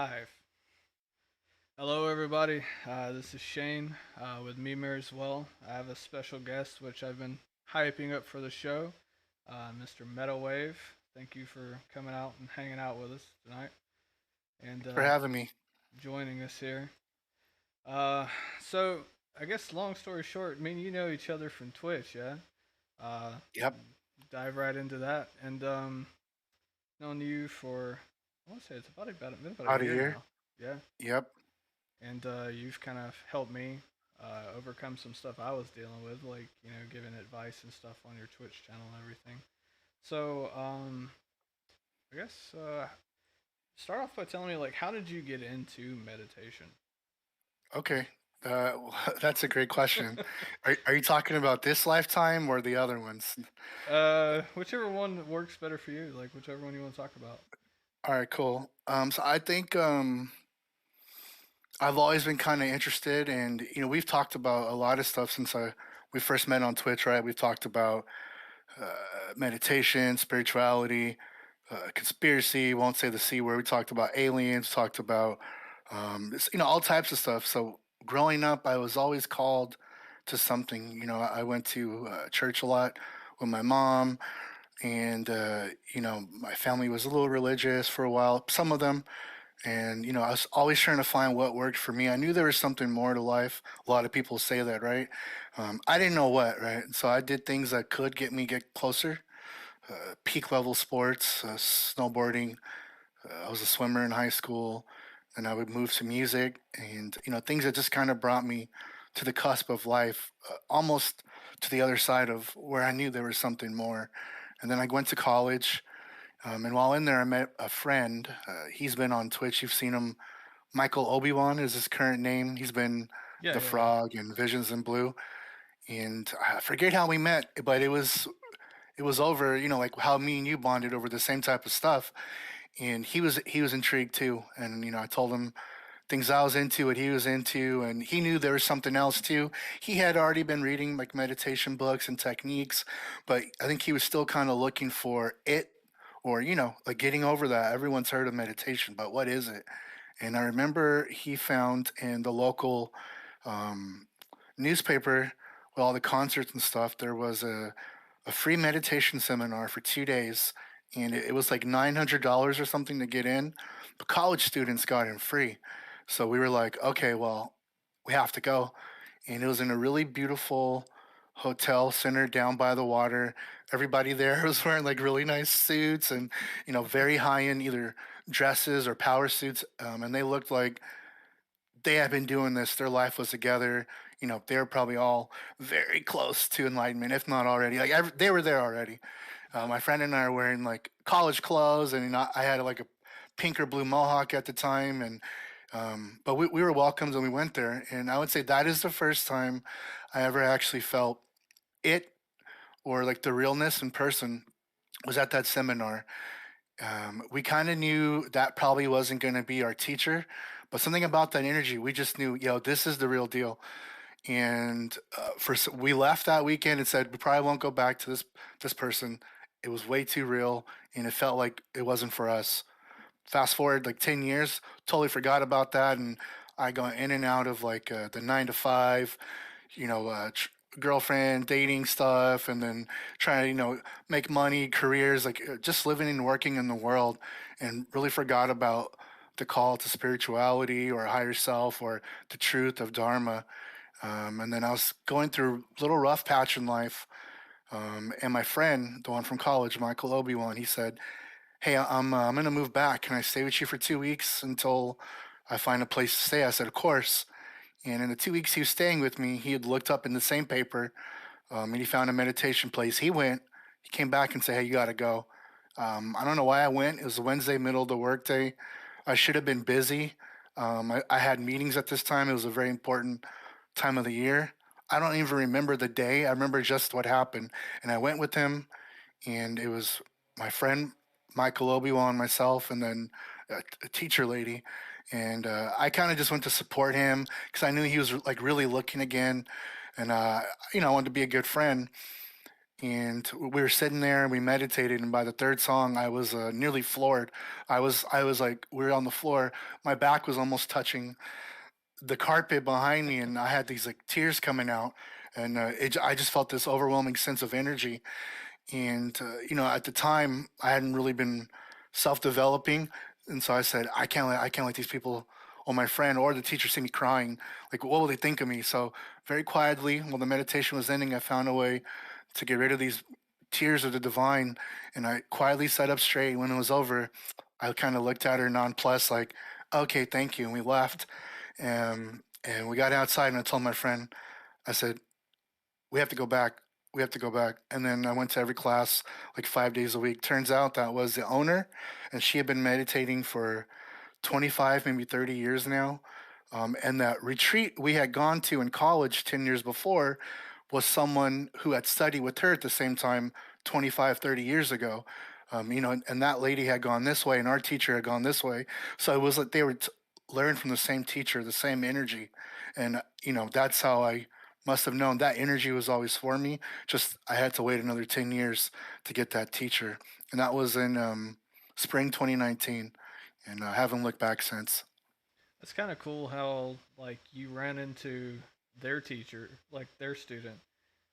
Live. Hello, everybody. This is Shane with Mimirs as well. I have a special guest, which I've been hyping up for the show, Mr. Metawave. Thank you for coming out and hanging out with us tonight and For having me. joining us here. Uh, so, I guess, long story short, me and you know each other from Twitch, yeah? Uh, Yep. dive right into that. And known you for, I want to say it's been about a Out of year here. now. Yeah. Yep. And you've kind of helped me overcome some stuff I was dealing with, like giving advice and stuff on your Twitch channel and everything. So I guess start off by telling me, like, how did you get into meditation? Okay. That's a great question. Are you talking about this lifetime or the other ones? Whichever one works better for you, like whichever one you want to talk about. All right, cool. So I think I've always been kind of interested, and we've talked about a lot of stuff since we first met on Twitch, right? We've talked about meditation, spirituality, conspiracy. Won't say the C word. We talked about aliens. Talked about all types of stuff. So growing up, I was always called to something. I went to church a lot with my mom, and my family was a little religious for a while. Some of them, and I was always trying to find what worked for me. I knew there was something more to life. A lot of people say that, right? I didn't know what, right? So I did things that could get closer. Peak level sports, snowboarding. I was a swimmer in high school, and I would move to music, and things that just kind of brought me to the cusp of life, almost to the other side of where I knew there was something more. And then I went to college, and while in there, I met a friend. He's been on Twitch. You've seen him. Michael Obi-Wan is his current name. He's been Yeah, the yeah, yeah. Frog and Visions in Blue. And I forget how we met, but it was over, like how me and you bonded over the same type of stuff. And he was intrigued too. And I told him things I was into, what he was into, and he knew there was something else too. He had already been reading like meditation books and techniques, but I think he was still kind of looking for it, or like getting over that. Everyone's heard of meditation, but what is it? And I remember he found in the local um, newspaper with all the concerts and stuff, there was a free meditation seminar for 2 days. And it was like $900 or something to get in, but college students got in free. So we were like, okay, well, we have to go. And it was in a really beautiful hotel center down by the water. Everybody there was wearing like really nice suits and, very high end either dresses or power suits. And they looked like they had been doing this. Their life was together. They were probably all very close to enlightenment, if not already. Like they were there already. My friend and I are wearing like college clothes, and I had like a pink or blue mohawk at the time, and but we were welcomed and we went there. And I would say that is the first time I ever actually felt it, or like the realness in person, was at that seminar. We kind of knew that probably wasn't going to be our teacher, but something about that energy, we just knew, this is the real deal. And we left that weekend and said we probably won't go back to this person. It was way too real, and it felt like it wasn't for us. Fast forward like 10 years, totally forgot about that, and I go in and out of like the 9 to 5, you know, uh, tr- girlfriend, dating stuff, and then trying to make money, careers, like just living and working in the world, and really forgot about the call to spirituality or higher self or the truth of Dharma. And then I was going through a little rough patch in life. And my friend, the one from college, Michael Obi-Wan, he said, "Hey, I'm gonna move back. Can I stay with you for 2 weeks until I find a place to stay?" I said, "Of course." And in the 2 weeks he was staying with me, he had looked up in the same paper, and he found a meditation place. He went. He came back and said, "Hey, you got to go." I don't know why I went. It was Wednesday, middle of the workday. I should have been busy. I had meetings at this time. It was a very important time of the year. I don't even remember the day. I remember just what happened. And I went with him, and it was my friend Michael Obi-Wan, myself, and then a teacher lady. And I kind of just went to support him because I knew he was like really looking again, and I wanted to be a good friend. and we were sitting there and we meditated. And by the third song, I was nearly floored. I was like, we were on the floor. My back was almost touching the carpet behind me, and I had these like tears coming out. And I just felt this overwhelming sense of energy. And at the time, I hadn't really been self-developing, and so I said, I can't let these people or my friend or the teacher see me crying. Like, what will they think of me? So very quietly, while the meditation was ending, I found a way to get rid of these tears of the divine, and I quietly sat up straight. When it was over, I kind of looked at her nonplussed, like, "Okay, thank you," and we left. And we got outside, and I told my friend, I said, we have to go back. We have to go back. And then I went to every class like 5 days a week. Turns out that was the owner, and she had been meditating for 25, maybe 30 years now. And that retreat we had gone to in college 10 years before was someone who had studied with her at the same time 25, 30 years ago. And that lady had gone this way, and our teacher had gone this way. So it was like they were learned from the same teacher, the same energy. And, that's how I must have known that energy was always for me. Just I had to wait another 10 years to get that teacher. And that was in spring 2019. And I haven't looked back since. It's kind of cool how like you ran into their teacher, like their student,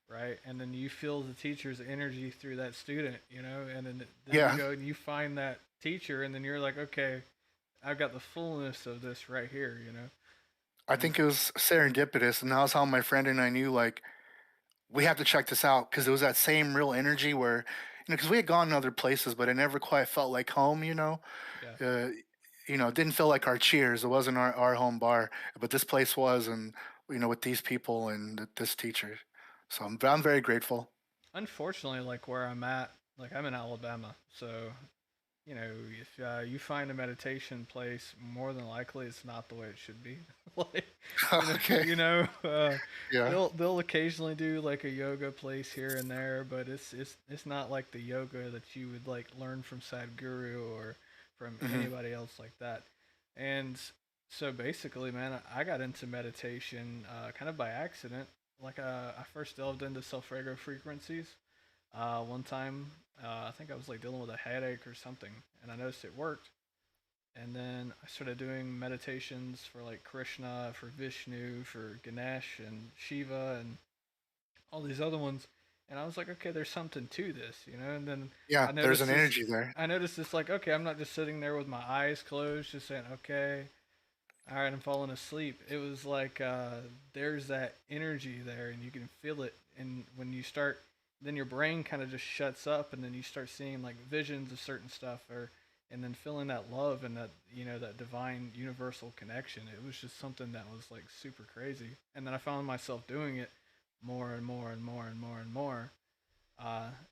right? And then you feel the teacher's energy through that student, and then you Yeah, go and you find that teacher, and then you're like, okay, I've got the fullness of this right here. I And think it was serendipitous. And that was how my friend and I knew, like, we have to check this out because it was that same real energy where, because we had gone in other places, but it never quite felt like home. yeah, Uh, it didn't feel like our cheers. It wasn't our home bar, but this place was, and with these people and this teacher. So I'm very grateful. unfortunately, like where I'm at, like I'm in Alabama, so if you find a meditation place, more than likely it's not the way it should be. like, Okay. Yeah. they'll occasionally do like a yoga place here and there, but it's not like the yoga that you would like learn from Sadhguru or from Hmm. anybody else like that. And so basically, man, I got into meditation kind of by accident. Like I first delved into self-regulated frequencies one time, I think I was like dealing with a headache or something, and I noticed it worked. And then I started doing meditations for like Krishna, for Vishnu, for Ganesh and Shiva, and all these other ones. And I was like, okay, there's something to this. And then Yeah. I There's noticed an this. energy there. I noticed this like, okay, I'm not just sitting there with my eyes closed, just saying, okay, all right, I'm falling asleep. It was like there's that energy there, and you can feel it. And when you start, then your brain kind of just shuts up, and then you start seeing like visions of certain stuff, and then feeling that love and that that divine universal connection. It was just something that was like super crazy. And then I found myself doing it more and more and more and more and more.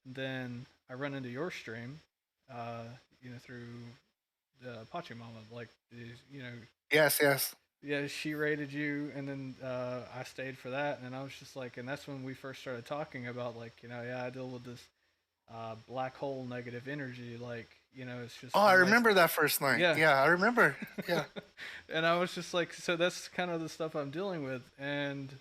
Then I run into your stream, uh, through the Pachamama, like these, Yes. Yes. yeah, she rated you, and then I stayed for that, and I was just like, and that's when we first started talking about like, yeah, I deal with this black hole negative energy, like, it's Oh, just I been like, remember that first night. yeah, Yeah, I remember. Yeah. and I was just like, so that's kind of the stuff I'm dealing with, and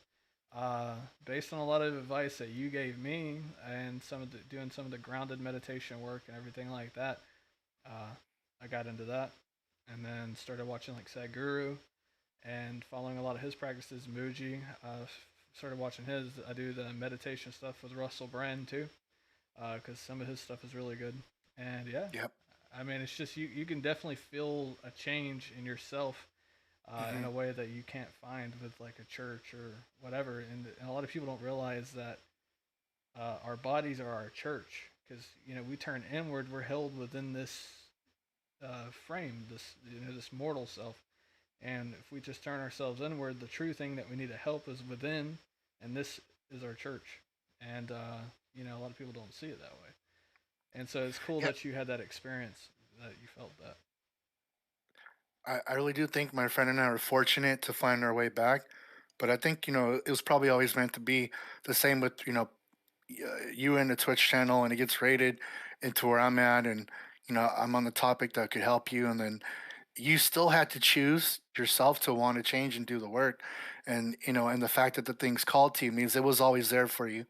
based on a lot of advice that you gave me, and doing some of the grounded meditation work and everything like that, uh, I got into that, and then started watching like Sadhguru and following a lot of his practices. Muji, started watching his. I do the meditation stuff with Russell Brand too, because some of his stuff is really good. And yeah, Yep. I mean, it's just you can definitely feel a change in yourself in Hmm. a way that you can't find with like a church or whatever. And a lot of people don't realize that our bodies are our church because we turn inward. We're held within this frame, this mortal self. And if we just turn ourselves inward, the true thing that we need to help is within, and this is our church. And a lot of people don't see it that way. And so it's cool Yeah. that you had that experience, that you felt that. I really do think my friend and I were fortunate to find our way back. But I think, it was probably always meant to be the same with, you and the Twitch channel, and it gets rated into where I'm at. And, I'm on the topic that could help you. And then you still had to choose yourself to want to change and do the work. And, and the fact that the thing's called to you means it was always there for you.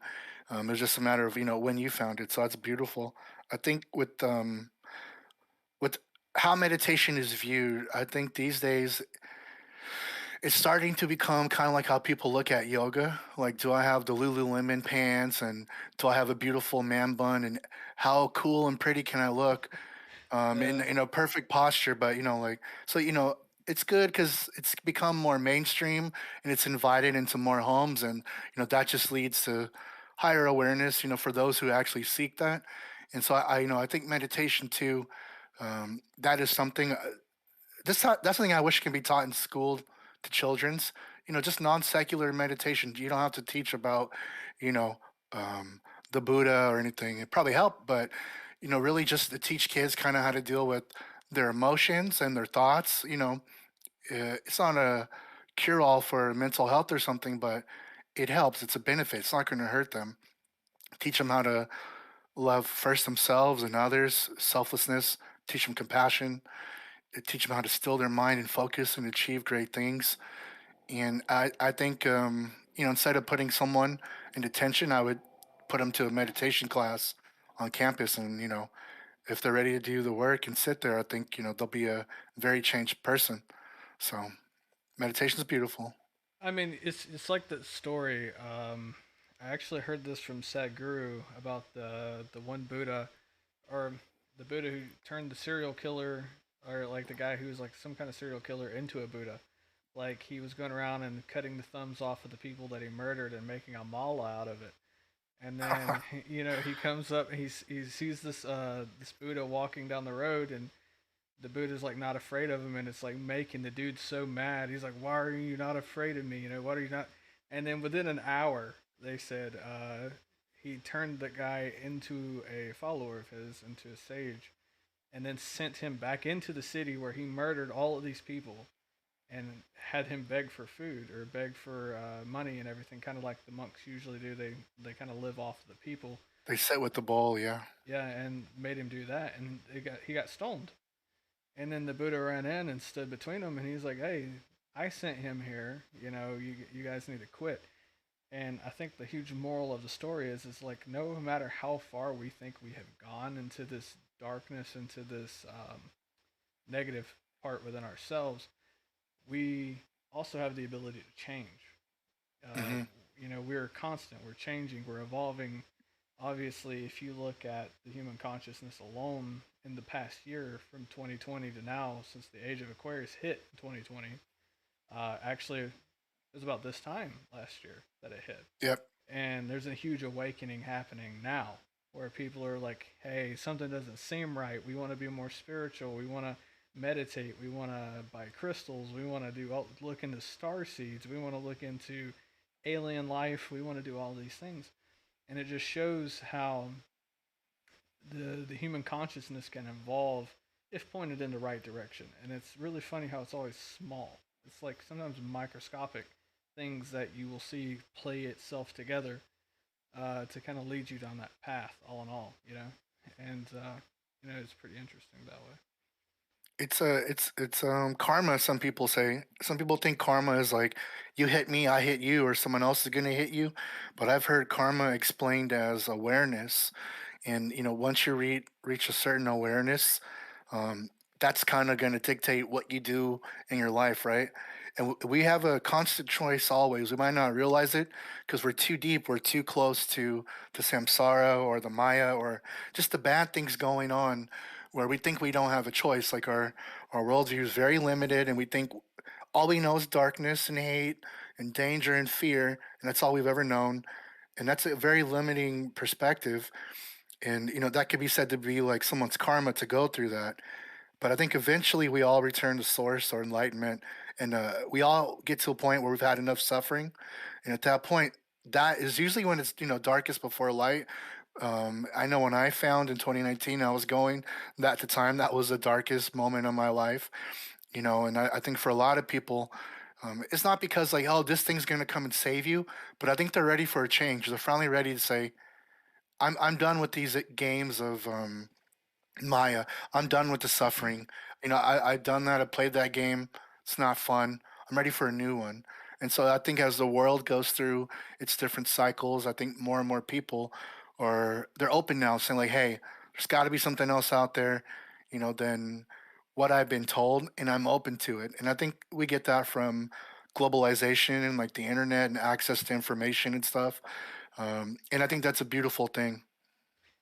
It's just a matter of when you found it. So that's beautiful. I think with how meditation is viewed, I think these days it's starting to become kind of like how people look at yoga. Like, do I have the Lululemon pants and do I have a beautiful man bun and how cool and pretty can I look in Yeah. a perfect posture? But it's good because it's become more mainstream and it's invited into more homes, and that just leads to higher awareness. For those who actually seek that, and so I think meditation too. That is something. That's something I wish can be taught in school to children's. Just non secular meditation. You don't have to teach about, you know, um, the Buddha or anything. It probably help, but really just to teach kids kind of how to deal with their emotions and their thoughts. It's not a cure all for mental health or something, but it helps. It's a benefit. It's not going to hurt them. Teach them how to love first themselves and others, selflessness. Teach them compassion, teach them how to still their mind and focus and achieve great things. And I think, instead of putting someone in detention, I would put them to a meditation class on campus. And, if they're ready to do the work and sit there, I think, they'll be a very changed person. So meditation is beautiful. I mean, it's like that story. I actually heard this from Sadhguru about the one Buddha, or the Buddha who turned the serial killer, or like the guy who was like some kind of serial killer into a Buddha. Like he was going around and cutting the thumbs off of the people that he murdered and making a mala out of it. And then he comes up and he sees this Buddha walking down the road, and the Buddha's like not afraid of him, and it's like making the dude so mad. He's like, "Why are you not afraid of me? Why are you not?" And then within an hour, they said he turned the guy into a follower of his, into a sage, and then sent him back into the city where he murdered all of these people, and had him beg for food or beg for money and everything, kind of like the monks usually do. They kind of live off the people. They sit with the ball, yeah. Yeah, and made him do that, and he got stoned. And then the Buddha ran in and stood between them, and he's like, "Hey, I sent him here. You guys need to quit." And I think the huge moral of the story is like no matter how far we think we have gone into this darkness, into this negative part within ourselves, we also have the ability to change. Uh, Hmm. we're constant, we're changing, we're evolving. Obviously, if you look at the human consciousness alone in the past year from 2020 to now, since the age of Aquarius hit in 2020, actually, it was about this time last year that it hit. Yep. And there's a huge awakening happening now where people are like, hey, something doesn't seem right. We want to be more spiritual. We want to meditate. We want to buy crystals. We want to look into star seeds. We want to look into alien life. We want to do all these things. And it just shows how the human consciousness can evolve if pointed in the right direction. And it's really funny how it's always small. It's like sometimes microscopic things that you will see play itself together to kind of lead you down that path, all in all. And it's pretty interesting that way. It's karma. Some people say. Some people think karma is like you hit me, I hit you, or someone else is gonna hit you. But I've heard karma explained as awareness, and once you reach a certain awareness, um, that's kind of gonna dictate what you do in your life, right? And we have a constant choice always. We might not realize it because we're too deep, we're too close to the samsara or the maya or just the bad things going on where we think we don't have a choice. Like our worldview is very limited, and we think all we know is darkness and hate and danger and fear, and that's all we've ever known. And that's a very limiting perspective. And that could be said to be like someone's karma to go through that. But I think eventually we all return to source or enlightenment, and we all get to a point where we've had enough suffering, and at that point, that is usually when it's darkest before light. I know when I found in 2019, I was going that at the time that was the darkest moment of my life, and I think for a lot of people, it's not because like oh this thing's gonna come and save you, but I think they're ready for a change. They're finally ready to say I'm done with these games of Maya. I'm done with the suffering. I've done that. I played that game. It's not fun. I'm ready for a new one. And so I think as the world goes through its different cycles, I think more and more people are they're open now, saying like, "Hey, there's got to be something else out there, than what I've been told, and I'm open to it." And I think we get that from globalization and like the internet and access to information and stuff. And I think that's a beautiful thing.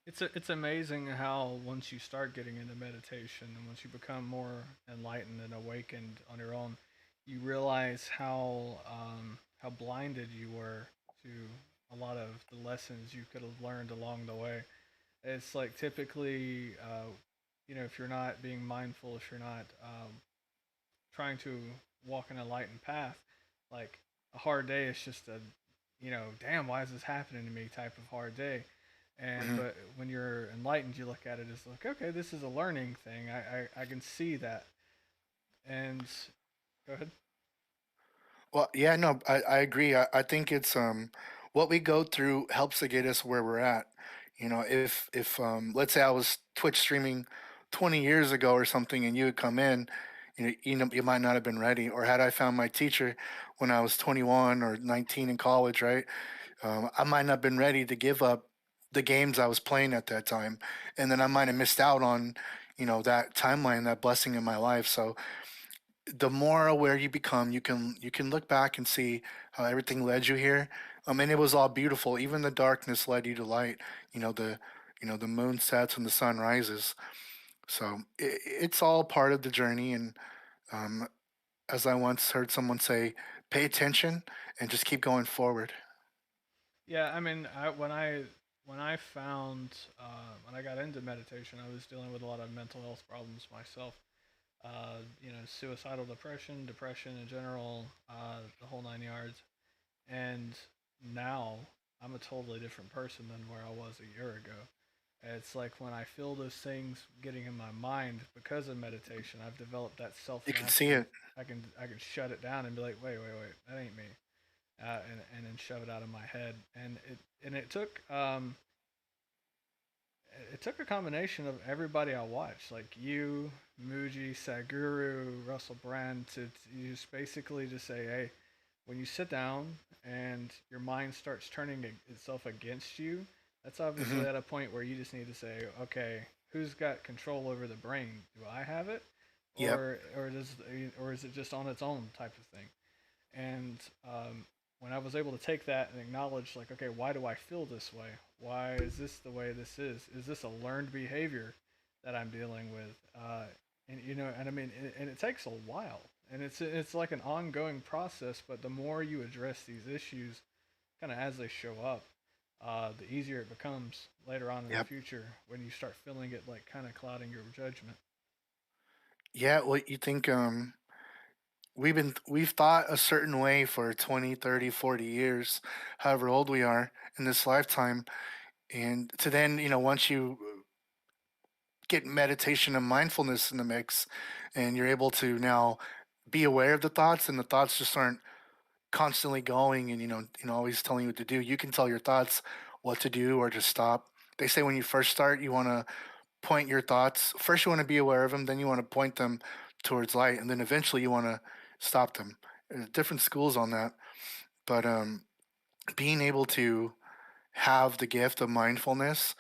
It's amazing how once you start getting into meditation and once you become more enlightened and awakened on your own, you realize how blinded you were to a lot of the lessons you could have learned along the way. It's like typically, if you're not being mindful, if you're not trying to walk an enlightened path, like a hard day is just a, damn, why is this happening to me type of hard day. And Mhm. but when you're enlightened, you look at it as like, okay, this is a learning thing. I can see that. And go ahead. Well, yeah, no, I agree. I think it's what we go through helps to get us where we're at. If let's say I was Twitch streaming 20 years ago or something, and you had come in, you might not have been ready. Or had I found my teacher when I was 21 or 19 in college, right? I might not have been ready to give up the games I was playing at that time, and then I might have missed out on, that timeline, that blessing in my life. So the more aware you become, you can look back and see how everything led you here. And it was all beautiful. Even the darkness led you to light. The moon sets and the sun rises. So it's all part of the journey. And um, as I once heard someone say, pay attention and just keep going forward. Yeah, I mean, when I found when I got into meditation, I was dealing with a lot of mental health problems myself. Suicidal depression in general, the whole 9 yards. And now I'm a totally different person than where I was a year ago. It's like when I feel those things getting in my mind because of meditation, I've developed that self You can see mastery. it. I can shut it down and be like, wait, that ain't me, and then shove it out of my head. And it took a combination of everybody I watched, like you, Muji, Saguru, Russell Brand, to just basically just say, hey, when you sit down and your mind starts turning itself against you, that's Hmm. obviously at a point where you just need to say, okay, who's got control over the brain? Do I have it, Yep. or is it just on its own type of thing? And when I was able to take that and acknowledge, like, okay, why do I feel this way? Why is this the way this is? Is this a learned behavior that I'm dealing with? And I mean, and it takes a while, and it's like an ongoing process. But the more you address these issues, kind of as they show up, the easier it becomes later on in the Yep. future when you start feeling it like kind of clouding your judgment. Yeah. Well, you think we've thought a certain way for 20, 30, 40 years, however old we are in this lifetime. And to then, once you get meditation and mindfulness in the mix, and you're able to now be aware of the thoughts, and the thoughts just aren't constantly going, and always telling you what to do. You can tell your thoughts what to do or just stop. They say when you first start, you want to point your thoughts. First, you want to be aware of them, then you want to point them towards light, and then eventually you want to stop them. There's different schools on that, but being able to have the gift of mindfulness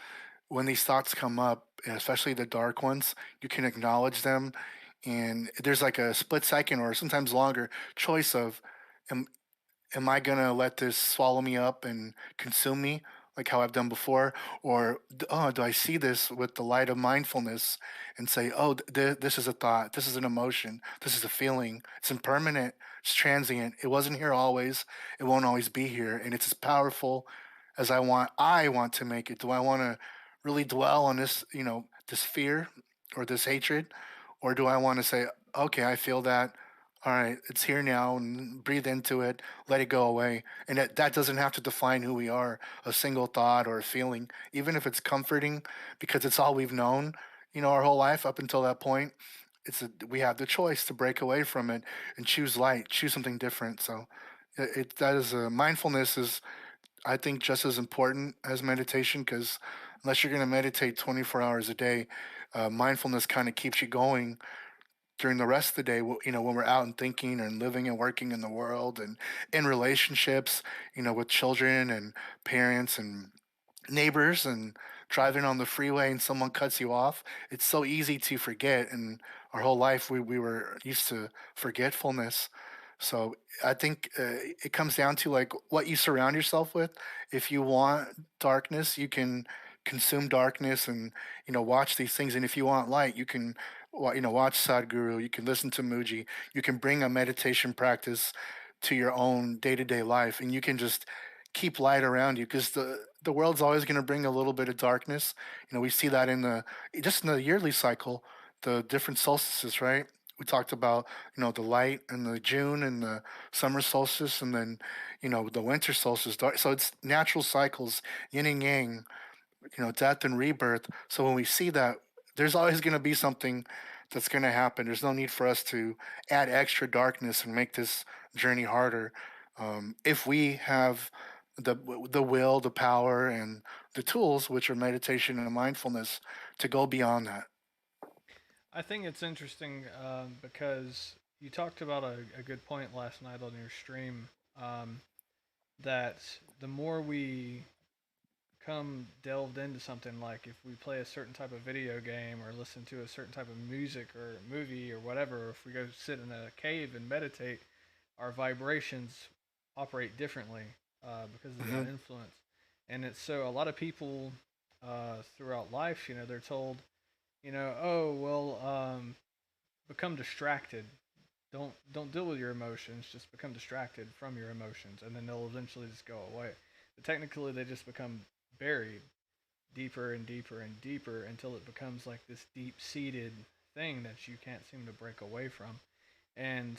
when these thoughts come up, and especially the dark ones, you can acknowledge them. And there's like a split second or sometimes longer choice of, am, am I going to let this swallow me up and consume me like how I've done before? Or, oh, do I see this with the light of mindfulness and say, oh, this is a thought, this is an emotion, this is a feeling, it's impermanent, it's transient, it wasn't here always, it won't always be here, and it's as powerful as I want to make it. Do I want to really dwell on this, this fear or this hatred? Or do I want to say, okay, I feel that. All right, it's here now, and breathe into it, let it go away. And that doesn't have to define who we are, a single thought or a feeling, even if it's comforting because it's all we've known, our whole life up until that point. We have the choice to break away from it and choose light, choose something different. So that is mindfulness is, I think, just as important as meditation, because unless you're going to meditate 24 hours a day, mindfulness kind of keeps you going during the rest of the day, when we're out and thinking and living and working in the world and in relationships, with children and parents and neighbors and driving on the freeway and someone cuts you off, it's so easy to forget. And our whole life, we were used to forgetfulness. So I think it comes down to like what you surround yourself with. If you want darkness, you can consume darkness and watch these things. And if you want light, you can watch Sadhguru. You can listen to Muji. You can bring a meditation practice to your own day to day life, and you can just keep light around you because the world's always going to bring a little bit of darkness. We see that in the yearly cycle, the different solstices, right? We talked about the light and the June and the summer solstice, and then the winter solstice. So it's natural cycles, yin and yang, death and rebirth. So when we see that, there's always going to be something that's going to happen. There's no need for us to add extra darkness and make this journey harder. If we have the will, the power, and the tools, which are meditation and mindfulness, to go beyond that. I think it's interesting because you talked about a good point last night on your stream, um, that the more we come delved into something, like if we play a certain type of video game or listen to a certain type of music or movie or whatever, or if we go sit in a cave and meditate, our vibrations operate differently because of Hmm. that influence. And it's so a lot of people throughout life, they're told, oh well, become distracted. Don't deal with your emotions. Just become distracted from your emotions, and then they'll eventually just go away. But technically, they just become buried deeper and deeper and deeper until it becomes like this deep seated thing that you can't seem to break away from. And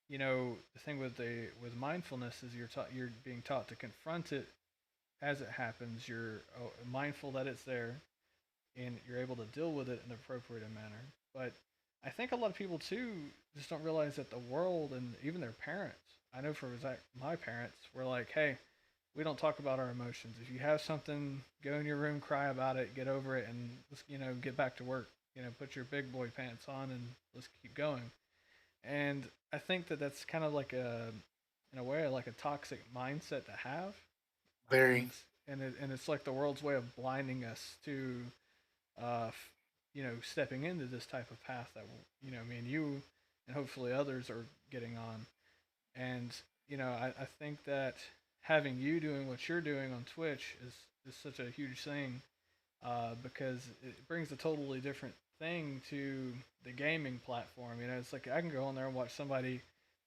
the thing with mindfulness is you're being taught to confront it as it happens. You're mindful that it's there, and you're able to deal with it in an appropriate manner. But I think a lot of people too just don't realize that the world and even their parents. I know for my parents were like, "Hey, we don't talk about our emotions. If you have something, go in your room, cry about it, get over it, and let's get back to work. Put your big boy pants on and let's keep going." And I think that that's kind of like in a way, like a toxic mindset to have, Very. and and it's like the world's way of blinding us to uh, stepping into this type of path that me and you and hopefully others are getting on. And I think that having you doing what you're doing on Twitch is such a huge thing because it brings a totally different thing to the gaming platform. It's like I can go on there and watch somebody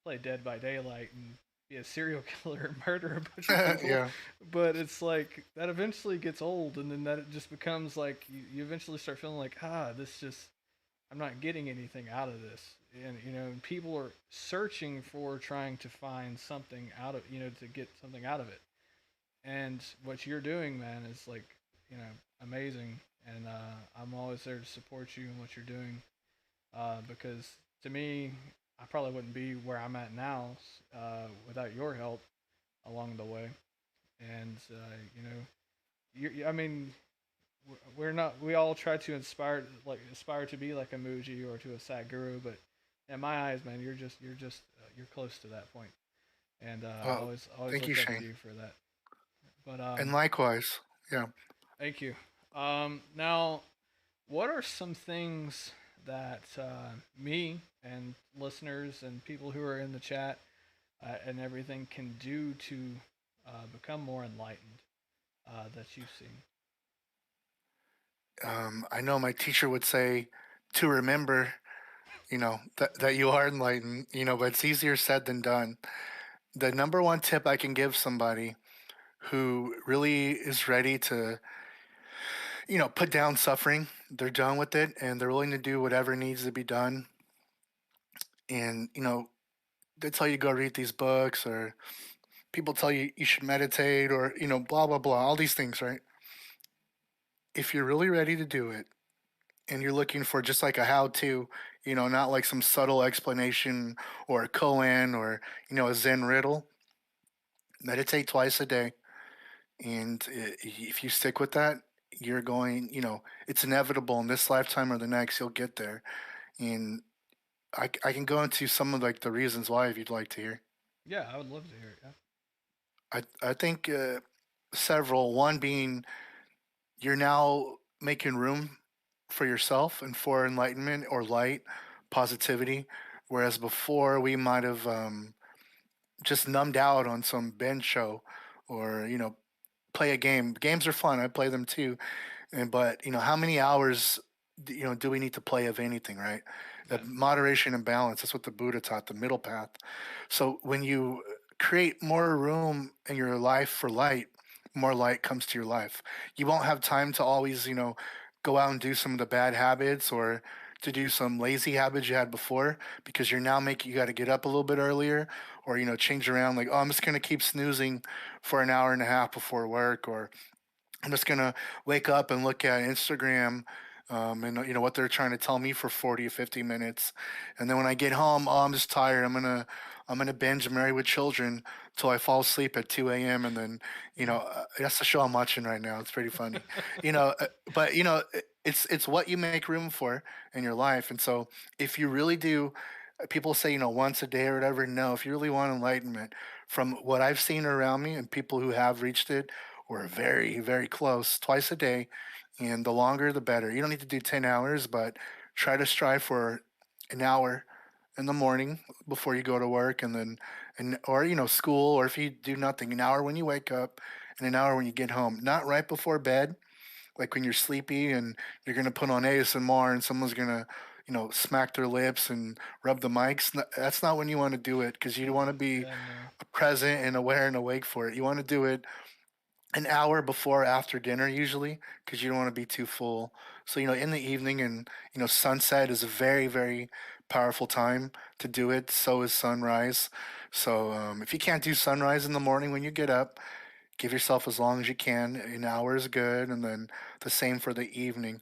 play Dead by Daylight and be a serial killer and murder a bunch of people, Yeah. but it's like that eventually gets old, and then that it just becomes like you eventually start feeling like this just I'm not getting anything out of this, and people are searching for trying to find something out of to get something out of it, and what you're doing, man, is like amazing, and I'm always there to support you in what you're doing because to me, I probably wouldn't be where I'm at now without your help along the way. And I mean, we're not. We all try to aspire to be like a Muji or to a Sadhguru, but in my eyes, man, you're close to that point, and I Well, always thank you, looked up to Shane. you for that. But And likewise. Yeah. thank you. Now, what are some things that me and listeners and people who are in the chat and everything can do to become more enlightened that you've seen? I know my teacher would say to remember, that you are enlightened, but it's easier said than done. The number one tip I can give somebody who really is ready to, put down suffering, they're done with it, and they're willing to do whatever needs to be done. And, they tell you to go read these books, or people tell you you should meditate, or, blah, blah, blah, all these things, right? If you're really ready to do it, and you're looking for just like a how to, not like some subtle explanation or a koan or, a Zen riddle, meditate twice a day. And if you stick with that, you're going, it's inevitable in this lifetime or the next, you'll get there. And I can go into some of like the reasons why if you'd like to hear. Yeah, I would love to hear it. Yeah. I think several. One being you're now making room for yourself and for enlightenment or light, positivity, whereas before we might have just numbed out on some bench show or play a game. Games are fun. I play them too. And but how many hours do we need to play of anything, right? Yeah. Moderation and balance. That's what the Buddha taught, the middle path. So when you create more room in your life for light, more light comes to your life. You won't have time to always, go out and do some of the bad habits or to do some lazy habits you had before because you're now making you got to get up a little bit earlier or change around like, oh, I'm just going to keep snoozing for an hour and a half before work, or I'm just gonna wake up and look at Instagram, and what they're trying to tell me for 40 or 50 minutes, and then when I get home, oh, I'm just tired. I'm gonna binge Married with Children till I fall asleep at 2 a.m. and then that's the show I'm watching right now. It's pretty funny, but it's what you make room for in your life, and so if you really do. People say, once a day or whatever. No, if you really want enlightenment, from what I've seen around me and people who have reached it, we're very, very close, twice a day. And the longer, the better. You don't need to do 10 hours, but try to strive for an hour in the morning before you go to work or, school, or if you do nothing, an hour when you wake up and an hour when you get home. Not right before bed, like when you're sleepy and you're going to put on ASMR and someone's going to, smack their lips and rub the mics. That's not when you want to do it because you want to be Yeah. No. present and aware and awake for it. You want to do it an hour before or after dinner usually because you don't want to be too full. So in the evening, and sunset is a very, very powerful time to do it. So is sunrise. So if you can't do sunrise in the morning when you get up, give yourself as long as you can. An hour is good, and then the same for the evening.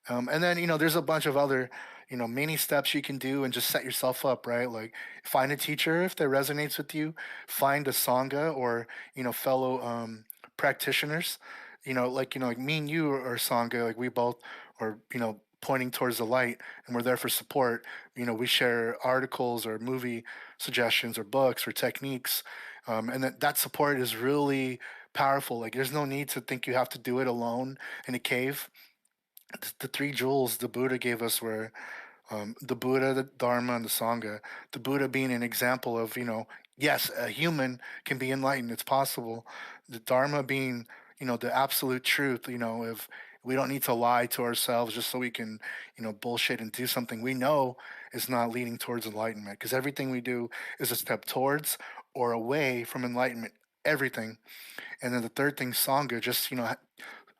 And then there's a bunch of other many steps you can do and just set yourself up, right? Like find a teacher if that resonates with you. Find a sangha or fellow practitioners. Like me and you are sangha. Like we both are pointing towards the light, and we're there for support. We share articles or movie suggestions or books or techniques, and that support is really powerful. Like there's no need to think you have to do it alone in a cave. The three jewels the Buddha gave us were the Buddha, the Dharma, and the Sangha. The Buddha being an example of, yes, a human can be enlightened. It's possible. The Dharma being, the absolute truth. If we don't need to lie to ourselves just so we can, bullshit and do something we know is not leading towards enlightenment. Because everything we do is a step towards or away from enlightenment. Everything. And then the third thing, Sangha, just,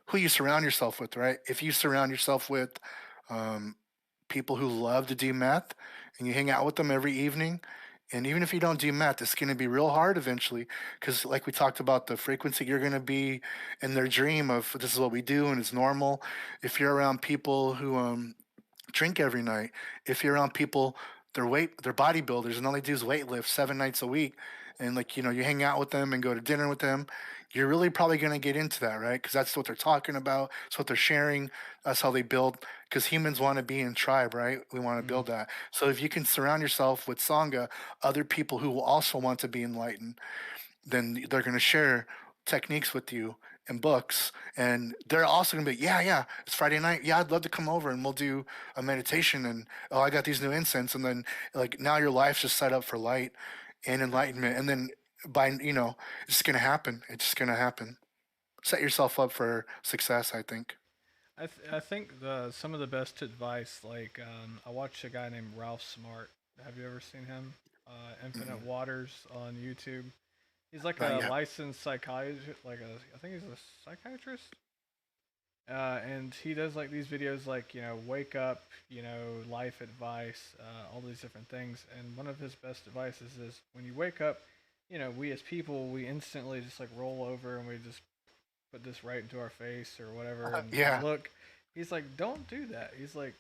who you surround yourself with, right? If you surround yourself with um, people who love to do meth and you hang out with them every evening, and even if you don't do meth, it's going to be real hard eventually because, like we talked about, the frequency you're going to be in their dream of this is what we do and it's normal. If you're around people who drink every night, if you're around people, they're bodybuilders and all they do is weight lift 7 nights a week, and like you hang out with them and go to dinner with them, you're really probably going to get into that, right? Because that's what they're talking about. It's what they're sharing. That's how they build. Because humans want to be in tribe, right? We want to Mm. build that. So if you can surround yourself with sangha, other people who will also want to be enlightened, then they're going to share techniques with you and books, and they're also going to be, yeah, it's Friday night, yeah, I'd love to come over and we'll do a meditation, and oh, I got these new incense, and then like now your life's just set up for light and enlightenment, and then by it's just going to happen. It's just going to happen. Set yourself up for success, I think. I think the some of the best advice, like I watched a guy named Ralph Smart. Have you ever seen him? Infinite Mm-hmm. Waters on YouTube. He's like Not a yet. licensed psychiatrist, I think he's a psychiatrist. And he does like these videos, like wake up, life advice, all these different things. And one of his best advices is when you wake up, we as people, we instantly just like roll over and we just put this right into our face or whatever and Yeah. look. He's like, don't do that. He's like,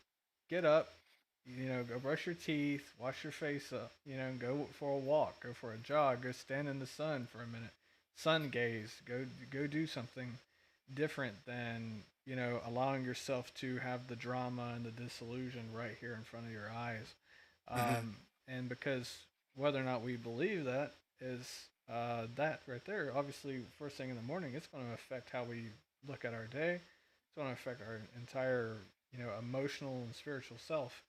get up, go brush your teeth, wash your face up, go for a walk, go for a jog, go stand in the sun for a minute, sun gaze, go do something different than allowing yourself to have the drama and the disillusion right here in front of your eyes. Hmm. And because whether or not we believe that is that right there, obviously, first thing in the morning, it's going to affect how we look at our day. It's going to affect our entire, emotional and spiritual self.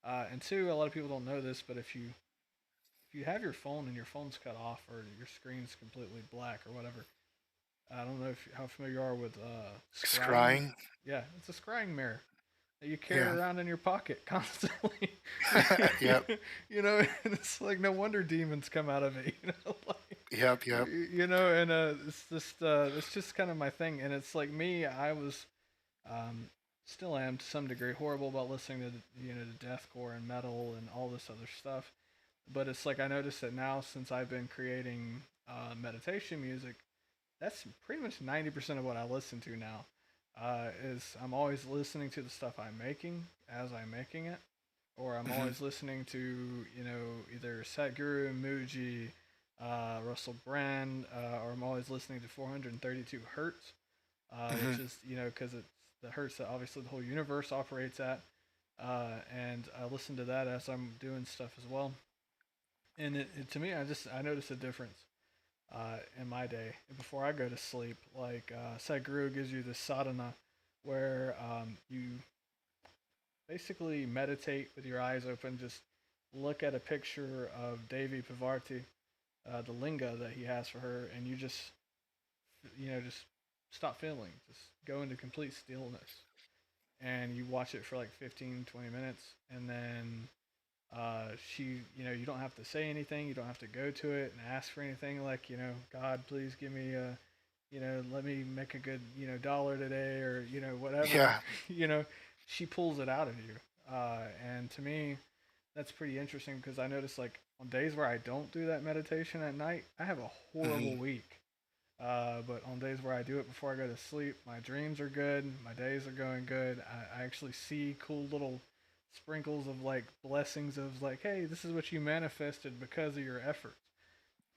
And two, a lot of people don't know this, but if you have your phone and your phone's cut off or your screen's completely black or whatever, I don't know if how familiar you are with scrying. Scrying. Yeah, it's a scrying mirror that you carry Yeah. around in your pocket constantly. Yep. And it's like no wonder demons come out of it. Like Yep. Yep. and it's just kind of my thing. And it's like me, I was um, still am to some degree horrible about listening to to deathcore and metal and all this other stuff. But it's like I noticed that now since I've been creating meditation music, that's pretty much 90% of what I listen to now. Is I'm always listening to the stuff I'm making as I'm making it, or I'm Hmm. always listening to either Sadhguru, Muji, Russell Brand, or I'm always listening to 432 hertz, which Hmm. is because it's the hertz that obviously the whole universe operates at, and I listen to that as I'm doing stuff as well. And to me, I notice a difference in my day before I go to sleep. Like Sadhguru gives you this sadhana where you basically meditate with your eyes open, just look at a picture of Devi Pavarti, the linga that he has for her, and you just stop feeling, just go into complete stillness, and you watch it for like 15, 20 minutes, and then you don't have to say anything. You don't have to go to it and ask for anything like, God, please give me let me make a good, dollar today or, whatever. Yeah. you know, she pulls it out of you. And to me, that's pretty interesting because I notice like on days where I don't do that meditation at night, I have a horrible Hmm. week. But on days where I do it before I go to sleep, my dreams are good. My days are going good. I actually see cool little sprinkles of like blessings of like, hey, this is what you manifested because of your efforts.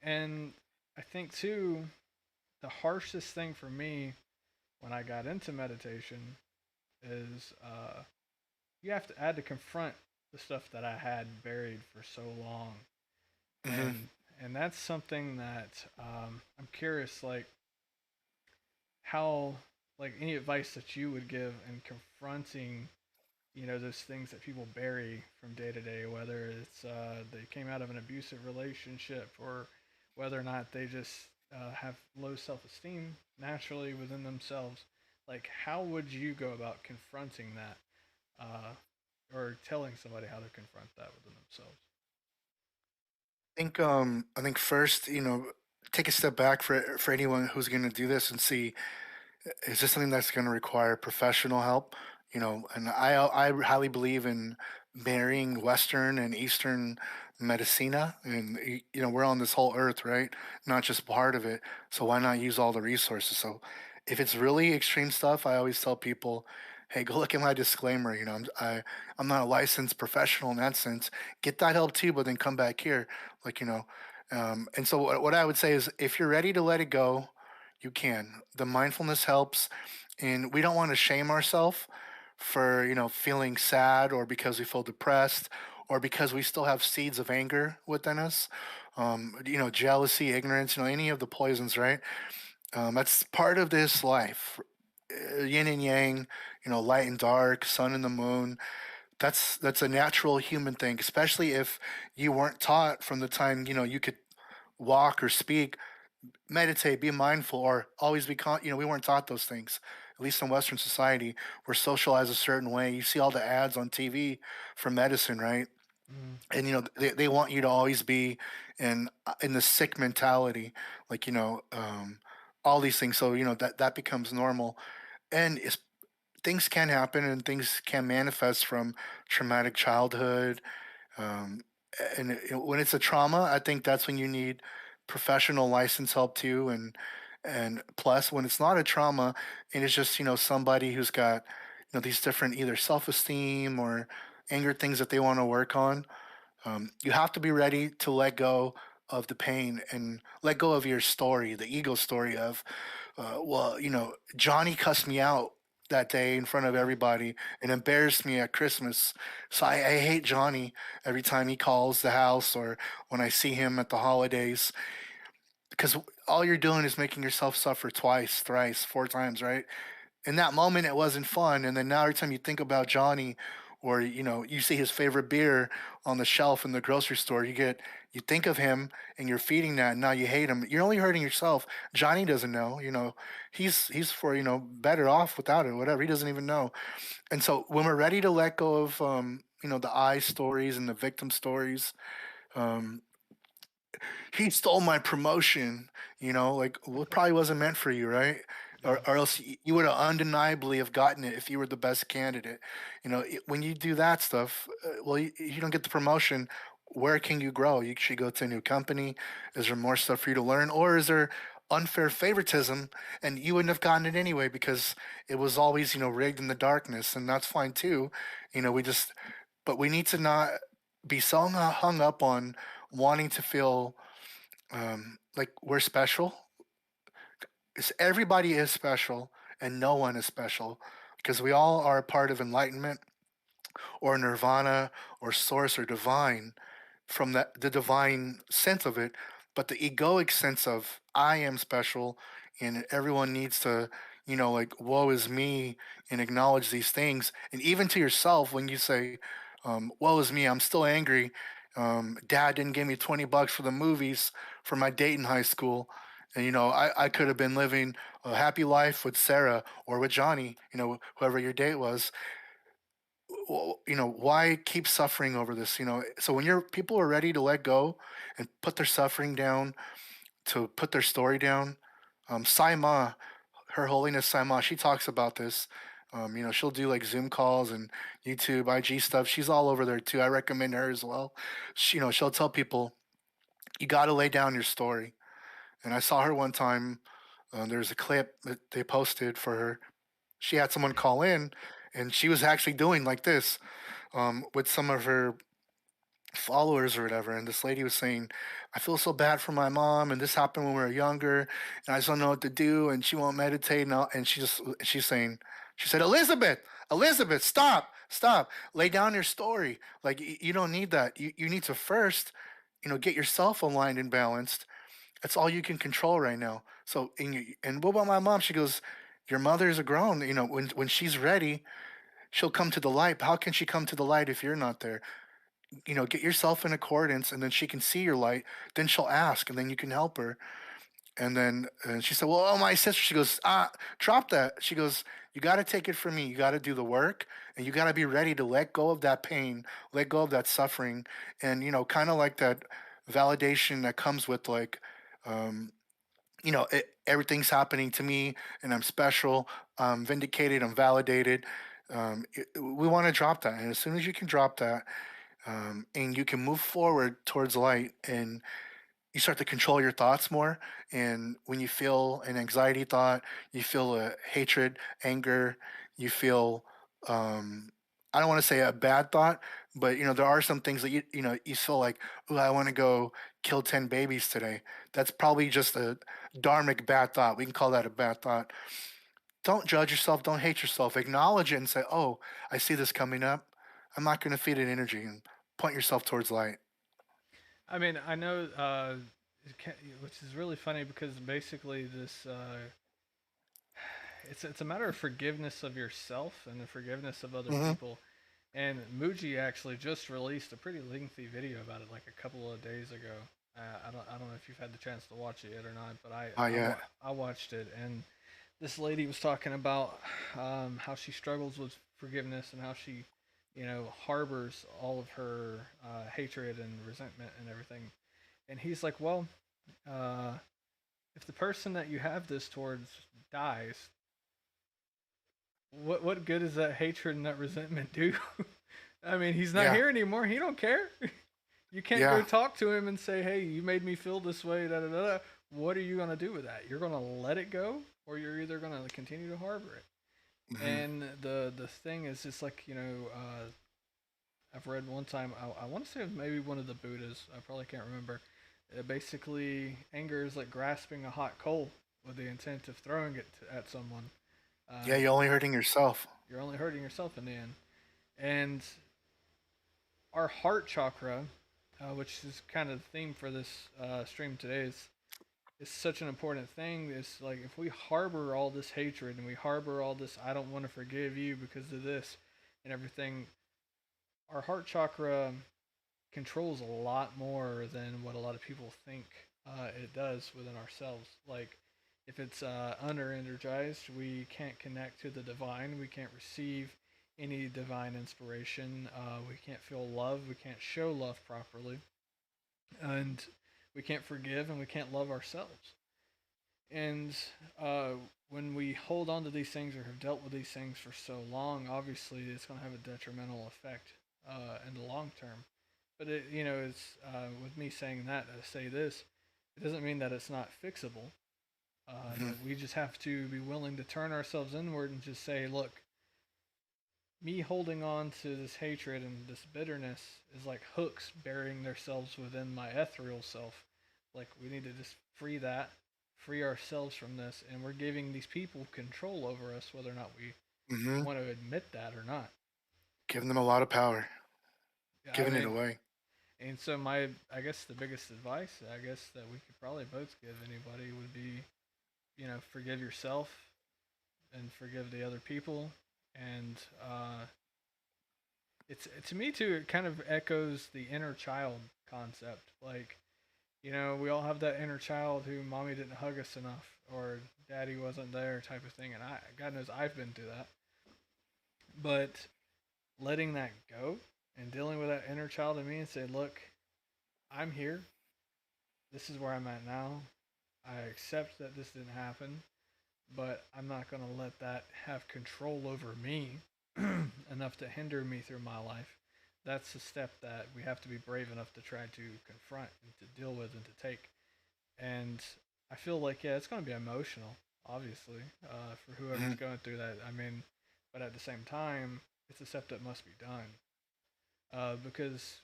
And I think too, the harshest thing for me when I got into meditation is I had to confront the stuff that I had buried for so long, Hmm. and that's something that I'm curious, like how like any advice that you would give in confronting those things that people bury from day to day, whether it's they came out of an abusive relationship or whether or not they just have low self-esteem naturally within themselves. Like how would you go about confronting that or telling somebody how to confront that within themselves? I think first, take a step back for anyone who's going to do this and see, is this something that's going to require professional help? And I highly believe in marrying Western and Eastern medicina, and we're on this whole earth, right? Not just part of it. So why not use all the resources? So if it's really extreme stuff, I always tell people, hey, go look at my disclaimer. I'm not a licensed professional in that sense. Get that help too, but then come back here, like And so what I would say is, if you're ready to let it go, you can. The mindfulness helps, and we don't want to shame ourselves for feeling sad, or because we feel depressed, or because we still have seeds of anger within us. Jealousy, ignorance, any of the poisons, right? That's part of this life. Yin and yang, light and dark, sun and the moon. That's a natural human thing, especially if you weren't taught from the time you could walk or speak, meditate, be mindful, or always be we weren't taught those things. At least in Western society, we're socialized a certain way. You see all the ads on TV for medicine, right? Mm, And they want you to always be in the sick mentality, like all these things. So that becomes normal, and things can happen and things can manifest from traumatic childhood, um, and when it's a trauma, I think that's when you need professional license help too. And plus, when it's not a trauma and it's just somebody who's got these different either self esteem or anger things that they want to work on, you have to be ready to let go of the pain and let go of your story, the ego story of, well, Johnny cussed me out that day in front of everybody and embarrassed me at Christmas. So I hate Johnny every time he calls the house or when I see him at the holidays because all you're doing is making yourself suffer twice, thrice, four times, right? In that moment it wasn't fun, and then now every time you think about Johnny or you see his favorite beer on the shelf in the grocery store, you think of him and you're feeding that, and now you hate him. You're only hurting yourself. Johnny doesn't know, he's for better off without it, whatever. He doesn't even know. And so when we're ready to let go of the I stories and the victim stories, um he stole my promotion, like, well, it probably wasn't meant for you, right? Yeah. Or else you would have undeniably have gotten it if you were the best candidate. When you do that stuff, well, you don't get the promotion. Where can you grow? You should go to a new company. Is there more stuff for you to learn? Or is there unfair favoritism and you wouldn't have gotten it anyway because it was always, rigged in the darkness, and that's fine too. But we need to not be so hung up on wanting to feel like we're special. 'Cause everybody is special and no one is special because we all are a part of enlightenment or nirvana or source or divine from the divine sense of it, but the egoic sense of I am special and everyone needs to, like, woe is me, and acknowledge these things. And even to yourself, when you say, woe is me, I'm still angry. Dad didn't give me $20 for the movies for my date in high school. And, I could have been living a happy life with Sarah or with Johnny, whoever your date was. Why keep suffering over this? So when people are ready to let go and put their suffering down, to put their story down, Saima, Her Holiness Saima, she talks about this. She'll do like Zoom calls and YouTube, IG stuff. She's all over there too. I recommend her as well. She'll tell people, you got to lay down your story. And I saw her one time. There's a clip that they posted for her. She had someone call in, and she was actually doing like this, with some of her followers or whatever. And this lady was saying, I feel so bad for my mom, and this happened when we were younger, and I just don't know what to do, and she won't meditate. And she's saying, she said, Elizabeth, stop, lay down your story. Like, you don't need that. You need to first, get yourself aligned and balanced. That's all you can control right now. So, and what about my mom? She goes, your mother is a grown. When she's ready, she'll come to the light. How can she come to the light if you're not there? Get yourself in accordance, and then she can see your light. Then she'll ask, and then you can help her. And she said, well, oh, my sister. She goes, drop that. She goes, you got to take it from me. You got to do the work, and you got to be ready to let go of that pain, let go of that suffering, and kind of like that validation that comes with, like, um, everything's happening to me, and I'm special, I'm vindicated, I'm validated. We want to drop that, and as soon as you can drop that, and you can move forward towards light, and you start to control your thoughts more. And when you feel an anxiety thought, you feel a hatred, anger, you feel, um, I don't want to say a bad thought, but there are some things that you feel like, oh, I want to go kill 10 babies today. That's probably just a dharmic bad thought. We can call that a bad thought. Don't judge yourself. Don't hate yourself. Acknowledge it and say, oh, I see this coming up. I'm not going to feed it energy, and point yourself towards light. I mean, I know, which is really funny because basically this, it's a matter of forgiveness of yourself and the forgiveness of other Hmm. people. And Muji actually just released a pretty lengthy video about it like a couple of days ago. I don't know if you've had the chance to watch it yet or not, but Yeah. I watched it, and this lady was talking about how she struggles with forgiveness and how she, harbors all of her hatred and resentment and everything. And he's like, well, uh, if the person that you have this towards dies, what good does that hatred and that resentment do? I mean, he's not Yeah. here anymore. He don't care. You can't go Yeah. talk to him and say, "Hey, you made me feel this way." Da da da. What are you gonna do with that? You're gonna let it go, or you're either gonna continue to harbor it. Hmm. And the thing is, it's like, I've read one time. I want to say it was maybe one of the Buddhas. I probably can't remember. Basically, anger is like grasping a hot coal with the intent of throwing it at someone. Yeah, you're only hurting yourself. You're only hurting yourself in the end. And our heart chakra, which is kind of the theme for this stream today, is such an important thing. It's like if we harbor all this hatred and we harbor all this, I don't want to forgive you because of this and everything, our heart chakra controls a lot more than what a lot of people think it does within ourselves. Like, if it's under energized, we can't connect to the divine. We can't receive any divine inspiration. We can't feel love. We can't show love properly. And we can't forgive and we can't love ourselves. And uh, when we hold on to these things or have dealt with these things for so long, obviously it's going to have a detrimental effect in the long term. But it's with me saying that, I say this. It doesn't mean that it's not fixable. Hmm. That we just have to be willing to turn ourselves inward and just say, look, me holding on to this hatred and this bitterness is like hooks burying themselves within my ethereal self. Like, we need to just free that, free ourselves from this, and we're giving these people control over us, whether or not we Hmm. want to admit that or not. Giving them a lot of power, I giving it mean, away. and so I guess the biggest advice, I guess, that we could probably both give anybody would be, forgive yourself and forgive the other people, and it's to me too. It kind of echoes the inner child concept. Like, we all have that inner child who mommy didn't hug us enough or daddy wasn't there type of thing, and God knows I've been through that. But letting that go and dealing with that inner child in me and say, look, I'm here. This is where I'm at now. I accept that this didn't happen, but I'm not going to let that have control over me enough to hinder me through my life. That's the step that we have to be brave enough to try to confront and to deal with and to take. And I feel like, yeah, it's going to be emotional, obviously, for whoever's Hmm. going through that. I mean, but at the same time, it's a step that must be done because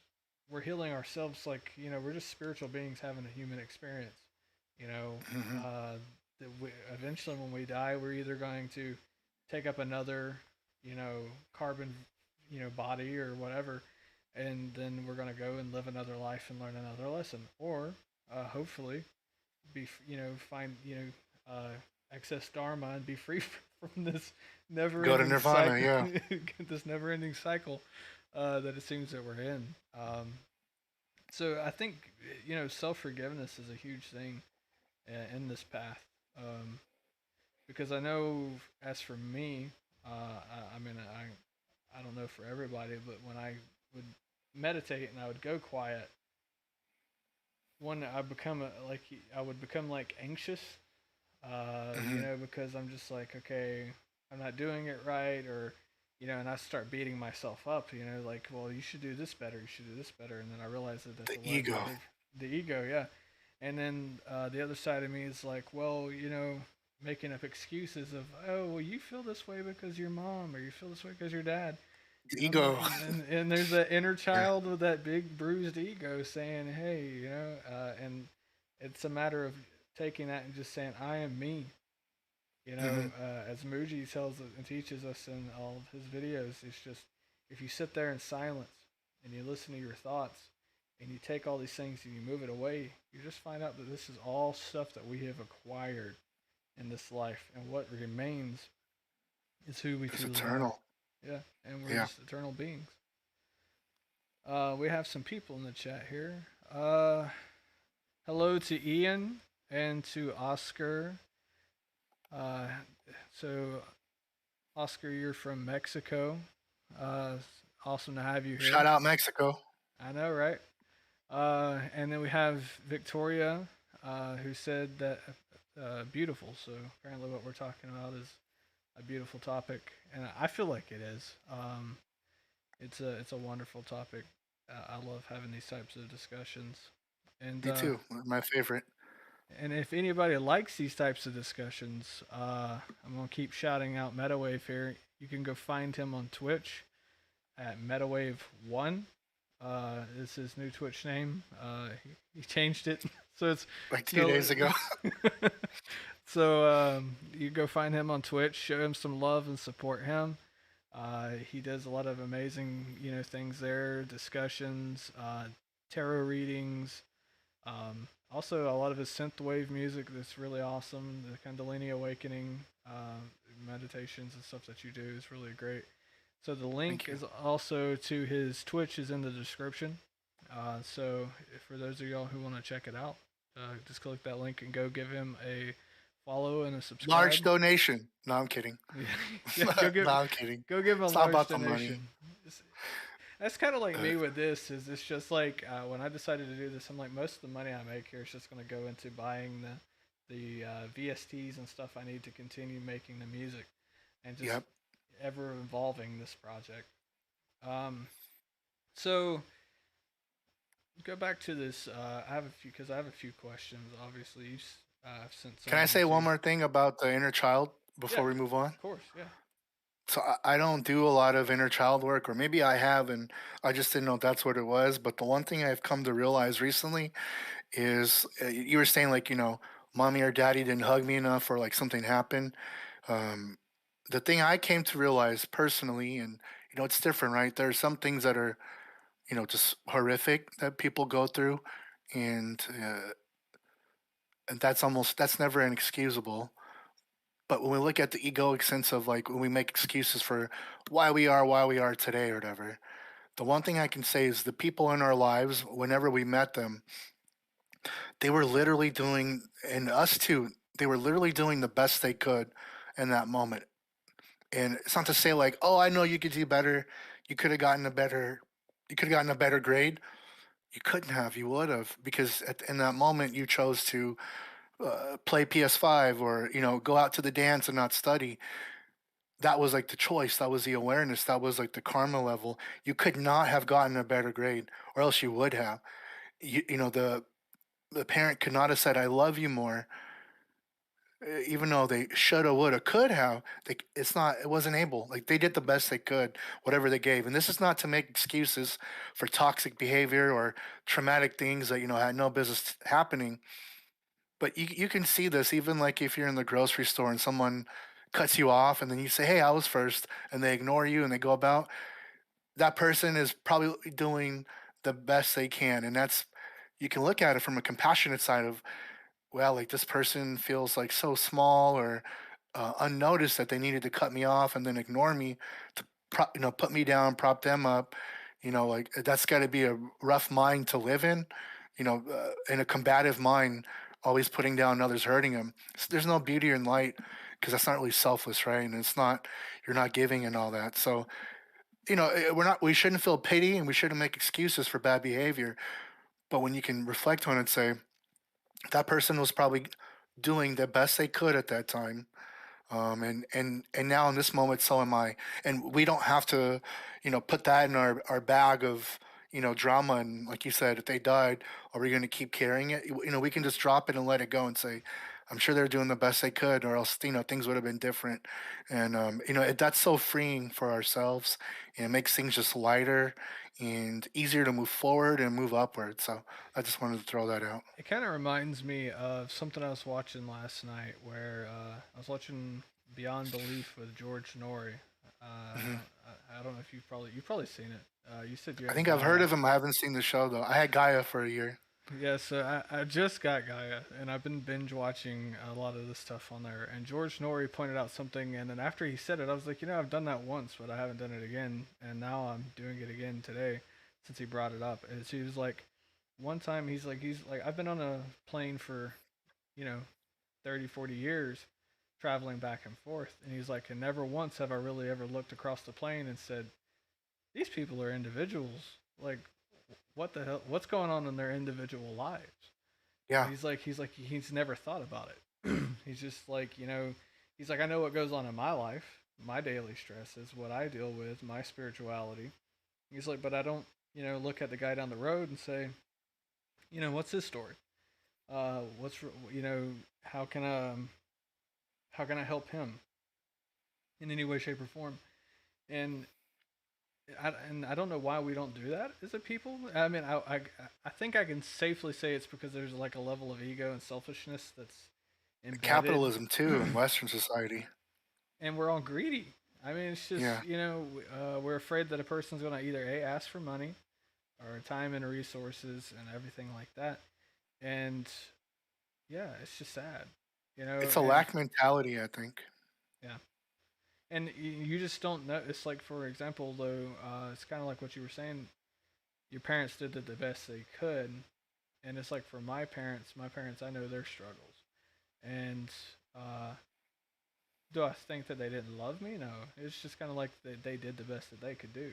we're healing ourselves. Like, we're just spiritual beings having a human experience. You know, Hmm. eventually when we die, we're either going to take up another, carbon, body or whatever, and then we're going to go and live another life and learn another lesson, or hopefully be, find, excess dharma and be free from this Go to never-ending Nirvana. cycle, Yeah. this never-ending cycle that it seems that we're in. So I think self forgiveness is a huge thing in this path. Because I know, as for me, I mean, I don't know for everybody, but when I would meditate and I would go quiet, one I become like I would become like anxious, Hmm. because I'm just like, okay, I'm not doing it right, or and I start beating myself up, like, well, you should do this better, you should do this better, and then I realize that that's The a learned ego. behavior, the ego, yeah. And then the other side of me is like, well, making up excuses of, oh, well, you feel this way because your mom, or you feel this way because your dad. The And I'm like, ego. and there's that inner Yeah. child with that big bruised ego saying, hey, and it's a matter of taking that and just saying, I am me. Hmm. As Muji tells and teaches us in all of his videos, it's just, if you sit there in silence and you listen to your thoughts and you take all these things and you move it away, you just find out that this is all stuff that we have acquired in this life, and what remains is who we It's truly are. eternal. Yeah, and we're Yeah. just eternal beings. We have some people in the chat here. Uh, Hello to Ian and to Oscar. Uh, so Oscar, you're from Mexico. Awesome to have you Shout here. out Mexico. I know, right? And then we have Victoria, who said that beautiful. So apparently, what we're talking about is a beautiful topic, and I feel like it is. It's a wonderful topic. I love having these types of discussions, and Me too. My favorite. if anybody likes these types of discussions, I'm gonna keep shouting out Metawave here. You can go find him on Twitch at Metawave1. Is his new Twitch name. He changed it, so it's Like two still days ago. So you go find him on Twitch, show him some love and support him. He does a lot of amazing, things there, discussions, tarot readings, also a lot of his synthwave music that's really awesome. The Kundalini Awakening meditations and stuff that you do is really great. So the link Thank you. is also to his Twitch is in the description. So for those of y'all who want to check it out, just click that link and go give him a follow and a Large subscribe. donation. No, I'm kidding. Yeah, No, I'm kidding. go give him a It's not large about the money. donation. That's kind of like Uh, me with this. Is it's just like when I decided to do this, I'm like most of the money I make here is just going to go into buying the VSTs and stuff I need to continue making the music, and just yep. ever evolving this project. Um, so go back to this. I have a few because I have a few questions. Obviously, I've sent some Can I of them say to one you. more thing about the inner child Yeah, before we move on? of course. Yeah. So I don't do a lot of inner child work, or maybe I have, and I just didn't know that's what it was. But the one thing I've come to realize recently is you were saying like mommy or daddy didn't hug me enough, or like something happened. Um, the thing I came to realize personally, and it's different, right? There are some things that are just horrific that people go through, and that's never inexcusable. But when we look at the egoic sense of like when we make excuses for why we are today or whatever, the one thing I can say is the people in our lives, whenever we met them, they were literally doing, and us too, they were literally doing the best they could in that moment. And it's not to say like, oh, I know you could do better. You could have gotten a better, you could have gotten a better grade. You couldn't have. You would have, because in that moment you chose to play PS5 or go out to the dance and not study. That was like the choice. That was the awareness. That was like the karma level. You could not have gotten a better grade, or else you would have. The parent could not have said "I love you" more, even though they shoulda, woulda, could have. It's not. It wasn't able. Like they did the best they could, whatever they gave. And this is not to make excuses for toxic behavior or traumatic things that had no business happening. But you can see this even like if you're in the grocery store and someone cuts you off, and then you say, "Hey, I was first," and they ignore you and they go about. That person is probably doing the best they can, and that's you can look at it from a compassionate side of, well, like this person feels like so small or unnoticed that they needed to cut me off and then ignore me to put me down, prop them up. Like that's got to be a rough mind to live in. In a combative mind, always putting down others, hurting them. There's no beauty in light because that's not really selfless, right? And it's not you're not giving and all that. So we shouldn't feel pity and we shouldn't make excuses for bad behavior. But when you can reflect on it and say that person was probably doing the best they could at that time, and now in this moment, so am I. And we don't have to, put that in our bag of, drama. And like you said, if they died, are we going to keep carrying it? We can just drop it and let it go and say, I'm sure they're doing the best they could, or else, things would have been different. And, that's so freeing for ourselves, and it makes things just lighter and easier to move forward and move upward. So I just wanted to throw that out. It kind of reminds me of something I was watching last night, where I was watching Beyond Belief with George Norrie. Hmm. I don't know if you've probably seen it. You said you I had think I've heard Gaia. of him. I haven't seen the show though. I had Gaia for a year. Yeah, so I just got Gaia, and I've been binge watching a lot of this stuff on there. And George Norrie pointed out something, and then after he said it, I was like, I've done that once, but I haven't done it again, and now I'm doing it again today, since he brought it up. And so he was like, one time he's like, I've been on a plane for, you know, 30, 40 years, traveling back and forth, and he's like, and never once have I really ever looked across the plane and said, these people are individuals. Like, what the hell? What's going on in their individual lives? Yeah, He's never thought about it. He's just like, he's like, I know what goes on in my life, my daily stresses, what I deal with, my spirituality. He's like, but I don't, look at the guy down the road and say, what's his story? What's, how can I help him in any way, shape, or form? And I don't know why we don't do that as a people. I mean, I think I can safely say it's because there's like a level of ego and selfishness that's embedded, Capitalism too in Western society. and we're all greedy. I mean, it's just Yeah, we're afraid that a person's gonna either a ask for money or time and resources and everything like that, and yeah, it's just sad, it's a and lack mentality, I think. yeah, and you just don't know. It's like, for example, though, it's kind of like what you were saying. Your parents did the best they could, and it's like for my parents, I know their struggles, and uh, do I think that they didn't love me? No, it's just kind of like they did the best that they could do.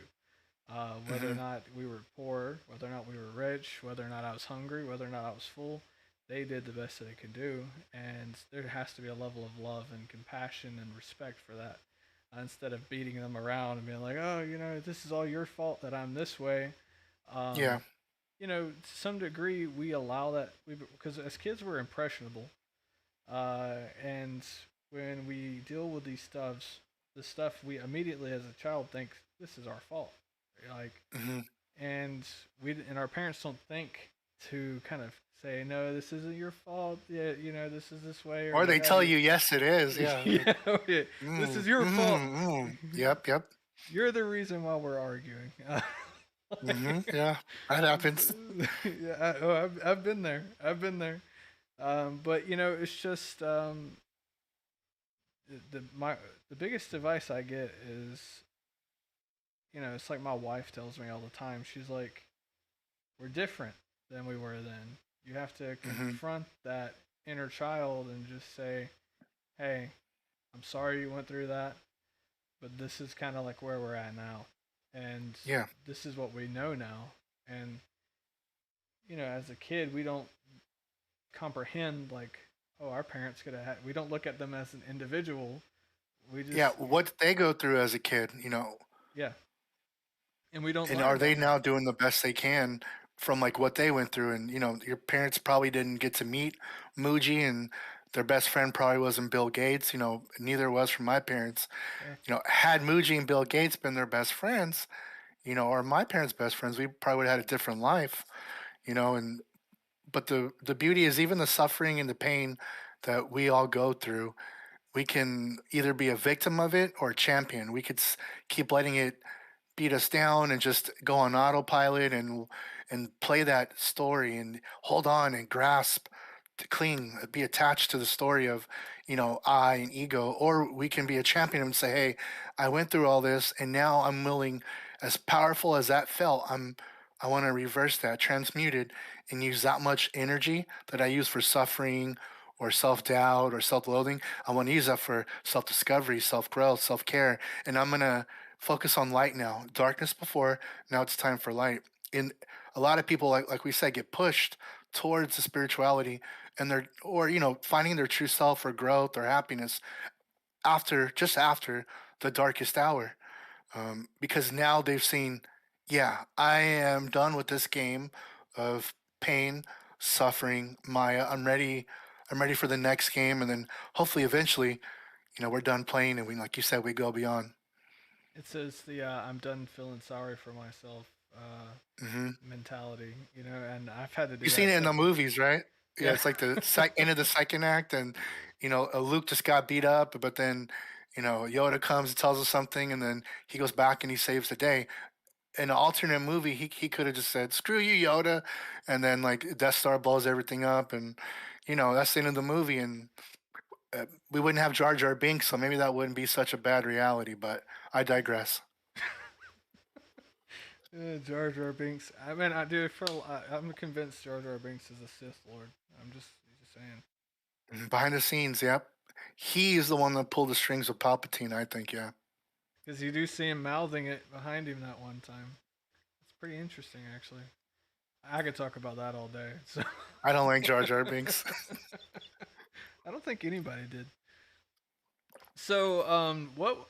Whether or Hmm. not we were poor, whether or not we were rich, whether or not I was hungry, whether or not I was full, they did the best that they could do, and there has to be a level of love and compassion and respect for that. Instead of beating them around and being like, "Oh, this is all your fault that I'm this way," Yeah. um, to some degree, we allow that because as kids we're impressionable, and when we deal with these stuffs, the stuff we immediately as a child thinks this is our fault, like, Hmm. and our parents don't think to kind of say no, this isn't your fault. Yeah, this is this way or Or they tell whatever. you, yes, it is. Yeah. Like, Yeah, okay, this is your fault. Yep, yep. You're the reason why we're arguing. Yeah, that happens. Yeah, I've been there. I've been there. But it's just the biggest advice I get is it's like my wife tells me all the time. She's like, "We're different than we were then. You have to Hmm. confront that inner child and just say, hey, I'm sorry you went through that, but this is kind of like where we're at now, and Yeah. this is what we know now." And as a kid, we don't comprehend like, oh, our parents could have had. We don't look at them as an individual. We Yeah. just What did they go through as a kid, yeah, and we don't and learn are they them. now doing the best they can from like what they went through? And, your parents probably didn't get to meet Muji, and their best friend probably wasn't Bill Gates, neither was from my parents. Yeah, Had Muji and Bill Gates been their best friends, or my parents' best friends, we probably would have had a different life, and but the beauty is even the suffering and the pain that we all go through, we can either be a victim of it or a champion. We could keep letting it beat us down and just go on autopilot and play that story and hold on and grasp to cling, be attached to the story of I and ego. Or we can be a champion and say, hey, I went through all this and now I'm willing, as powerful as that felt, I want to reverse that, transmute it, and use that much energy that I use for suffering or self-doubt or self-loathing. I want to use that for self-discovery, self-growth, self-care, and I'm going to focus on light now. Darkness before, now it's time for light. And a lot of people, like we said, get pushed towards the spirituality, and they're or finding their true self or growth or happiness just after the darkest hour, because now they've seen, yeah, I am done with this game of pain, suffering, Maya. I'm ready for the next game, and then hopefully eventually, we're done playing, and we, like you said, we go beyond. it says the I'm done feeling sorry for myself Hmm. mentality, and I've had to do You've seen that it in the several. movies, right? Yeah, Yeah. it's like the end of the second act, and Luke just got beat up, but then Yoda comes and tells us something, and then he goes back and he saves the day. In an alternate movie, he could have just said "Screw you, Yoda," and then like Death Star blows everything up, and that's the end of the movie, and we wouldn't have Jar Jar Binks, so maybe that wouldn't be such a bad reality. But I digress. Jar Jar Binks. I mean, I do. I'm convinced Jar Jar Binks is a Sith Lord. I'm just saying. Mhm. Behind the scenes, yep, he's the one that pulled the strings with Palpatine. I think, yeah. Because you do see him mouthing it behind him that one time. It's pretty interesting, actually. I could talk about that all day. So I don't like Jar Jar Binks. I don't think anybody did. So, what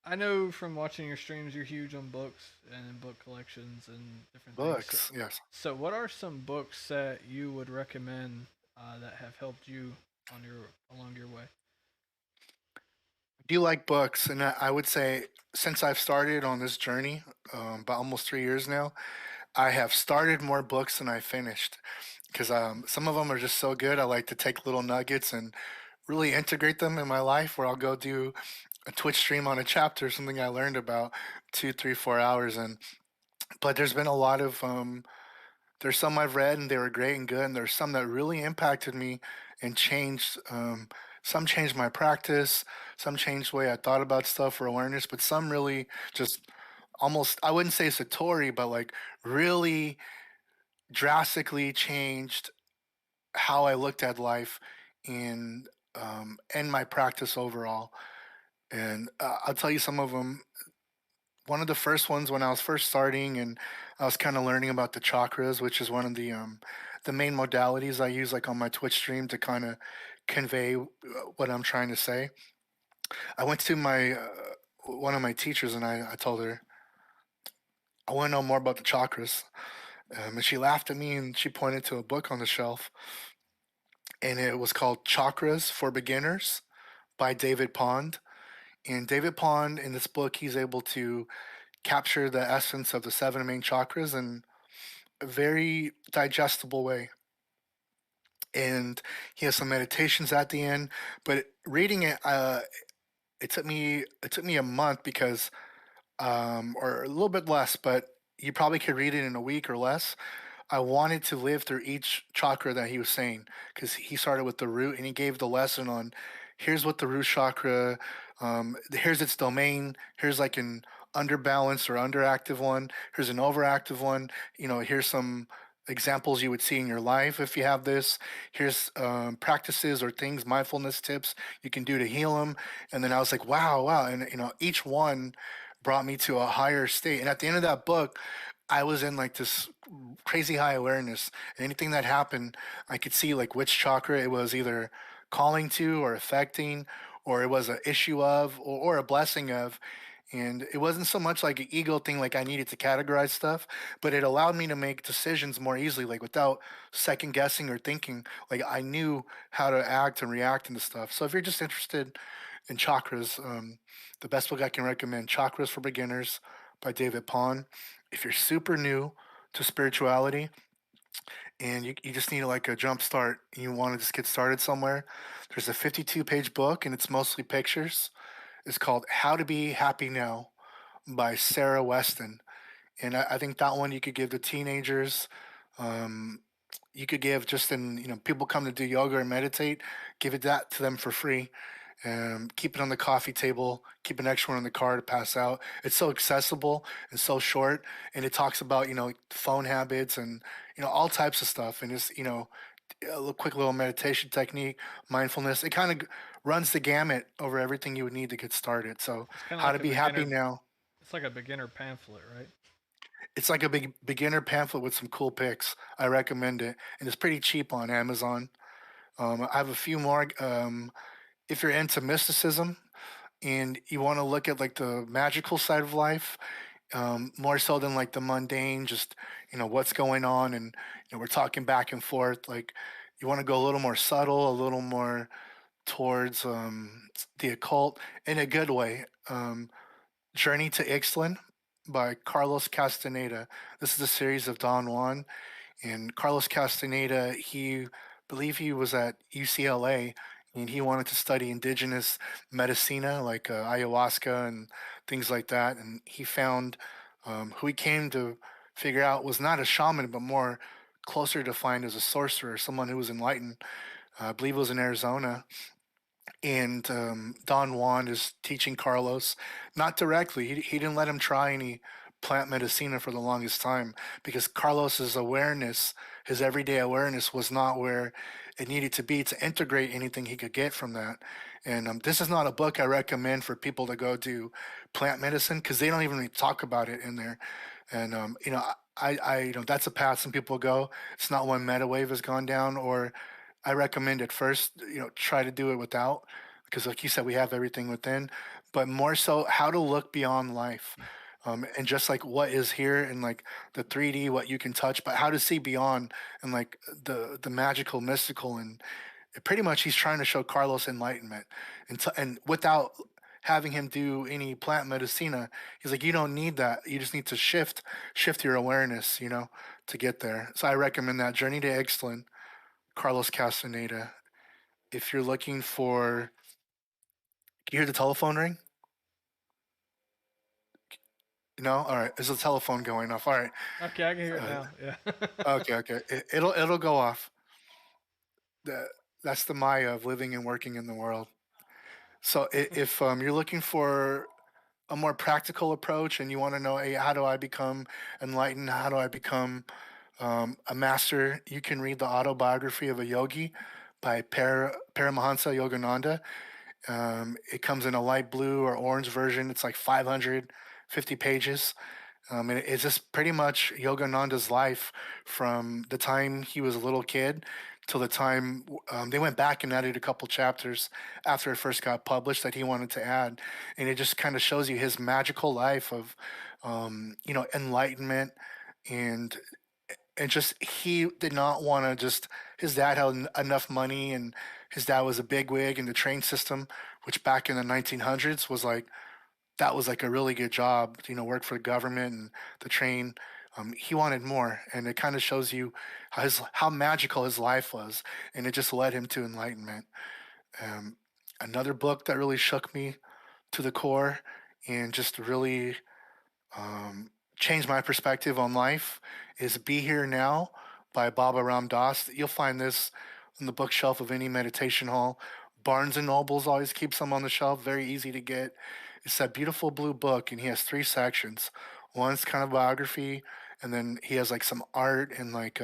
I know from watching your streams, you're huge on books and book collections and different things. So, Books, yes. what are some books that you would recommend that have helped you on your along your way? Do you like books? And I would say, since I've started on this journey, about almost 3 years now, I have started more books than I finished because some of them are just so good. I like to take little nuggets and really integrate them in my life, where I'll go do a Twitch stream on a chapter, something I learned about 2, 3, 4 hours. And but there's been a lot of there's some I've read and they were great and good, and there's some that really impacted me and changed. Some changed my practice, some changed the way I thought about stuff for awareness, but some really just almost, I wouldn't say satori, but like really drastically changed how I looked at life and my practice overall. And I'll tell you some of them. One of the first ones, when I was first starting and I was kind of learning about the chakras, which is one of the main modalities I use like on my Twitch stream to kind of convey what I'm trying to say. I went to my one of my teachers and I told her I want to know more about the chakras, and she laughed at me and she pointed to a book on the shelf, and it was called Chakras for Beginners by David Pond. And David Pond, in this book, he's able to capture the essence of the seven main chakras in a very digestible way. And he has some meditations at the end. But reading it, it took me a month because, or a little bit less, but you probably could read it in a week or less. I wanted to live through each chakra that he was saying, because he started with the root and he gave the lesson on here's what the root chakra, here's its domain, here's like an underbalanced or underactive one, here's an overactive one, here's some examples you would see in your life if you have this, here's practices or things, mindfulness tips you can do to heal them. And then I was like, wow, wow. And each one brought me to a higher state. And at the end of that book, I was in like this crazy high awareness. And anything that happened, I could see like which chakra it was either calling to or affecting, or it was an issue of, or a blessing of. And it wasn't so much like an ego thing, like I needed to categorize stuff, but it allowed me to make decisions more easily, like without second guessing or thinking. Like I knew how to act and react into stuff. So if you're just interested in chakras, the best book I can recommend, Chakras for Beginners by David Pond. If you're super new to spirituality and you just need like a jump start and you want to just get started somewhere, there's a 52-page book and it's mostly pictures. It's called How to Be Happy Now by Sarah Weston. And I think that one you could give to teenagers. Um, you could give just in, people come to do yoga or meditate, give it that to them for free. Keep it on the coffee table, keep an extra one in the car to pass out. It's so accessible and so short, and it talks about phone habits and all types of stuff, and it's a little quick little meditation technique, mindfulness. It kind of runs the gamut over everything you would need to get started. So, It's kind of how like to a be happy beginner. now. It's like a beginner pamphlet, right? It's like a big beginner pamphlet with some cool pics. I recommend it, and it's pretty cheap on Amazon. I have a few more. If you're into mysticism and you want to look at like the magical side of life, more so than like the mundane, just what's going on, and we're talking back and forth. Like you want to go a little more subtle, a little more towards the occult in a good way. Journey to Ixtlan by Carlos Castaneda. This is a series of Don Juan. And Carlos Castaneda, believe he was at UCLA and he wanted to study indigenous medicina like ayahuasca and things like that. And he found who he came to figure out was not a shaman, but more closer defined as a sorcerer, someone who was enlightened. I believe it was in Arizona, and Don Juan is teaching Carlos, not directly. He didn't let him try any plant medicina for the longest time because Carlos's awareness, his everyday awareness, was not where it needed to be to integrate anything he could get from that. And this is not a book I recommend for people to go do plant medicine because they don't even really talk about it in there. And that's a path some people go. It's not one Metawave has gone down, or I recommend at first, try to do it without, because like you said, we have everything within, but more so how to look beyond life. And just like what is here and like the 3D, what you can touch, but how to see beyond and like the magical, mystical, and pretty much he's trying to show Carlos enlightenment, and without having him do any plant medicina, he's like, you don't need that. You just need to shift your awareness, to get there. So I recommend that Journey to Ixtlan, Carlos Castaneda. if you're looking for, can you hear the telephone ring? No, all right. There's a telephone going off. All right. Okay, I can hear it Uh, now. Yeah. okay, okay. It'll go off. That that's the Maya of living and working in the world. So if you're looking for a more practical approach and you want to know, hey, how do I become enlightened? How do I become a master? You can read the Autobiography of a Yogi by Paramahansa Yogananda. It comes in a light blue or orange version. It's like 550 pages. And it's just pretty much Yogananda's life from the time he was a little kid till the time they went back and added a couple chapters after it first got published that he wanted to add. And it just kind of shows you his magical life of, enlightenment and just he did not want to just his dad had enough money and his dad was a bigwig in the train system, which back in the 1900s was like that was like a really good job, work for the government and the train. He wanted more, and it kind of shows you how magical his life was, and it just led him to enlightenment. Um, Another book that really shook me to the core and just really changed my perspective on life is Be Here Now by Baba Ram Dass. You'll find this on the bookshelf of any meditation hall. Barnes and Nobles always keeps them on the shelf, very easy to get. It's that beautiful blue book, and he has three sections. One's kind of biography, and then he has like some art and like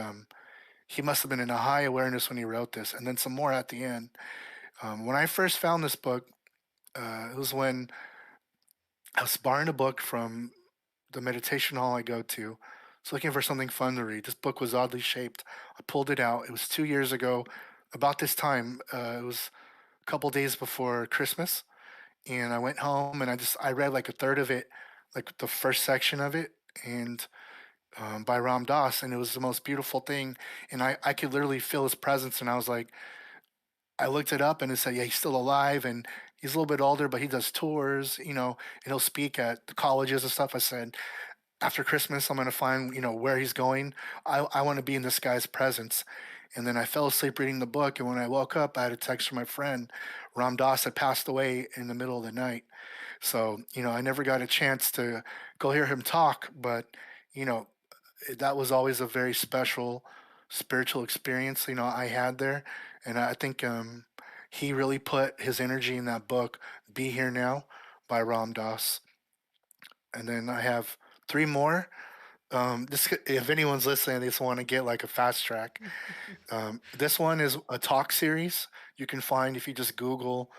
he must have been in a high awareness when he wrote this, and then some more at the end. When I first found this book, it was when I was borrowing a book from the meditation hall I go to. I was looking for something fun to read. This book was oddly shaped. I pulled it out. It was 2 years ago, about this time. It was a couple days before Christmas, and I went home and I read like a third of it, like the first section of it, and by Ram Dass, and it was the most beautiful thing. And I could literally feel his presence, and I was like, I looked it up and it said, yeah, he's still alive and he's a little bit older, but he does tours, and he'll speak at the colleges and stuff. I said, after Christmas, I'm going to find, where he's going. I want to be in this guy's presence. And then I fell asleep reading the book. And when I woke up, I had a text from my friend. Ram Dass had passed away in the middle of the night. So, I never got a chance to go hear him talk, but, you know, that was always a very special spiritual experience, I had there. And I think he really put his energy in that book, Be Here Now by Ram Dass. And then I have three more. If anyone's listening, they just want to get like a fast track. This one is a talk series you can find if you just Google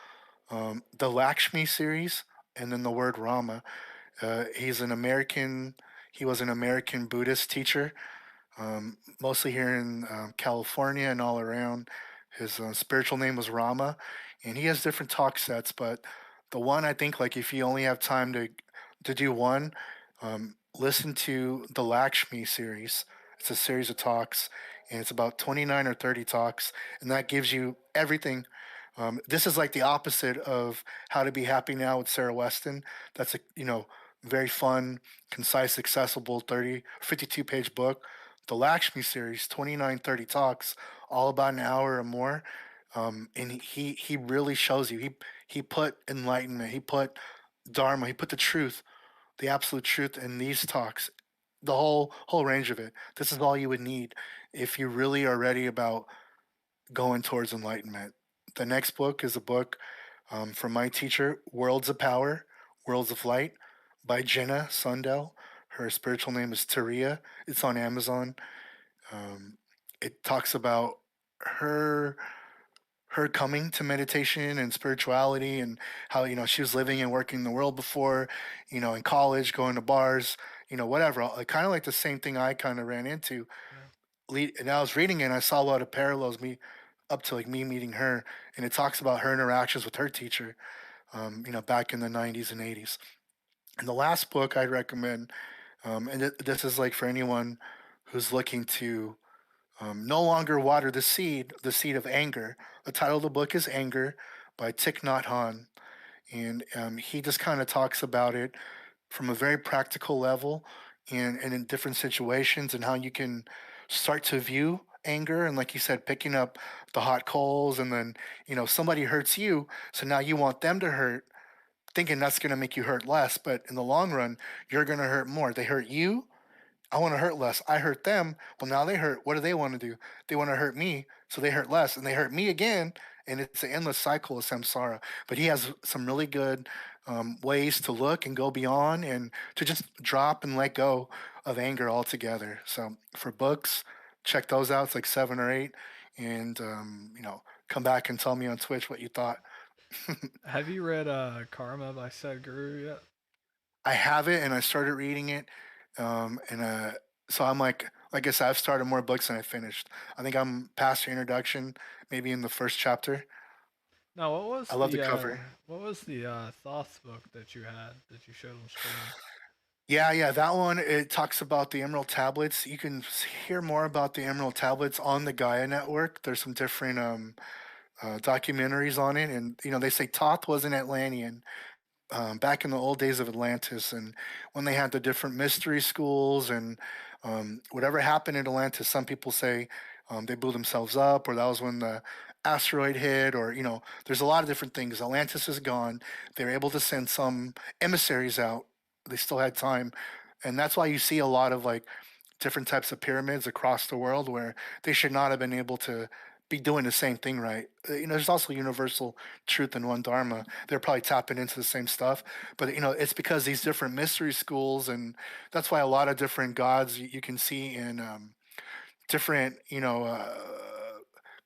the Lakshmi series and then the word Rama. He's an American. He was an American Buddhist teacher, mostly here in California and all around. His spiritual name was Rama, and he has different talk sets. But the one I think, like, if you only have time to do one, listen to the Lakshmi series. It's a series of talks, and it's about 29 or 30 talks, and that gives you everything. This is like the opposite of How to Be Happy Now with Sarah Weston. That's a very fun, concise, accessible 52 page book. The Lakshmi series, 29, 30 talks, all about an hour or more. And he really shows you. He put enlightenment, he put dharma, he put the truth, the absolute truth in these talks, the whole range of it. This is all you would need if you really are ready about going towards enlightenment. The next book is a book from my teacher, Worlds of Power, Worlds of Light, by Jenna Sundell. Her spiritual name is Taria. It's on Amazon. Um, it talks about her her coming to meditation and spirituality and how she was living and working in the world before, in college, going to bars, whatever. Kind of like the same thing I kind of ran into. Yeah. And I was reading it and I saw a lot of parallels me up to like me meeting her, and it talks about her interactions with her teacher, back in the 90s and 80s. And the last book I'd recommend, and this is like for anyone who's looking to no longer water the seed of anger. The title of the book is Anger by Thich Nhat Hanh. And he just kind of talks about it from a very practical level and in different situations and how you can start to view anger and, like you said, picking up the hot coals, and then somebody hurts you, so now you want them to hurt, thinking that's going to make you hurt less, but in the long run you're going to hurt more. They hurt you, I want to hurt less. I hurt them. Well, now they hurt. What do they want to do? They want to hurt me, so they hurt less, and they hurt me again, and it's an endless cycle of samsara. But he has some really good ways to look and go beyond, and to just drop and let go of anger altogether. So for books, check those out. It's like 7 or 8, and come back and tell me on Twitch what you thought. Have you read Karma by Sadhguru yet? I have it, and I started reading it, and so I'm like I said, I've started more books than I finished. I think I'm past the introduction, maybe in the first chapter. No, I love the cover. what was the Thoth book that you had that you showed on stream? Yeah, yeah, that one, it talks about the Emerald Tablets. You can hear more about the Emerald Tablets on the Gaia Network. There's some different documentaries on it, and they say Thoth was an Atlantean, back in the old days of Atlantis, and when they had the different mystery schools, and whatever happened in Atlantis, some people say they blew themselves up, or that was when the asteroid hit, or there's a lot of different things. Atlantis is gone. They were able to send some emissaries out. They still had time, and that's why you see a lot of like different types of pyramids across the world where they should not have been able to be doing the same thing right. There's also universal truth in one dharma. They're probably tapping into the same stuff, but it's because these different mystery schools, and that's why a lot of different gods you can see in different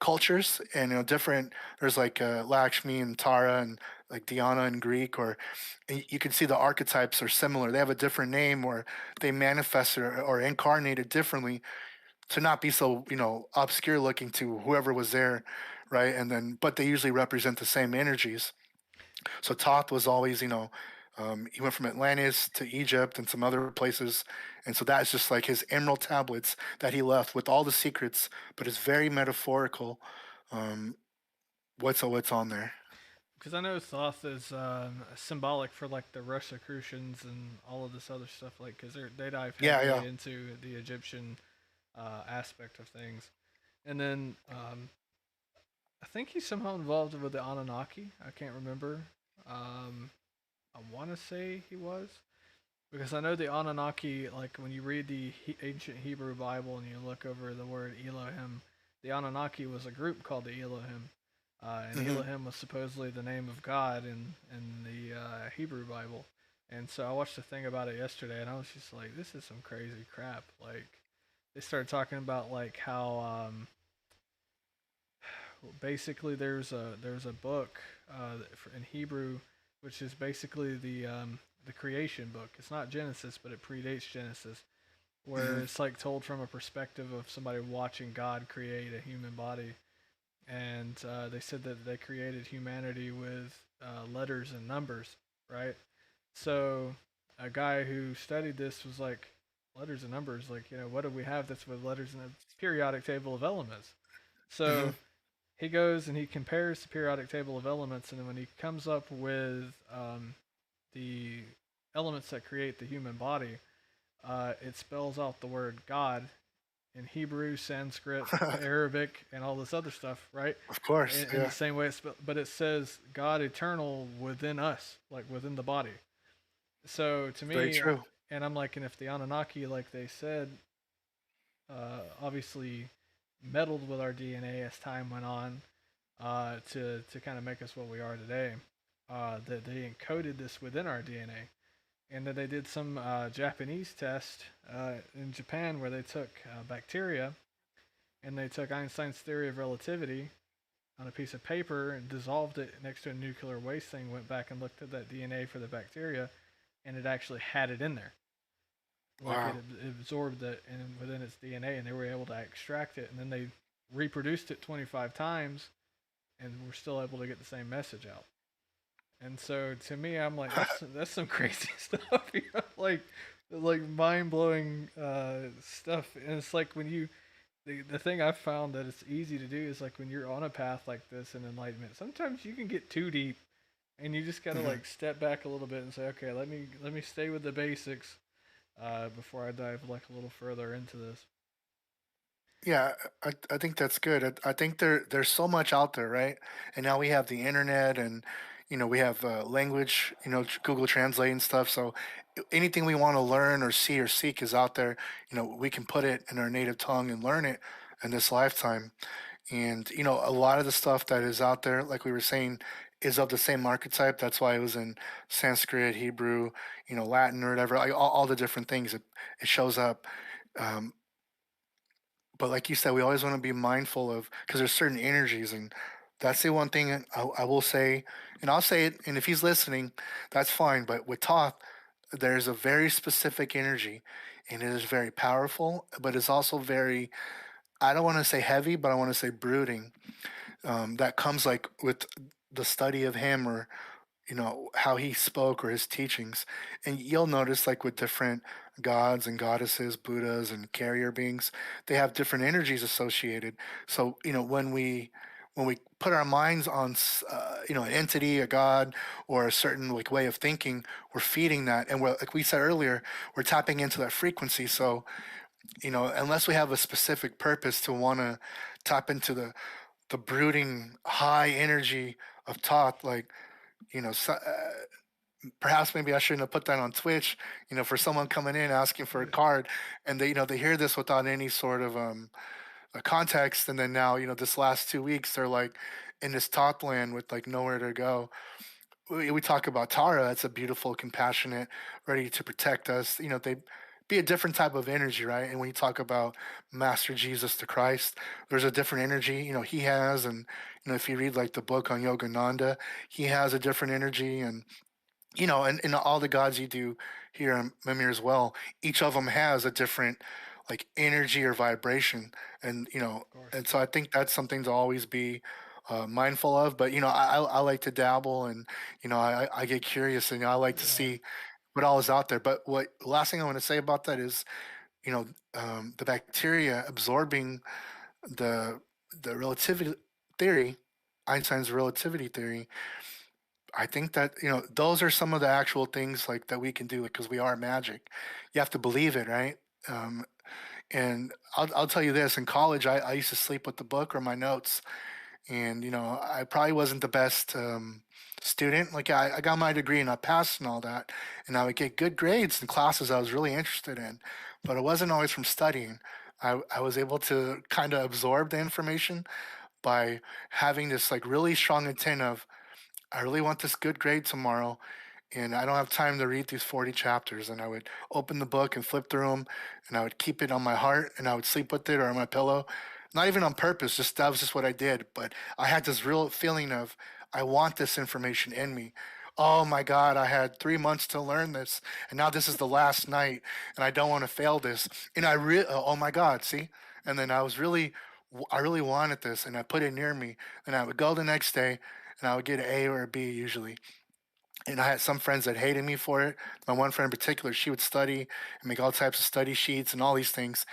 cultures, and different. There's like Lakshmi and Tara, and like Diana in Greek, or you can see the archetypes are similar. They have a different name, or they manifest or incarnated differently to not be so obscure looking to whoever was there, right? And then, but they usually represent the same energies. So Thoth was always, he went from Atlantis to Egypt and some other places, and so that's just like his emerald tablets that he left with all the secrets, but it's very metaphorical. Um, what's on there? Because I know Thoth is symbolic for like the Rosicrucians and all of this other stuff, like because they dive Yeah, heavily yeah. into the Egyptian aspect of things, and then I think he's somehow involved with the Anunnaki. I can't remember. Um, I want to say he was, because I know the Anunnaki. Like when you read the ancient Hebrew Bible and you look over the word Elohim, the Anunnaki was a group called the Elohim, and Hmm. Elohim was supposedly the name of God in the Hebrew Bible. And so I watched a thing about it yesterday, and I was just like, "This is some crazy crap." Like they started talking about like how basically there's a book in Hebrew, which is basically the creation book. It's not Genesis, but it predates Genesis, where Hmm. it's like told from a perspective of somebody watching God create a human body. And they said that they created humanity with letters and numbers, right? So a guy who studied this was like, letters and numbers, like what do we have that's with letters and a periodic table of elements? Hmm. So he goes and he compares the periodic table of elements, and then when he comes up with the elements that create the human body, it spells out the word God in Hebrew, Sanskrit, Arabic, and all this other stuff, right? Of course, In the yeah. same way, but it says God eternal within us, like within the body. So to Very me, true. and I'm like, and if the Anunnaki, like they said, obviously meddled with our DNA as time went on, to kind of make us what we are today. That they encoded this within our DNA, and that they did some Japanese test in Japan where they took bacteria and they took Einstein's theory of relativity on a piece of paper and dissolved it next to a nuclear waste thing. Went back and looked at that DNA for the bacteria, and it actually had it in there. Like it Wow. absorbed it within its DNA, and they were able to extract it, and then they reproduced it 25 times, and we're still able to get the same message out. And so to me, I'm like, that's some crazy stuff, like mind blowing stuff. And it's like when you the thing I've found that it's easy to do is like when you're on a path like this in enlightenment, sometimes you can get too deep, and you just gotta Hmm. like step back a little bit and say, okay, let me stay with the basics before I dive like a little further into this. Yeah, I think that's good. I think there's so much out there, right? And now we have the internet, and we have language, Google Translate and stuff. So anything we want to learn or see or seek is out there. We can put it in our native tongue and learn it in this lifetime. And a lot of the stuff that is out there, like we were saying, is of the same archetype. That's why it was in Sanskrit, Hebrew, Latin or whatever. Like all the different things, it shows up. Um, but like you said, we always want to be mindful of, because there's certain energies, and that's the one thing I will say, and I'll say it. And if he's listening, that's fine. But with Thoth, there's a very specific energy, and it is very powerful, but it's also very, I don't want to say heavy, but I want to say brooding. That comes like with the study of him, or how he spoke, or his teachings. And you'll notice, like with different gods and goddesses, buddhas and carrier beings, they have different energies associated. So when we put our minds on an entity, a god, or a certain like way of thinking, we're feeding that, and we're, like we said earlier, we're tapping into that frequency. So unless we have a specific purpose to want to tap into the brooding high energy of Thoth, like so, perhaps maybe I shouldn't have put that on Twitch. For someone coming in asking for a card, and they hear this without any sort of a context, and then now this last 2 weeks they're like in this top land with like nowhere to go. We talk about Tara. That's a beautiful, compassionate, ready to protect us. They be a different type of energy, right? And when you talk about Master Jesus the Christ, there's a different energy. He has, and if you read like the book on Yogananda, he has a different energy, and all the gods you do here in Mimir as well, each of them has a different like energy or vibration, and Of course. and so I think that's something to always be mindful of. But I like to dabble, and I get curious, and I like to Yeah. see what all is out there. But what last thing I want to say about that is, the bacteria absorbing the relativity theory, Einstein's relativity theory. I think that those are some of the actual things like that we can do because we are magic. You have to believe it, right? Um, and I'll tell you this: in college, I used to sleep with the book or my notes, and I probably wasn't the best student. Like I got my degree and I passed and all that, and I would get good grades in classes I was really interested in, but it wasn't always from studying. I was able to kind of absorb the information by having this like really strong intent of, I really want this good grade tomorrow, and I don't have time to read these 40 chapters. And I would open the book and flip through them, and I would keep it on my heart, and I would sleep with it or on my pillow. Not even on purpose, just that was just what I did. But I had this real feeling of, I want this information in me. Oh my God, I had 3 months to learn this, and now this is the last night, and I don't want to fail this. And oh my God, see? And then I really wanted this, and I put it near me, and I would go the next day, and I would get an A or a B usually. And I had some friends that hated me for it. My one friend in particular, she would study and make all types of study sheets and all these things.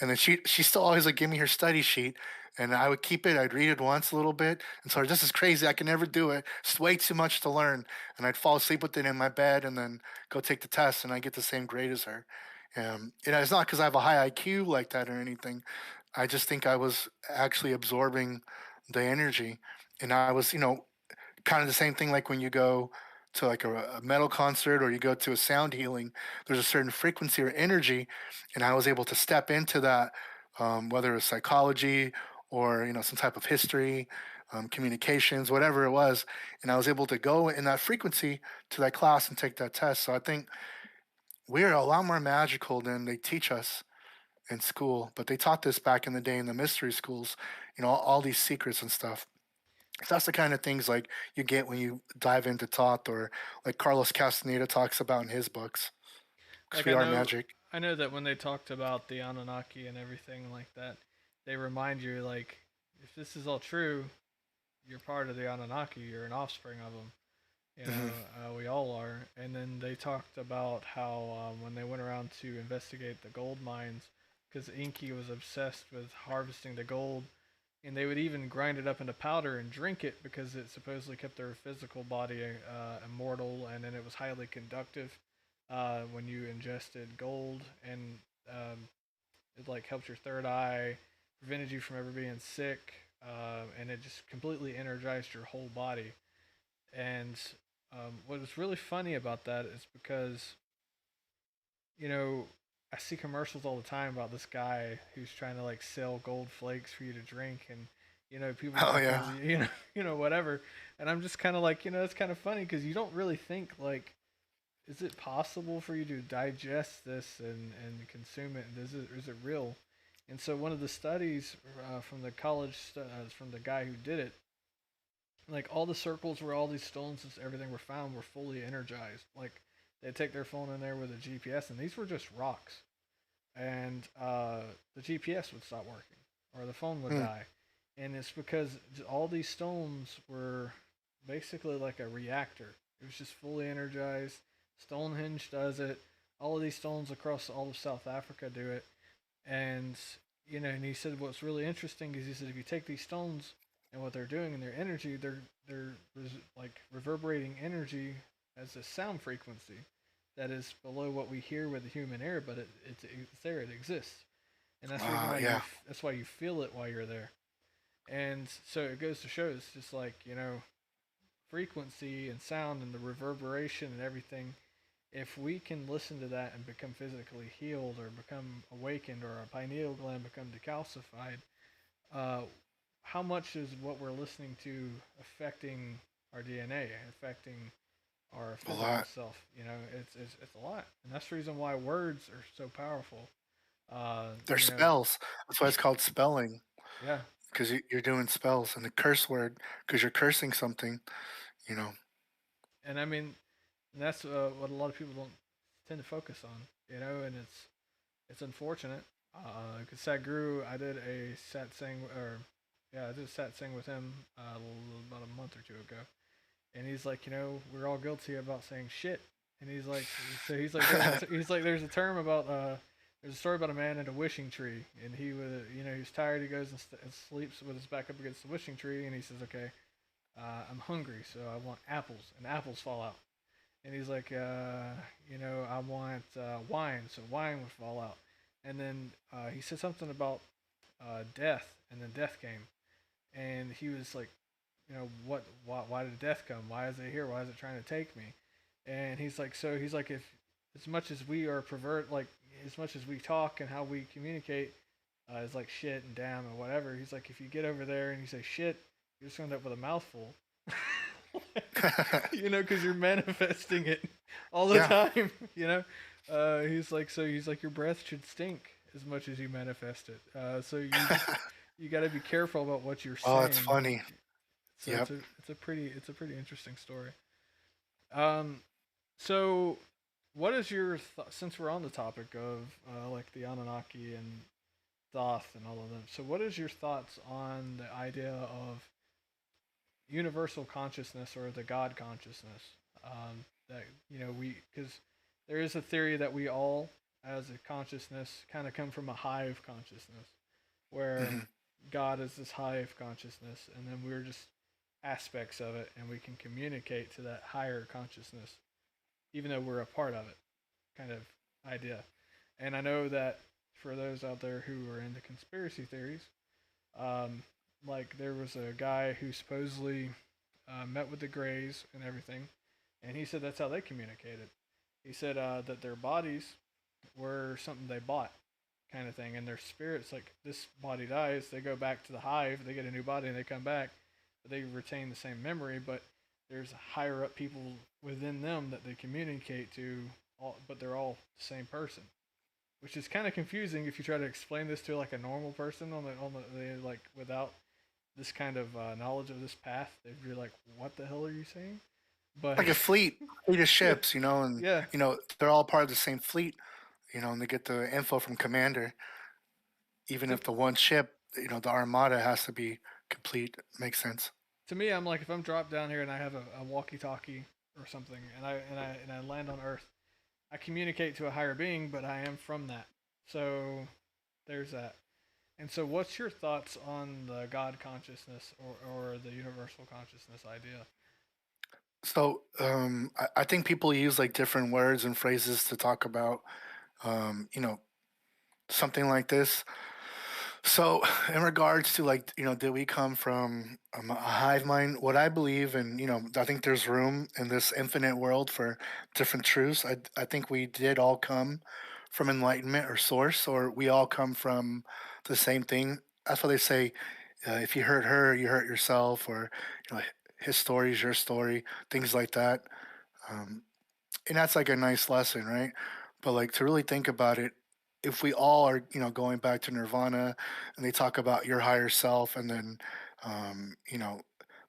And then she still always like give me her study sheet, and I would keep it. I'd read it once a little bit, and so this is crazy. I can never do it. It's way too much to learn. And I'd fall asleep with it in my bed, and then go take the test, and I get the same grade as her. It's not because I have a high IQ like that or anything. I just think I was actually absorbing the energy, and I was, kind of the same thing like when you go to like a metal concert or you go to a sound healing. There's a certain frequency or energy, and I was able to step into that, whether it's psychology or some type of history, communications, whatever it was, and I was able to go in that frequency to that class and take that test. So I think we're a lot more magical than they teach us in school, but they taught this back in the day in the mystery schools, all these secrets and stuff. So that's the kind of things like you get when you dive into Thoth, or like Carlos Castaneda talks about in his books, because Like we are magic. I know that when they talked about the Anunnaki and everything like that, they remind you like if this is all true, you're part of the Anunnaki. You're an offspring of them. Hmm. We all are. And then they talked about how when they went around to investigate the gold mines, because Inky was obsessed with harvesting the gold, and they would even grind it up into powder and drink it because it supposedly kept their physical body immortal, and then it was highly conductive when you ingested gold, and it like helped your third eye, prevented you from ever being sick, and it just completely energized your whole body. And what was really funny about that is because, you know, I see commercials all the time about this guy who's trying to like sell gold flakes for you to drink, and people Oh just yeah. whatever. And I'm just kind of like, it's kind of funny because you don't really think like, is it possible for you to digest this and consume it? And is it real? And so one of the studies from the from the guy who did it, like all the circles where all these stones and everything were found were fully energized. Like they'd take their phone in there with a GPS, and these were just rocks. And the GPS would stop working, or the phone would Hmm. die. And it's because all these stones were basically like a reactor. It was just fully energized. Stonehenge does it. All of these stones across all of South Africa do it. And and he said what's really interesting is he said if you take these stones and what they're doing in their energy, they're like reverberating energy as a sound frequency that is below what we hear with the human ear, but it's there, it exists, and that's the reason Wow. why Yeah. that's why you feel it while you're there. And so it goes to show it's just like frequency and sound and the reverberation and everything. If we can listen to that and become physically healed or become awakened or our pineal gland become decalcified, uh, how much is what we're listening to affecting our DNA, affecting our A physical lot. self? It's a lot, and that's the reason why words are so powerful. Uh, They're you know, spells. That's why it's called spelling, yeah, because you're doing spells, and the curse word because you're cursing something. You know. and I mean, and that's what a lot of people don't tend to focus on. And it's unfortunate. Because Sadhguru, I did a satsang, or yeah, I did a satsang with him about a month or two ago, and he's like, we're all guilty about saying shit, and he's like, there's a term about there's a story about a man in a wishing tree, and he was tired, he goes and sleeps with his back up against the wishing tree, and he says, okay, I'm hungry, so I want apples, and apples fall out. And he's like, I want wine, so wine would fall out. And then he said something about death, and then death came, and he was like, what? Why did death come? Why is it here? Why is it trying to take me? And he's like, if as much as we are pervert, like as much as we talk and how we communicate is like shit and damn and whatever. He's like, if you get over there and you say shit, you're just gonna end up with a mouthful. Because you're manifesting it all the Yeah. time. He's like, your breath should stink as much as you manifest it. So you got to be careful about what you're Oh, it's saying. funny. So Yep. it's a pretty interesting story. Um, so what is your since we're on the topic of like the Anunnaki and Thoth and all of them? So what is your thoughts on the idea of universal consciousness or the God consciousness? That we because there is a theory that we all, as a consciousness, kind of come from a hive consciousness, where Hmm. God is this hive consciousness, and then we're just aspects of it, and we can communicate to that higher consciousness, even though we're a part of it, kind of idea. And I know that for those out there who are into conspiracy theories, um, like there was a guy who supposedly met with the Greys and everything, and he said that's how they communicated. He said that their bodies were something they bought, kind of thing, and their spirits, like this body dies, they go back to the hive, they get a new body, and they come back, but they retain the same memory, but there's higher up people within them that they communicate to, but they're all the same person, which is kind of confusing if you try to explain this to like a normal person like without this kind of knowledge of this path. They'd be like, "What the hell are you saying?" But Like a fleet of yeah, ships, and yeah. they're all part of the same fleet, and they get the info from commander. Even To if the one ship, the armada has to be complete. Makes sense. to me, I'm like, if I'm dropped down here and I have a walkie-talkie or something, and I land on Earth, I communicate to a higher being, but I am from that. So there's that. And so, what's your thoughts on the God consciousness or the universal consciousness idea? So I think people use like different words and phrases to talk about, um, you know, something like this. So, in regards to like, did we come from a hive mind? What I believe, and I think there's room in this infinite world for different truths. I think we did all come from enlightenment or source, or we all come from the same thing. That's why they say, if you hurt her, you hurt yourself, or his story is your story, things like that. Um, and that's like a nice lesson, right? But like to really think about it, if we all are, going back to nirvana, and they talk about your higher self, and then,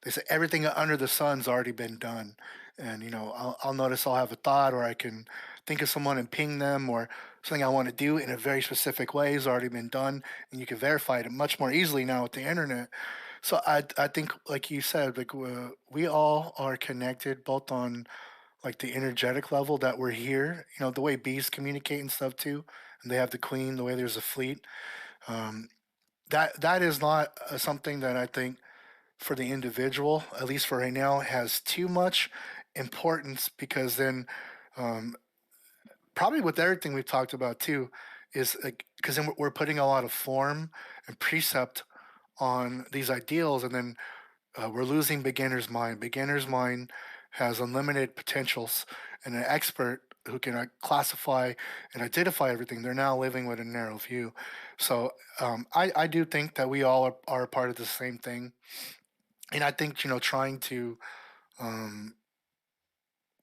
they say everything under the sun's already been done, and I'll notice I'll have a thought, or I can think of someone and ping them, or something I want to do in a very specific way has already been done, and you can verify it much more easily now with the internet. So I think, like you said, like we all are connected, both on like the energetic level that we're here. The way bees communicate and stuff too, and they have the queen. The way there's a fleet. Um, that is not something that I think for the individual, at least for right now, has too much importance because then um, probably with everything we've talked about too is like because then we're putting a lot of form and precept on these ideals, and then we're losing beginner's mind. Beginner's mind has unlimited potentials, and an expert who can classify and identify everything, they're now living with a narrow view. So I do think that we all are a part of the same thing. And I think, trying to um,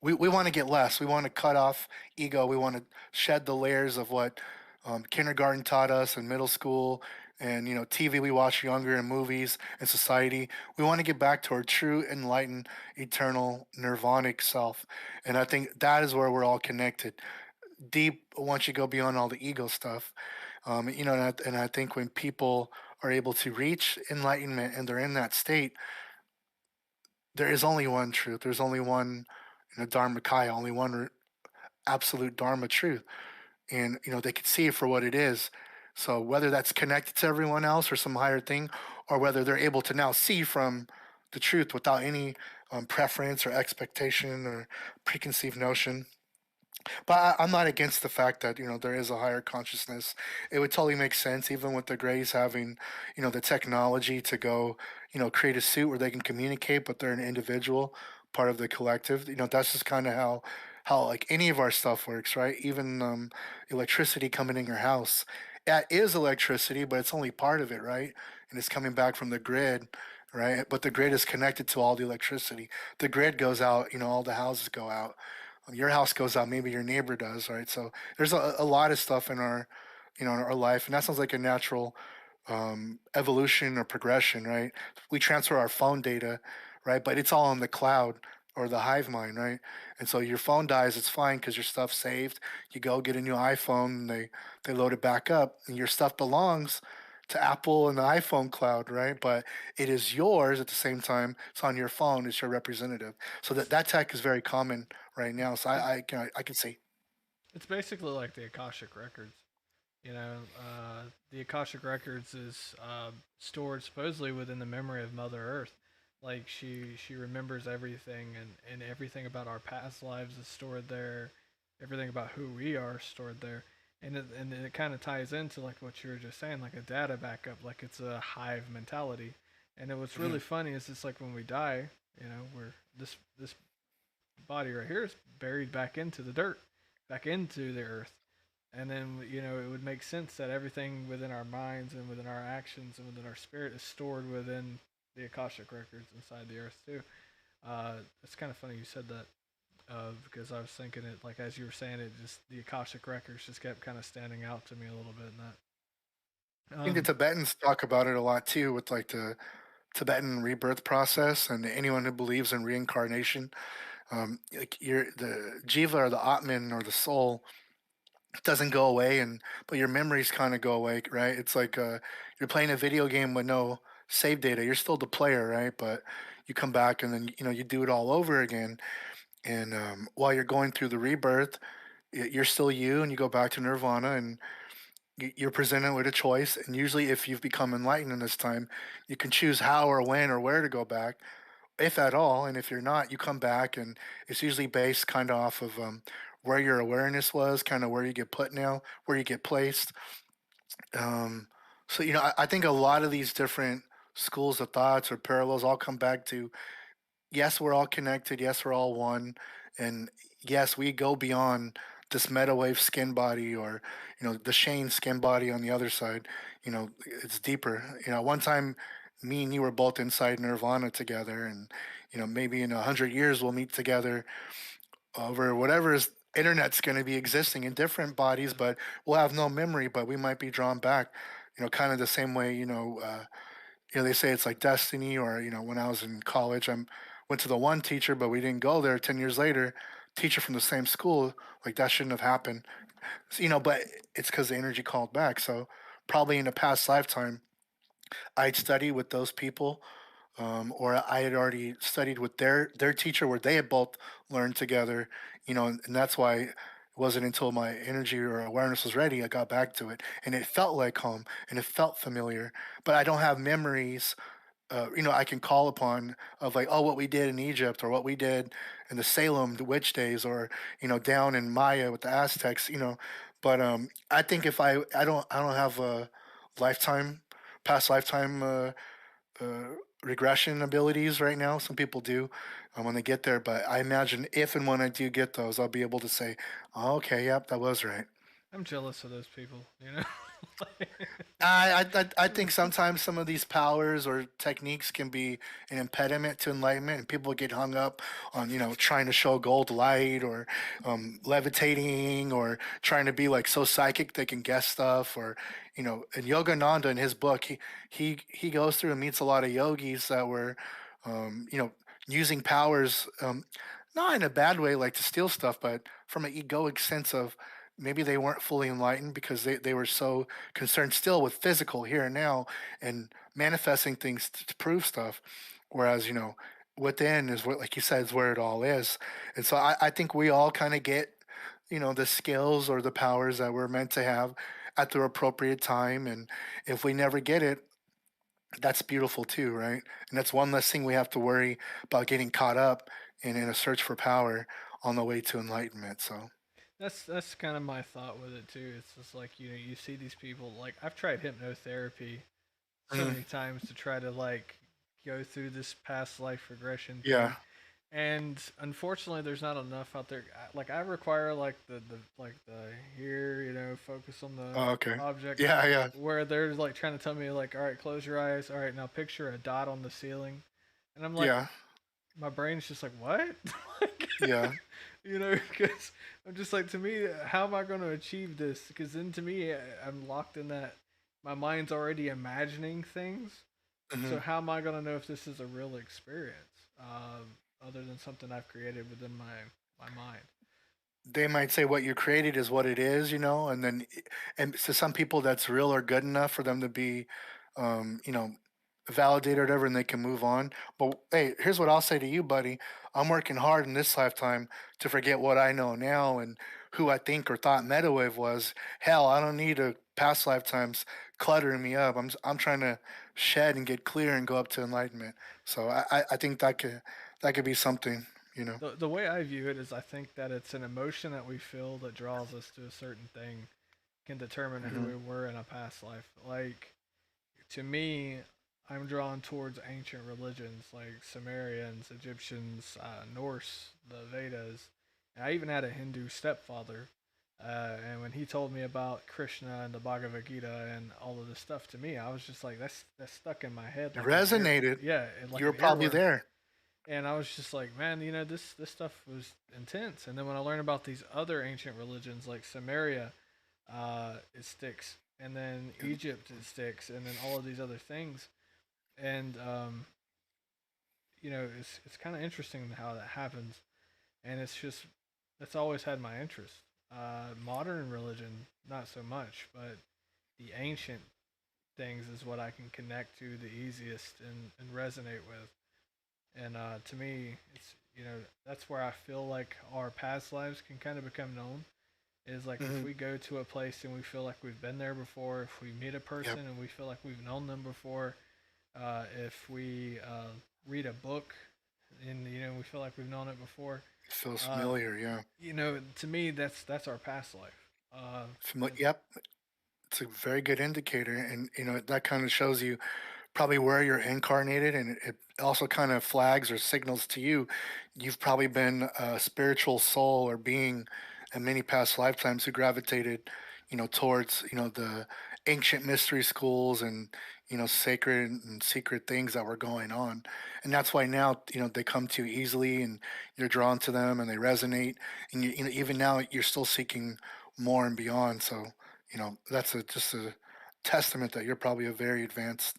we want to get less. We want to cut off ego. We want to shed the layers of what kindergarten taught us and middle school, and TV we watch younger, and movies and society. We want to get back to our true enlightened eternal nirvanic self, and I think that is where we're all connected deep once you go beyond all the ego stuff. And I think when people are able to reach enlightenment and they're in that state, there is only one truth. There's only one, Dharmakaya, only one absolute Dharma truth. And, they can see it for what it is. So whether that's connected to everyone else or some higher thing, or whether they're able to now see from the truth without any preference or expectation or preconceived notion. But I'm not against the fact that there is a higher consciousness. It would totally make sense, even with the Greys having the technology to go create a suit where they can communicate, but they're an individual, part of the collective. That's just kind of how like any of our stuff works, right? Even electricity coming in your house. That is electricity, but it's only part of it, right? And it's coming back from the grid, right? But the grid is connected to all the electricity. The grid goes out, all the houses go out. Your house goes out, maybe your neighbor does, right? So there's a lot of stuff in our, in our life, and that sounds like a natural evolution or progression, right? We transfer our phone data, right? But it's all on the cloud or the hive mind, right? And so your phone dies, it's fine because your stuff's saved. You go get a new iPhone, and they load it back up, and your stuff belongs to Apple and the iPhone cloud, right? But it is yours at the same time. It's on your phone. It's your representative. So that tech is very common right now. So It, I can see. it's basically like the Akashic Records. The Akashic Records is stored supposedly within the memory of Mother Earth. Like she remembers everything, and everything about our past lives is stored there. Everything about who we are is stored there, and it kind of ties into like what you were just saying, like a data backup, like it's a hive mentality. And then what's Mhm. really funny is it's like when we die, we're this body right here is buried back into the dirt, back into the earth, and then it would make sense that everything within our minds and within our actions and within our spirit is stored within the Akashic records inside the earth too. It's kind of funny you said that, because I was thinking it, like as you were saying it, just the Akashic records just kept kind of standing out to me a little bit in that. I think the Tibetans talk about it a lot too, with like the Tibetan rebirth process, and anyone who believes in reincarnation. Like the jiva or the atman or the soul doesn't go away, and but your memories kind of go away, right? It's like you're playing a video game with no save data. You're still the player, right? But you come back, and then you do it all over again. And while you're going through the rebirth, you're still you, and you go back to nirvana, and you're presented with a choice. And usually, if you've become enlightened in this time, you can choose how or when or where to go back, if at all. And if you're not, you come back, and it's usually based kind of off of where your awareness was, kind of where you get put now, where you get placed. Um, So, I think a lot of these different schools of thoughts or parallels all come back to, yes, we're all connected. Yes, we're all one. And yes, we go beyond this metawave skin body, or, the Shane skin body on the other side. It's deeper. One time, me and you were both inside Nirvana together. And, maybe in 100 years, we'll meet together over whatever is internet's going to be existing in different bodies, Yeah. but we'll have no memory, but we might be drawn back, kind of the same way, they say it's like destiny, or, when I was in college, went to the one teacher, but we didn't go there. 10 years later, teacher from the same school, like that shouldn't have happened. So, but it's because the energy called back. So probably in a past lifetime, I'd studied with those people, or I had already studied with their teacher, where they had both learned together, and that's why it wasn't until my energy or awareness was ready I got back to it, and it felt like home, and it felt familiar. But I don't have memories, I can call upon, of like, oh, what we did in Egypt, or what we did in the Salem the witch days, or, down in Maya with the Aztecs, But I think if I don't have a lifetime, past lifetime, uh, regression abilities right now. Some people do, when they get there, but I imagine if and when I do get those, I'll be able to say, oh, okay, yep, that was right. I'm jealous of those people, you know? Like, I think sometimes some of these powers or techniques can be an impediment to enlightenment, and people get hung up on, trying to show gold light, or levitating, or trying to be like so psychic they can guess stuff, or, and Yogananda in his book, he goes through and meets a lot of yogis that were, um, you know using powers, not in a bad way like to steal stuff, but from an egoic sense of, maybe they weren't fully enlightened because they were so concerned still with physical here and now, and manifesting things to prove stuff. Whereas, within is what, like you said, is where it all is. And so I think we all kind of get, the skills or the powers that we're meant to have at the appropriate time. And if we never get it, that's beautiful too, right? And that's one less thing we have to worry about getting caught up in a search for power on the way to enlightenment. So, that's kind of my thought with it too. It's just like, you see these people, like I've tried hypnotherapy so mhm, many times to try to like go through this past life regression thing. yeah. And unfortunately, there's not enough out there. Like I require like the here, focus on the Oh, okay. object, Yeah, yeah, where they're like trying to tell me like, all right, close your eyes. All right, now picture a dot on the ceiling, and I'm like, yeah, my brain's just like, what? Like, yeah. because I'm just like, to me, how am I going to achieve this? Because then to me, I'm locked in that my mind's already imagining things. Hmm. So how am I going to know if this is a real experience, other than something I've created within my mind? They might say what you created is what it is, and then, and to some people that's real or good enough for them to be, um, you know, validated or whatever, and they can move on. But hey, here's what I'll say to you, buddy. I'm working hard in this lifetime to forget what I know now and who I think or thought Metawave was. Hell, I don't need a past lifetimes cluttering me up. I'm trying to shed and get clear and go up to enlightenment. So I think that could be something, you know. The way I view it is, I think that it's an emotion that we feel that draws us to a certain thing can determine who Hmm. we were in a past life. Like, to me, I'm drawn towards ancient religions like Sumerians, Egyptians, Norse, the Vedas. And I even had a Hindu stepfather. And when he told me about Krishna and the Bhagavad Gita and all of this stuff, to me, I was just like, that's stuck in my head It like an ear, resonated. yeah, like You were an probably earworm. there. And I was just like, man, this stuff was intense. And then when I learned about these other ancient religions like Sumeria, it sticks, and then Egypt it sticks, and then all of these other things. And it's kind of interesting how that happens, and it's just that's always had my interest. Modern religion, not so much, but the ancient things is what I can connect to the easiest and resonate with. And to me, it's that's where I feel like our past lives can kind of become known. Is like if Hmm. we go to a place and we feel like we've been there before, if we meet a Yep. person and we feel like we've known them before, if we read a book and we feel like we've known it before, Feels uh, familiar. Yeah. to me that's our past life. Yep. It's a very good indicator, and that kind of shows you probably where you're incarnated, and it also kind of flags or signals to you you've probably been a spiritual soul or being in many past lifetimes who gravitated towards the ancient mystery schools and sacred and secret things that were going on. And that's why now they come to you easily, and you're drawn to them and they resonate, and even now you're still seeking more and beyond. So that's just a testament that you're probably a very advanced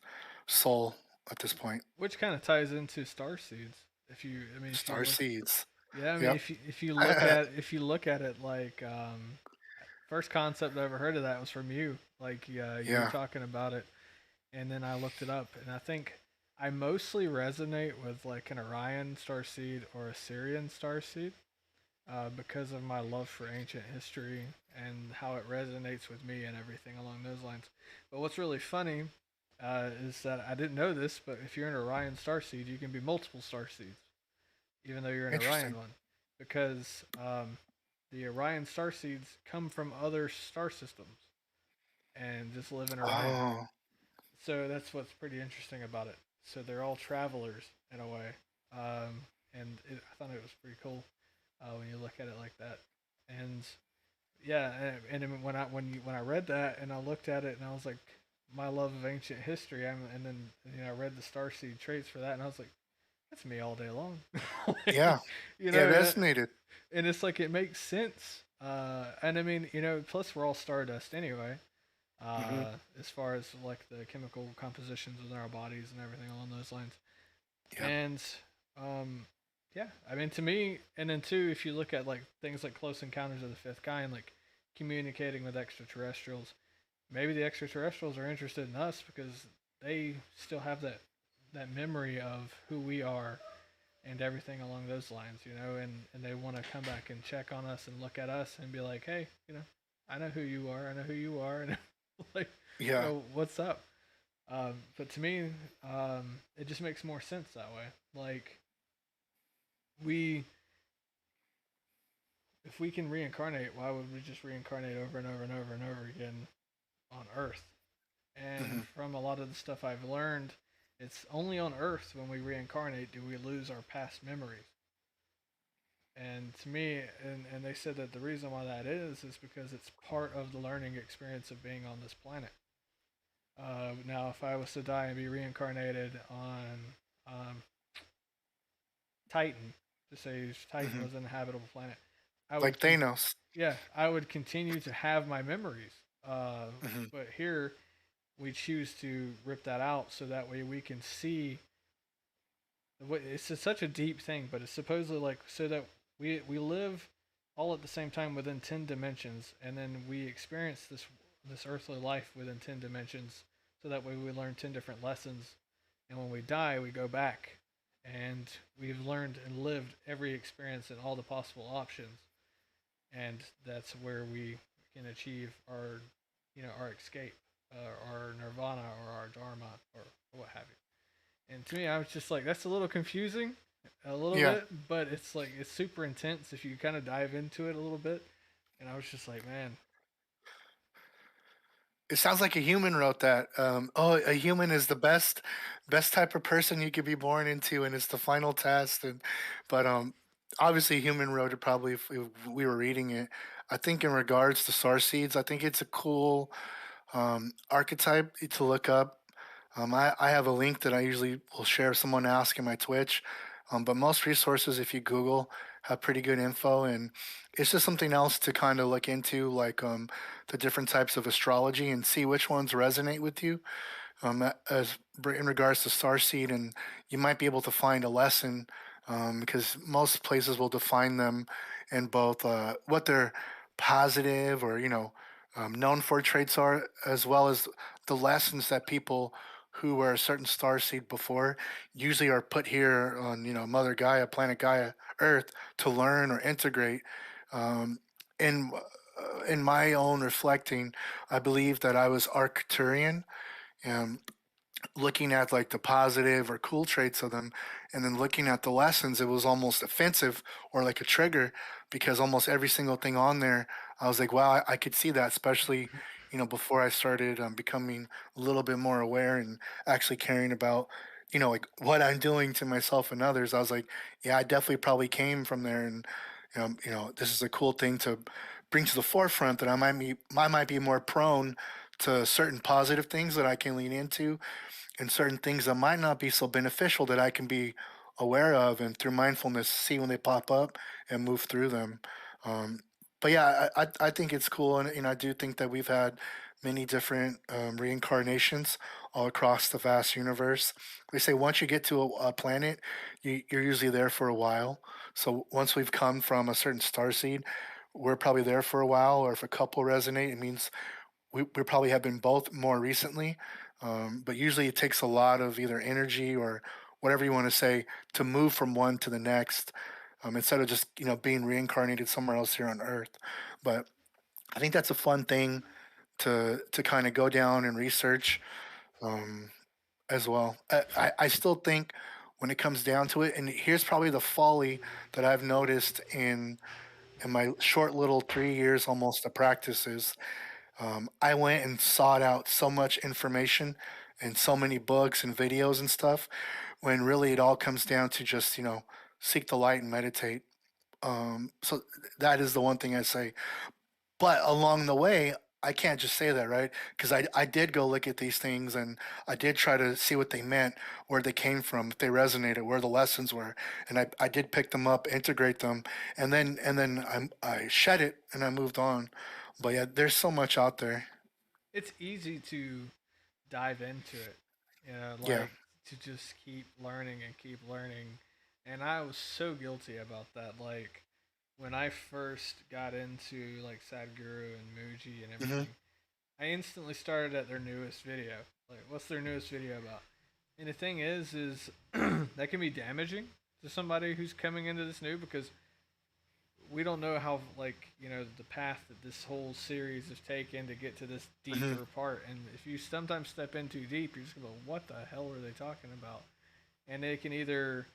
soul at this point. Which kind of ties into star seeds. If you Star look, seeds. yeah, Yep. if you look at it like first concept I ever heard of that was from you. Like you were Yeah. talking about it, and then I looked it up, and I think I mostly resonate with like an Orion star seed or a Syrian star seed because of my love for ancient history and how it resonates with me and everything along those lines. But what's really funny is that I didn't know this, but if you're an Orion star seed, you can be multiple star seeds, even though you're an Interesting. Orion one, because the Orion star seeds come from other star systems and just live in Orion. Oh, So that's what's pretty interesting about it. So they're all travelers in a way, and I thought it was pretty cool when you look at it like that. And yeah, and when I read that and I looked at it and I was like, my love of ancient history. And then I read the starseed traits for that, and I was like, that's me all day long. yeah. Like, you Yeah, it know, resonated. and it's like it makes sense. And I mean, plus we're all stardust anyway. Hmm. As far as like the chemical compositions within our bodies and everything along those lines. Yeah. And um, yeah, I mean, to me, and then too, if you look at like things like Close Encounters of the Fifth Kind, like communicating with extraterrestrials, maybe the extraterrestrials are interested in us because they still have that memory of who we are and everything along those lines, and they want to come back and check on us and look at us and be like, hey, I know who you are, I know who you are, and like, Yeah. what's up? But to me, it just makes more sense that way. Like we, if we can reincarnate, why would we just reincarnate over and over and over and over again on Earth? And Hmm. from a lot of the stuff I've learned, it's only on Earth when we reincarnate do we lose our past memories. And to me, and they said that the reason why that is because it's part of the learning experience of being on this planet. Now, if I was to die and be reincarnated on um, Titan, to say Titan Hmm. was an inhabitable planet, I would Like Thanos. yeah, I would continue to have my memories. Hmm. But here we choose to rip that out so that way we can see. It's such a deep thing, but it's supposedly like so that we live all at the same time within 10 dimensions, and then we experience this earthly life within 10 dimensions, so that way we learn 10 different lessons, and when we die, we go back, and we've learned and lived every experience and all the possible options, and that's where we can achieve our escape, our nirvana, or our dharma, or what have you. And to me, I was just like, that's a little confusing, a little Yeah. bit, but it's like it's super intense if you kind of dive into it a little bit. And I was just like, man, It sounds like a human wrote that. Oh, a human is the best type of person you could be born into, and it's the final test. But obviously, a human wrote it probably if we were reading it. I think in regards to star seeds, I think it's a cool archetype to look up. I have a link that I usually will share if someone asks in my Twitch. But most resources, if you Google, have pretty good info, and it's just something else to kind of look into, like the different types of astrology and see which ones resonate with you. As in regards to starseed, and you might be able to find a lesson because most places will define them in both what their positive or known for traits are, as well as the lessons that people who were a certain star seed before usually are put here on Mother Gaia, planet Gaia, Earth to learn or integrate. Um, in in my own reflecting, I believe that I was Arcturian, and looking at like the positive or cool traits of them, and then looking at the lessons, it was almost offensive or like a trigger because almost every single thing on there, I was like, wow, I could see that, especially before I started becoming a little bit more aware and actually caring about, like what I'm doing to myself and others. I was like, yeah, I definitely probably came from there, and this is a cool thing to bring to the forefront that I might be more prone to certain positive things that I can lean into, and certain things that might not be so beneficial that I can be aware of, and through mindfulness see when they pop up and move through them. Um, but yeah, I think it's cool, and I do think that we've had many different reincarnations all across the vast universe. They say once you get to a planet, you're usually there for a while. So once we've come from a certain star seed, we're probably there for a while. Or if a couple resonate, it means we probably have been both more recently. But usually it takes a lot of either energy or whatever you want to say to move from one to the next, instead of just being reincarnated somewhere else here on Earth. But I think that's a fun thing to kind of go down and research, um, as well. I still think when it comes down to it, and here's probably the folly that I've noticed in my short little 3 years almost of practices. I went and sought out so much information and so many books and videos and stuff, when really it all comes down to just, seek the light and meditate. So that is the one thing I say. But along the way, I can't just say that, right? Because I did go look at these things, and I did try to see what they meant, where they came from, if they resonated, where the lessons were, and I did pick them up, integrate them, and then I shed it and I moved on. But yeah, there's so much out there. It's easy to dive into it, Yeah. like to just keep learning and keep learning. And I was so guilty about that. Like when I first got into like Sadhguru and Muji and Hmm. everything, I instantly started at their newest video. Like, what's their newest video about? And the thing is that can be damaging to somebody who's coming into this new, because we don't know how, like, the path that this whole series has taken to get to this Hmm. deeper part. And if you sometimes step in too deep, you're just gonna go, what the hell are they talking about? And it can either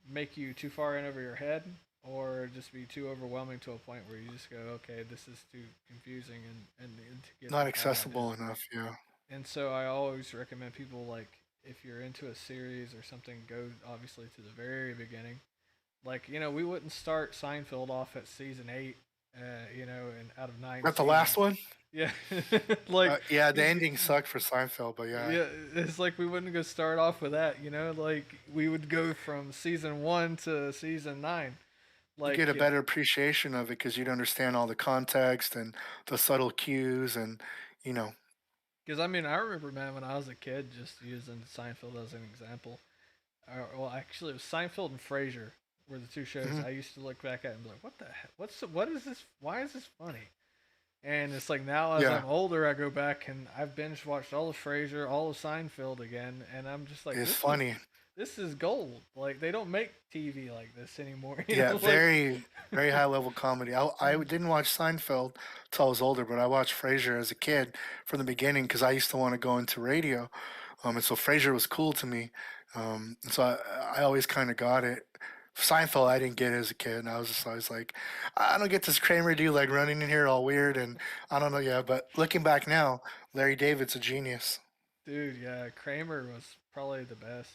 make you too far in over your head, or just be too overwhelming to a point where you just go, okay, this is too confusing, and to get Not the hell out of it. accessible enough. Yeah. And so I always recommend people, like, if you're into a series or something, go obviously to the very beginning. Like, we wouldn't start Seinfeld off at season 8, and out of 9 Not the last seasons. one. Yeah. Like, Yeah, the ending sucked for Seinfeld, but yeah, yeah, it's like we wouldn't go start off with that. Like, we would go from season 1 to season 9. you get a Like, better appreciation of it because you'd understand all the context and the subtle cues, and you know. because I mean, I remember, man, when I was a kid, just using Seinfeld as an example. Well, actually, it was Seinfeld and Frasier were the two shows Hmm. I used to look back at and be like, "What the heck? What is this? Why is this funny?" And it's like now, as Yeah, I'm older, I go back and I've binge watched all of Frasier, all of Seinfeld again, and I'm just like, it's "This is funny. gold. Like, they don't make TV like this anymore." Yeah, Like, very, very high level comedy. I didn't watch Seinfeld till I was older, but I watched Frasier as a kid from the beginning because I used to want to go into radio. And so Frasier was cool to me. And so I always kind of got it. Seinfeld, I didn't get it as a kid, and I was just always like, I don't get this Kramer dude like running in here all weird, and I don't know. Yeah, but looking back now, Larry David's a genius. dude, yeah, Kramer was probably the best.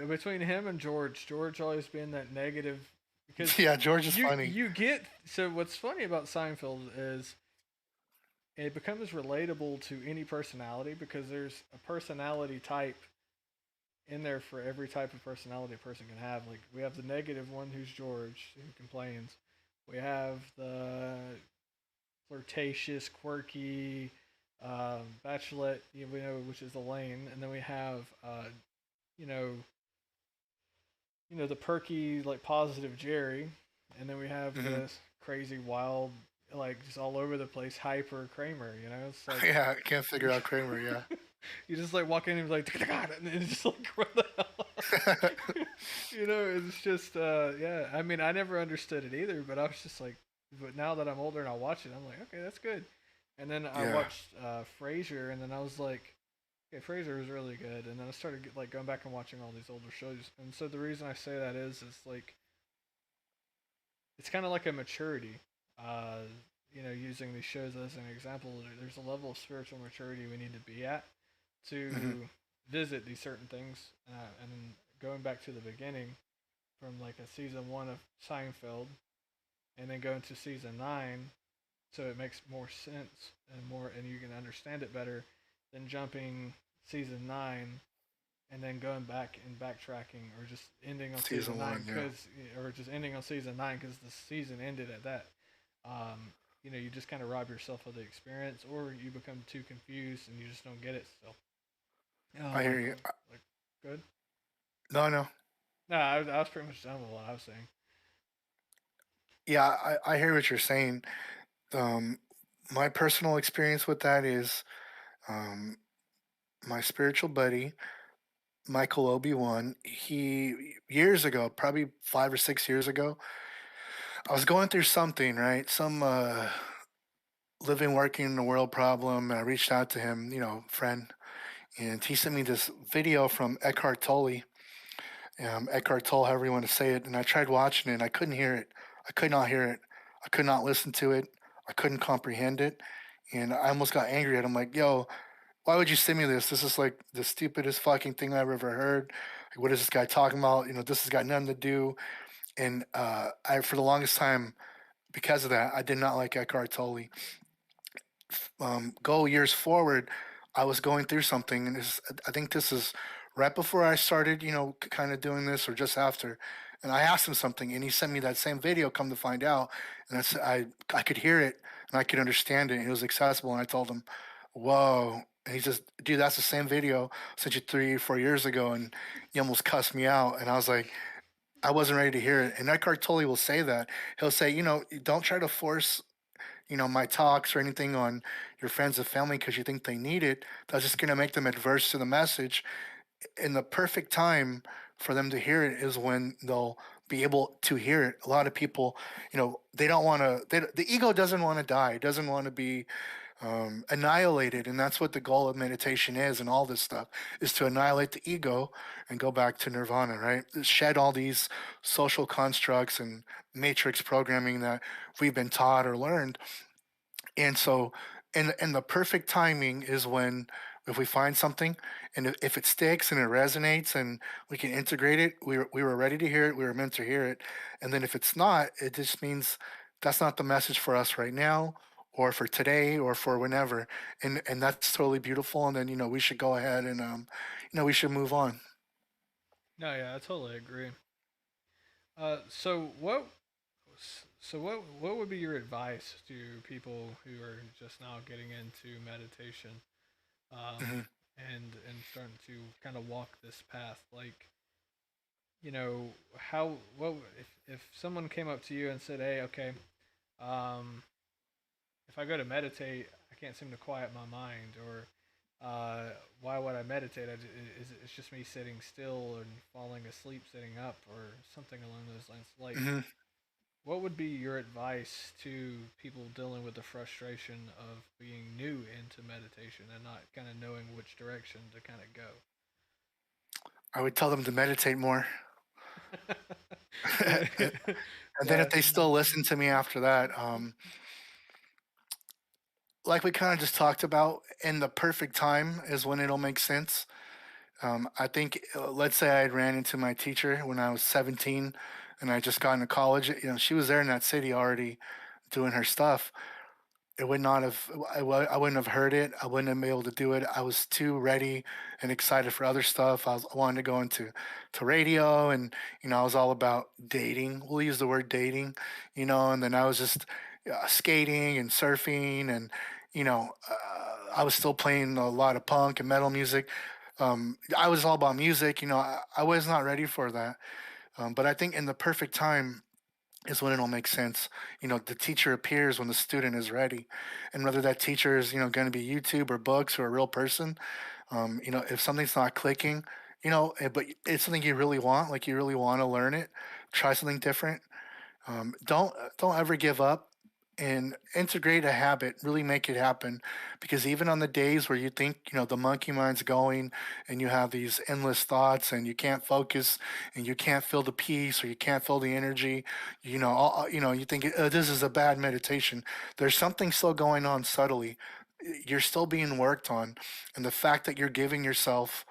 Between him and George always being that negative, because Yeah, George is you funny. you get so what's funny about Seinfeld is it becomes relatable to any personality, because there's a personality type in there for every type of personality a person can have. Like, we have the negative one, who's George, who complains. We have the flirtatious, quirky bachelorette, which is Elaine, and then we have you know, the perky, like, positive Jerry, and then we have Hmm. this crazy, wild, like, just all over the place, hyper Kramer. It's like Yeah, I can't figure out Kramer. Yeah. you just like walk in and be like, and it's just like, what the hell? It's just, yeah. I mean, I never understood it either, but I was just like, but now that I'm older and I watch it, I'm like, okay, that's good. And then I Yeah. watched Frasier, and then I was like, okay, Frasier was really good. And then I started like going back and watching all these older shows. And so the reason I say that is like, it's kind of like a maturity. Uh, using these shows as an example, there's a level of spiritual maturity we need to be at Hmm. to visit these certain things. And going back to the beginning, from like a season one of Seinfeld, and then going to season nine, so it makes more sense and you can understand it better than jumping season nine and then going back and backtracking or just ending on season Season nine one, yeah. because or just ending on season nine because the season ended at that. You just kind of rob yourself of the experience, or you become too confused and you just don't get it still. I hear Like, you. like, good. No, no. No, I was pretty much done with what I was saying. Yeah, I hear what you're saying. Um, my personal experience with that is um, my spiritual buddy, Michael Obi-Wan, he years ago, probably 5 or 6 years ago, I was going through something, right? Some living, working in the world problem. And I reached out to him, friend, and he sent me this video from Eckhart Tolle, Eckhart Tolle, however you want to say it. And I tried watching it, and I couldn't hear it. I could not hear it. I could not listen to it. I couldn't comprehend it. And I almost got angry at him, like, yo, why would you send me this? This is like the stupidest fucking thing I've ever heard. Like, what is this guy talking about? This has got nothing to do. And for the longest time, because of that, I did not like Eckhart Tolle. Go years forward, I was going through something, and I think this is right before I started, kind of doing this, or just after. And I asked him something, and he sent me that same video. Come to find out, and I could hear it and I could understand it. And it was accessible, and I told him, "Whoa!" And he says, "Dude, that's the same video I sent you 3 or 4 years ago," and he almost cussed me out. And I was like, I wasn't ready to hear it. And Eckhart Tolle will say that. He'll say, don't try to force my talks or anything on your friends and family because you think they need it. That's just going to make them adverse to the message. And the perfect time for them to hear it is when they'll be able to hear it. A lot of people, they don't want to, the ego doesn't want to die, doesn't want to be annihilated. And that's what the goal of meditation is, and all this stuff is to annihilate the ego and go back to nirvana, right? Shed all these social constructs and matrix programming that we've been taught or learned. And so, and the perfect timing is when, if we find something, and if it sticks and it resonates and we can integrate it, we were ready to hear it, we were meant to hear it. And then if it's not, it just means that's not the message for us right now, or for today, or for whenever. And that's totally beautiful. And then we should go ahead and we should move on. No, yeah, I totally agree. So what would be your advice to people who are just now getting into meditation, Hmm. and starting to kind of walk this path? Like, how what if someone came up to you and said, "Hey, okay, um, if I go to meditate, I can't seem to quiet my mind," or why would I meditate? It's just me sitting still and falling asleep sitting up, or something along those lines. Like, Hmm. what would be your advice to people dealing with the frustration of being new into meditation and not kind of knowing which direction to kind of go? I would tell them to meditate more. Yeah, And then yeah, if they still listen to me after that, like we kind of just talked about, in the perfect time is when it'll make sense. I think, let's say I had ran into my teacher when I was 17 and I just got into college. She was there in that city already doing her stuff. It would not have, I wouldn't have heard it. I wouldn't have been able to do it. I was too ready and excited for other stuff. I wanted to go into radio, and, I was all about dating. We'll use the word dating, and then I was just skating and surfing, and, I was still playing a lot of punk and metal music. I was all about music. I was not ready for that. But I think in the perfect time is when it'll make sense. The teacher appears when the student is ready, and whether that teacher is going to be YouTube or books or a real person, if something's not clicking, but it's something you really want, like you really want to learn it, try something different. Don't ever give up. and integrate a habit, really make it happen. Because even on the days where you think, the monkey mind's going and you have these endless thoughts and you can't focus and you can't feel the peace or you can't feel the energy, you think this is a bad meditation. There's something still going on subtly. You're still being worked on. And the fact that you're giving yourself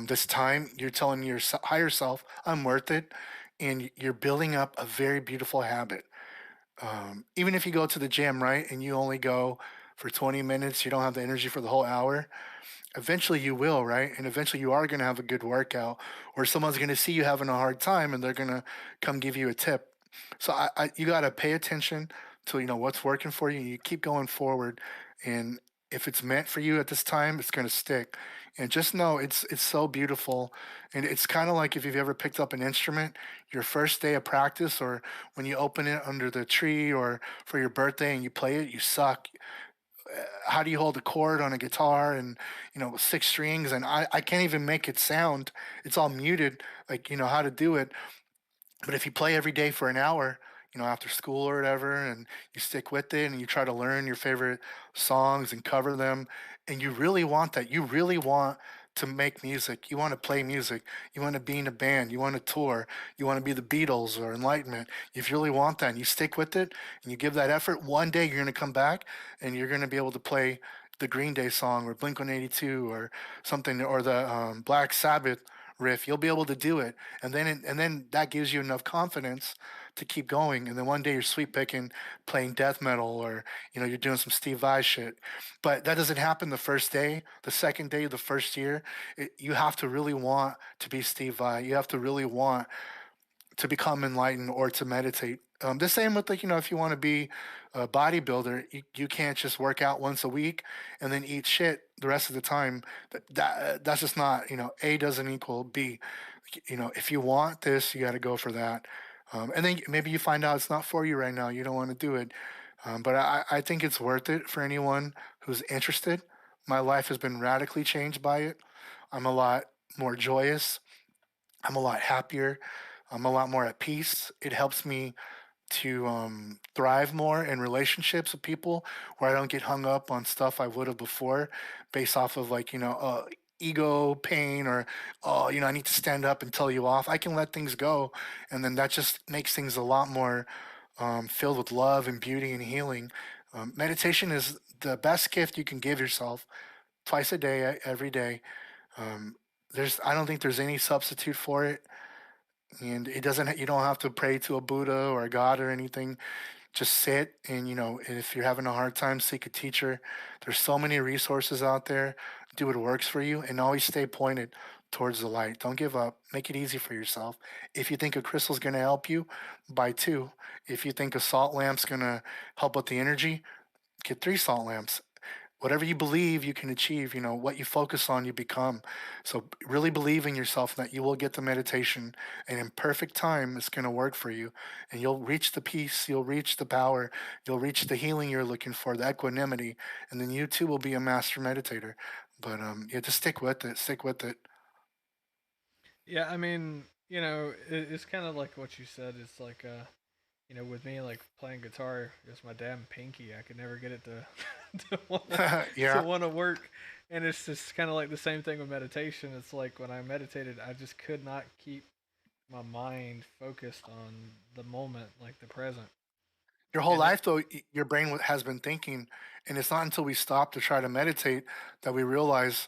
this time, you're telling your higher self, I'm worth it. And you're building up a very beautiful habit. Even if you go to the gym, right, and you only go for 20 minutes, you don't have the energy for the whole hour, eventually you will, right? And eventually you are going to have a good workout, or someone's going to see you having a hard time and they're going to come give you a tip. So you got to pay attention to, what's working for you. You keep going forward. And if it's meant for you at this time, it's going to stick. And just know it's so beautiful. And it's kind of like if you've ever picked up an instrument, your first day of practice, or when you open it under the tree or for your birthday and you play it, you suck. How do you hold a chord on a guitar and six strings, and I can't even make it sound. It's all muted, like how to do it. But if you play every day for an hour, after school or whatever, and you stick with it and you try to learn your favorite songs and cover them, and you really want that, you really want to make music, you want to play music, you want to be in a band, you want to tour, you want to be the Beatles or Enlightenment. If you really want that and you stick with it and you give that effort, one day you're going to come back and you're going to be able to play the Green Day song or Blink 182 or something, or the Black Sabbath riff. You'll be able to do it, and then that gives you enough confidence to keep going. And then one day you're sweep picking, playing death metal, or you're doing some Steve Vai shit. But that doesn't happen the first day, the second day, the first year. You have to really want to be Steve Vai. You have to really want to become enlightened or to meditate. The same with, like, if you want to be a bodybuilder, you can't just work out once a week and then eat shit the rest of the time. That's just not, A doesn't equal B. If you want this, you got to go for that. And then maybe you find out it's not for you right now. You don't want to do it. But I think it's worth it for anyone who's interested. My life has been radically changed by it. I'm a lot more joyous. I'm a lot happier. I'm a lot more at peace. It helps me to thrive more in relationships with people where I don't get hung up on stuff I would have before based off of, like, ego pain, or, oh, I need to stand up and tell you off. I can let things go. And then that just makes things a lot more filled with love and beauty and healing. Meditation is the best gift you can give yourself, twice a day, every day. Um, I don't think there's any substitute for it, and it doesn't. You don't have to pray to a Buddha or a God or anything. Just sit, and if you're having a hard time, seek a teacher. There's so many resources out there. Do what works for you, and always stay pointed towards the light. Don't give up. Make it easy for yourself. If you think a crystal's going to help you, buy two. If you think a salt lamp's going to help with the energy, get three salt lamps. Whatever you believe you can achieve, what you focus on, you become. So really believe in yourself that you will get the meditation, and in perfect time it's going to work for you, and you'll reach the peace, you'll reach the power, you'll reach the healing you're looking for, the equanimity, and then you too will be a master meditator. But you have to stick with it, stick with it. Yeah, I mean, it's kind of like what you said. It's like, with me, like playing guitar, it's my damn pinky. I could never get it to to want to Yeah. want to work, and it's just kind of like the same thing with meditation. It's like when I meditated, I just could not keep my mind focused on the moment, like the present, Your whole and it. life, though, your brain has been thinking, and it's not until we stop to try to meditate that we realize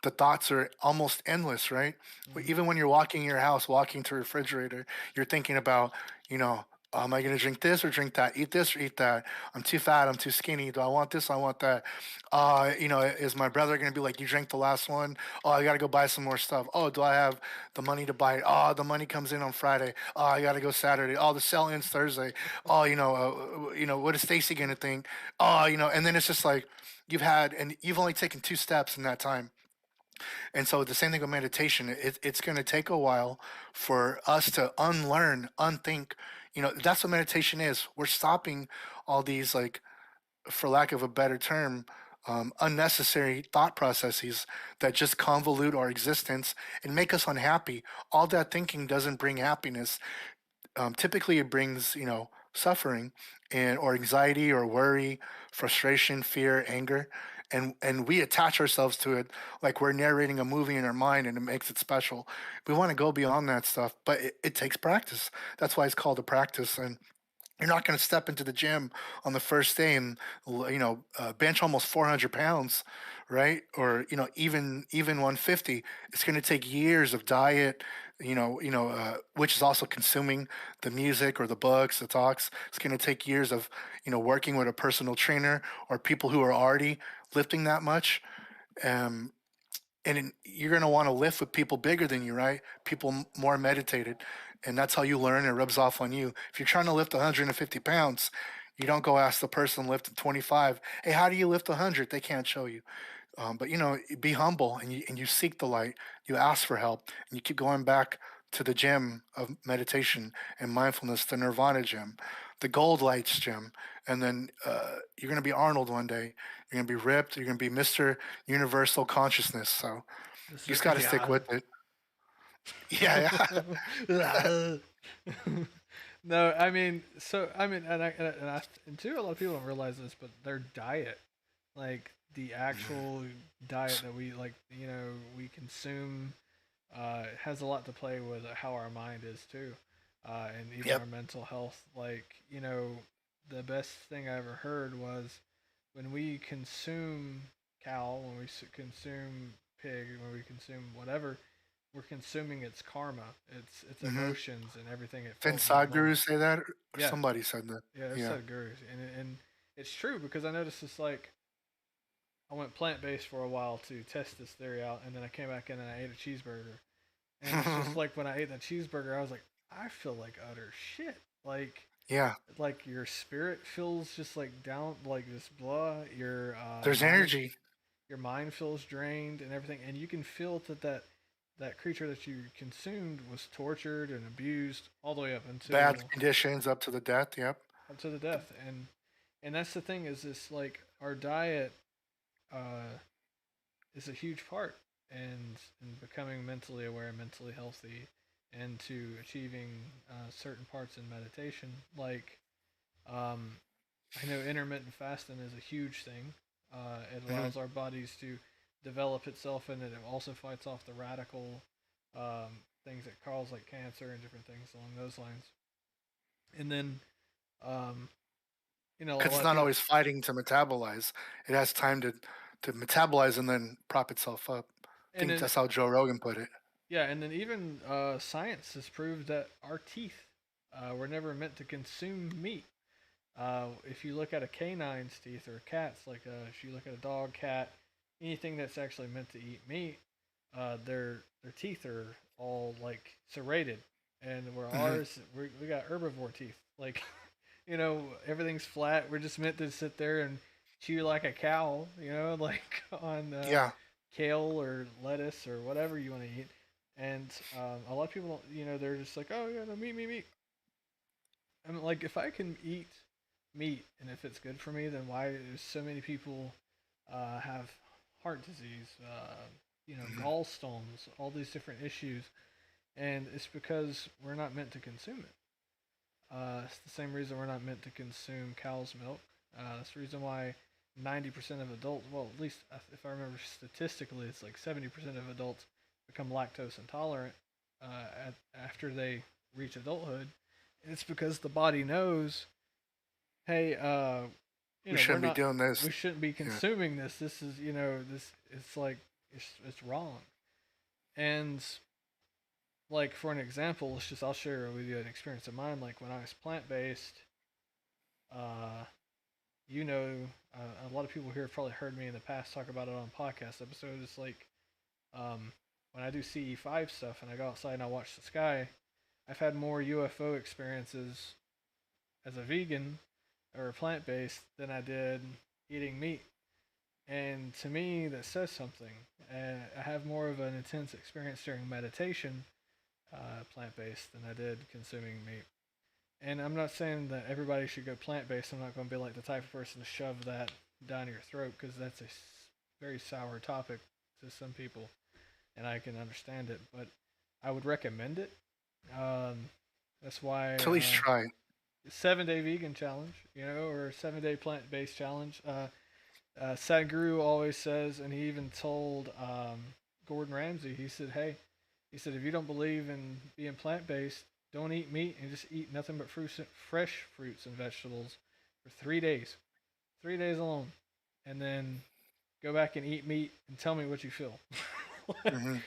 the thoughts are almost endless, right? Mhm. Even when you're walking in your house, walking to the refrigerator, you're thinking about, am I going to drink this or drink that? Eat this or eat that? I'm too fat. I'm too skinny. Do I want this? I want that. Is my brother going to be like, you drank the last one? Oh, I got to go buy some more stuff. Oh, do I have the money to buy it? Oh, the money comes in on Friday. Oh, I got to go Saturday. Oh, the sell ends Thursday. Oh, what is Stacy going to think? Oh, and then it's just like and you've only taken two steps in that time. And so the same thing with meditation. It's going to take a while for us to unlearn, unthink. That's what meditation is. We're stopping all these, like, for lack of a better term, unnecessary thought processes that just convolute our existence and make us unhappy. All that thinking doesn't bring happiness. Typically, it brings, suffering and or anxiety or worry, frustration, fear, anger, and we attach ourselves to it like we're narrating a movie in our mind and it makes it special. We want to go beyond that stuff, but it takes practice. That's why it's called a practice. And you're not going to step into the gym on the first day and bench almost 400 pounds, right? Or even 150. It's going to take years of diet, which is also consuming the music or the books, the talks. It's going to take years of working with a personal trainer or people who are already lifting that much. Um, you're going to want to lift with people bigger than you, right? People more meditated, and that's how you learn. It rubs off on you. If you're trying to lift 150 pounds, you don't go ask the person lifting 25, hey, how do you lift 100? They can't show you. But be humble, and you seek the light. You ask for help, and you keep going back to the gym of meditation and mindfulness, the Nirvana gym, the Gold Lights gym, and then you're going to be Arnold one day. You're going to be ripped. You're going to be Mister Universal Consciousness. So you Mr. just got to stick with it. Yeah, yeah. No, I mean, so I mean, and too, a lot of people don't realize this, but their diet, like the actual diet that we like, we consume, has a lot to play with how our mind is too, and even Yep. our mental health. Like, the best thing I ever heard was when we consume cow, when we consume pig, when we consume whatever, we're consuming its karma, its Hmm. emotions, and everything it Didn't felt in that Sadhguru moment. say that? Or Yeah, somebody said that. yeah, it's Yeah. said gurus, and it's true because I noticed this. Like, I went plant based for a while to test this theory out, and then I came back in and I ate a cheeseburger, and it's just like when I ate that cheeseburger, I was like, I feel like utter shit. Yeah. Like your spirit feels just like down, like this blah. Your There's energy. mind feels drained and everything, and you can feel that creature that you consumed was tortured and abused all the way Bad conditions up to the death. Yep. up to the death. And that's the thing, is this, like, our diet uh, is a huge part, in becoming mentally aware, mentally healthy, and to achieving certain parts in meditation. Like, um, I know intermittent fasting is a huge thing. It Hmm. allows our bodies to develop itself, and it also fights off the radical things that cause, like, cancer and different things along those lines. And then, um, a Because lot it's of not people, always fighting to metabolize. It has time to metabolize and then prop itself up. I and think then that's how Joe Rogan put it. yeah, and then even science has proved that our teeth were never meant to consume meat. If you look at a canine's teeth, or a cat's, like, if you look at a dog, cat, anything that's actually meant to eat meat, their teeth are all, like, serrated, and where Hmm. ours, we got herbivore teeth. Like, everything's flat. We're just meant to sit there and chew like a cow, like, on Yeah. kale or lettuce or whatever you want to eat. And a lot of people, they're just like, oh yeah, no, meat, meat, meat. I'm like, if I can eat meat and if it's good for me, then why do so many people have heart disease, Hmm. gallstones, all these different issues? And it's because we're not meant to consume it. It's the same reason we're not meant to consume cow's milk. That's the reason why 90% of adults, well, at least if I remember statistically, it's like 70% of adults become lactose intolerant after they reach adulthood. And it's because the body knows, hey, We we're shouldn't be not, doing we this. shouldn't be Yeah. consuming this. This is, this, it's like, it's wrong. And, like, for an example, I'll share with you an experience of mine. Like, when I was plant based, uh, you know, a lot of people here have probably heard me in the past talk about it on podcast episodes. Like, um, when I do CE5 stuff and I go outside and I watch the sky, I've had more UFO experiences as a vegan or plant based than I did eating meat. And to me, that says something. I have more of an intense experience during meditation, plant based, than I did consuming meat. And I'm not saying that everybody should go plant based. I'm not going to be like the type of person to shove that down your throat, because that's a very sour topic to some people, and I can understand it. But I would recommend it. Um, that's why, To at least try it. 7-day vegan challenge, or 7-day plant based challenge. Sadhguru always says, and he even told Gordon Ramsay, he said, hey, he said, if you don't believe in being plant based, don't eat meat and just eat nothing but fresh fruits and vegetables for 3 days. 3 days alone. And then go back and eat meat and tell me what you feel. Hmm.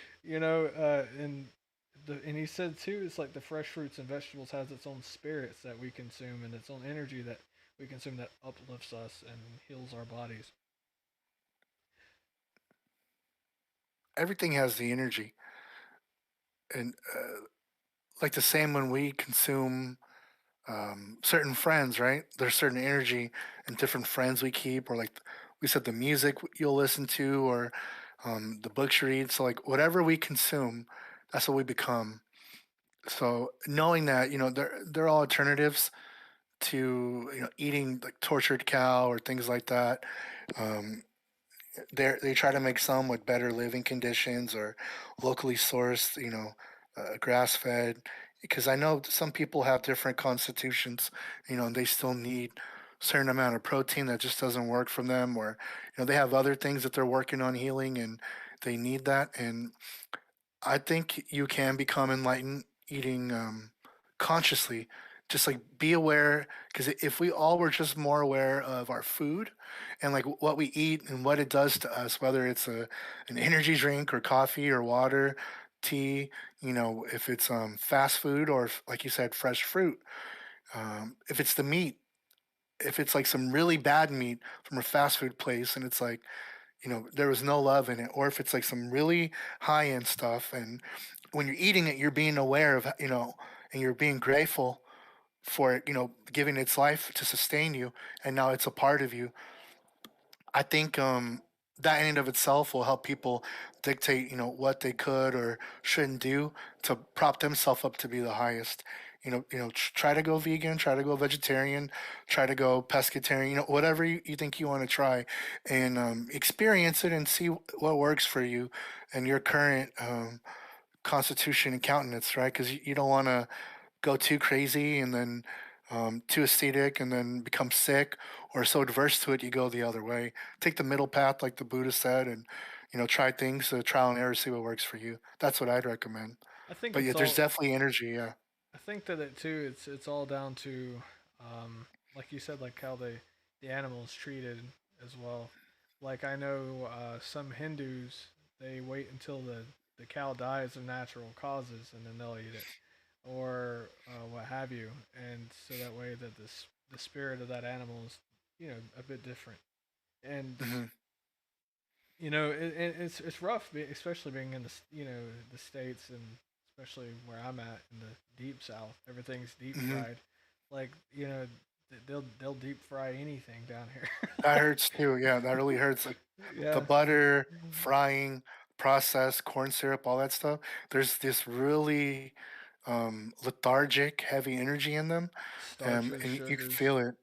And he said too, it's like the fresh fruits and vegetables has its own spirits that we consume and its own energy that we consume that uplifts us and heals our bodies. Everything has the energy, and like the same when we consume certain friends, right? There's certain energy and different friends we keep, or like we said, the music you'll listen to, or the books you read. So like whatever we consume, that's what we become. So knowing that, they're all alternatives to eating like tortured cow or things like that. Um, they try to make some with better living conditions or locally sourced, grass fed. Because I know some people have different constitutions, and they still need certain amount of protein that just doesn't work for them, or they have other things that they're working on healing and they need that. And I think you can become enlightened eating consciously. Just like be aware, because if we all were just more aware of our food and like what we eat and what it does to us, whether it's an energy drink or coffee or water, tea, if it's fast food or like you said, fresh fruit, if it's the meat, if it's like some really bad meat from a fast food place and it's like there was no love in it, or if it's like some really high end stuff and when you're eating it you're being aware of and you're being grateful for it, giving its life to sustain you, and now it's a part of you. I think that in and of itself will help people dictate, what they could or shouldn't do to prop themselves up to be the highest. Try to go vegan, try to go vegetarian, try to go pescatarian, whatever you think you want to try, and experience it and see what works for you and your current constitution and countenance, right? Because you don't want to go too crazy and then too aesthetic and then become sick, or so adverse to it you go the other way. Take the middle path like the Buddha said, and try things, trial and error, see what works for you. That's what I'd recommend. I think But yeah, it's there's all. definitely energy. Yeah. I think that it too. It's all down to, like you said, like how the animals treated as well. Like I know some Hindus, they wait until the cow dies of natural causes and then they'll eat it, or what have you, and so that way that the spirit of that animal is a bit different. And Hmm. it's rough, especially being in the states, and especially where I'm at in the deep south. Everything's deep Hmm. fried. Like they'll deep fry anything down That here. hurts too. Yeah, that really hurts. Like the Yeah, butter, frying, processed corn syrup, all that stuff. There's this really lethargic, heavy energy in them, starches, and you can sugars. feel it.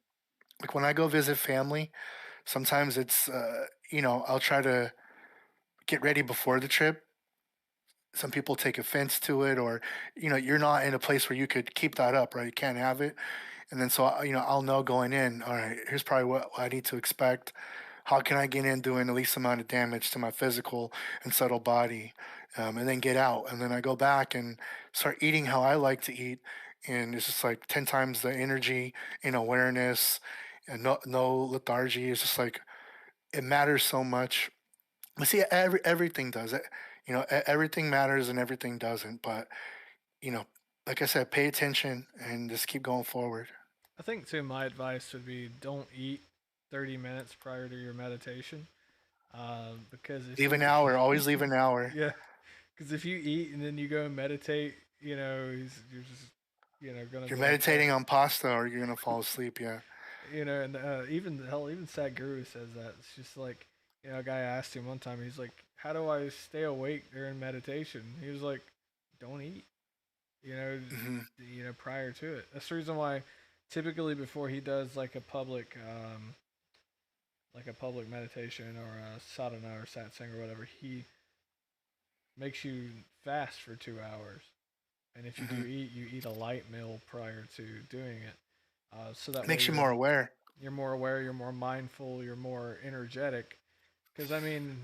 Like when I go visit family, sometimes it's I'll try to get ready before the trip. Some people take offense to it, or you're not in a place where you could keep that up, right? You can't have it. And then so I'll know going in, all right, here's probably what I need to expect. How can I get in doing the least amount of damage to my physical and subtle body, and then get out, and then I go back and start eating how I like to eat, and it's just like 10 times the energy and awareness, and no lethargy. It's just like it matters so much. But see, everything does it. Everything matters and everything doesn't. But you know, like I said, pay attention and just keep going forward. I think too. My advice would be don't eat 30 minutes prior to your meditation, because if Leave you an hour. Always leave an hour. yeah, because if you eat and then you go and meditate, you're just gonna You're be like that. meditating on pasta, or you're gonna fall asleep. Yeah. And even hell, even Sadhguru says that. It's just like, a guy asked him one time. He's like, "How do I stay awake during meditation?" He was like, "Don't eat." Hmm. Prior to it. That's the reason why, typically before he does like a public meditation or a sadhana or satsang or whatever, he makes you fast for 2 hours. And if you do Hmm. eat, you eat a light meal prior to doing it. so that way Makes you more aware. you're more aware, you're more mindful, you're more energetic. Because I mean,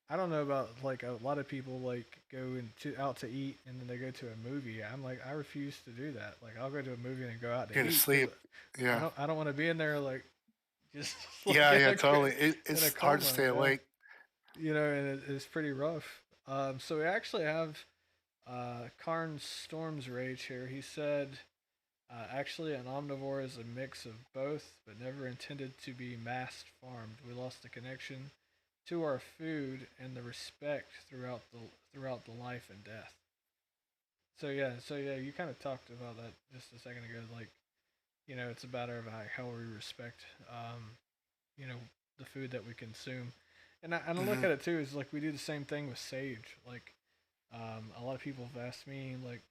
I don't know about like a lot of people like go out to eat and then they go to a movie. I'm like I refuse to do that. Like I'll go to a movie and go out to Go to eat because sleep. Yeah. I don't want to be in there like just like Yeah, yeah, totally. in a It's hard to coma. stay Yeah, awake. and it's pretty rough. So we actually have Karn Storm's Rage here. He said, actually, an omnivore is a mix of both, but never intended to be mass farmed. We lost the connection to our food and the respect throughout the life and death. So yeah, you kind of talked about that just a second ago. Like, it's a matter of how we respect, you know, the food that we consume. And I look Hmm. at it too is like we do the same thing with sage. Like, a lot of people have asked me like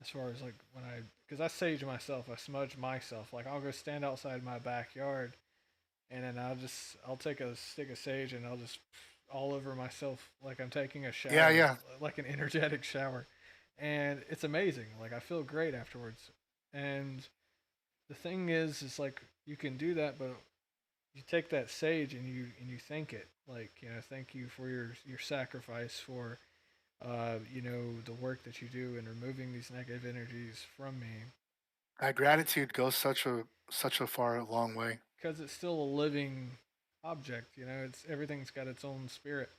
as far as like when because I sage myself, I smudge myself. Like I'll go stand outside my backyard, and then I'll take a stick of sage and I'll just all over myself like I'm taking a Yeah, shower, yeah. like an energetic shower, and it's amazing. Like I feel great afterwards. And the thing is like you can do that, but you take that sage and you thank it, like thank you for your sacrifice for the work that you do in removing these negative energies from me, Gratitude goes such a far long way. because it's still a living object. It's everything's got its own spirit,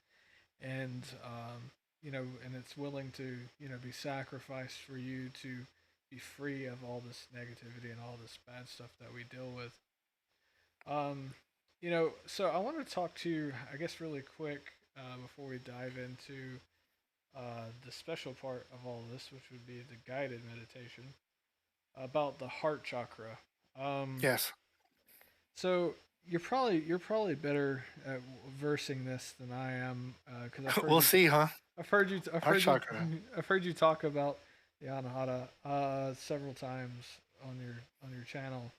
and and it's willing to be sacrificed for you to be free of all this negativity and all this bad stuff that we deal with. So I want to talk to you, I guess, really quick before we dive into the special part of all of this, which would be the guided meditation about the heart chakra. Um, Yes. so you're probably better at versing this than I am because We'll see, huh? Heart chakra. I've heard you talk about the anahata several times on your channel.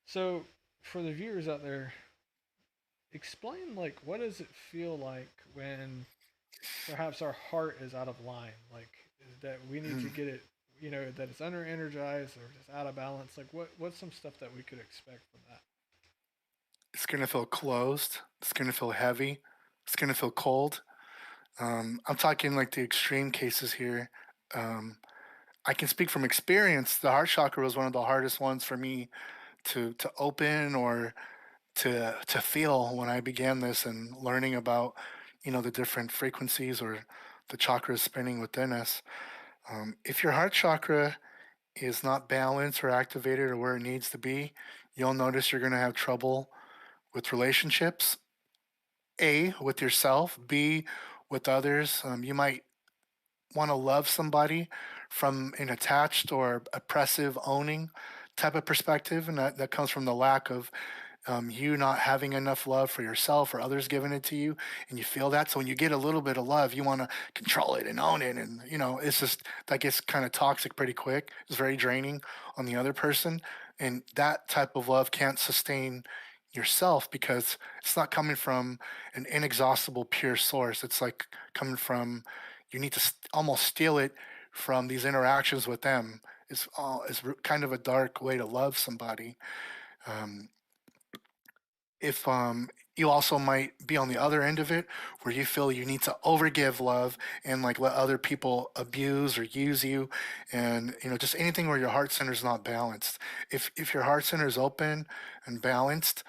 So for the viewers out there, explain like what does it feel like when perhaps our heart is out of line, like that we need to Mm. get it, that it's under energized or just out of balance. Like what's some stuff that we could expect from that? It's gonna feel closed. It's gonna feel heavy. It's gonna feel cold. I'm talking like the extreme cases here. Um, I can speak from experience. The heart chakra was one of the hardest ones for me to open or to feel when I began this and learning about the different frequencies or the chakras spinning within us. If your heart chakra is not balanced or activated or where it needs to be, you'll notice you're going to have trouble with relationships. A, with yourself. B, with others. You might want to love somebody from an attached or oppressive owning type of perspective, and that comes from the lack of you not having enough love for yourself or others giving it to you, and you feel that. So when you get a little bit of love, you want to control it and own it, and it's just that gets kind of toxic pretty quick. It's very draining on the other person, and that type of love can't sustain yourself because it's not coming from an inexhaustible pure source. It's like coming from you need to almost steal it from these interactions with them. It's kind of a dark way to love somebody. Um, if you also might be on the other end of it where you feel you need to overgive love and like let other people abuse or use you, and just anything where your heart center is not balanced. If your heart center is open and balanced,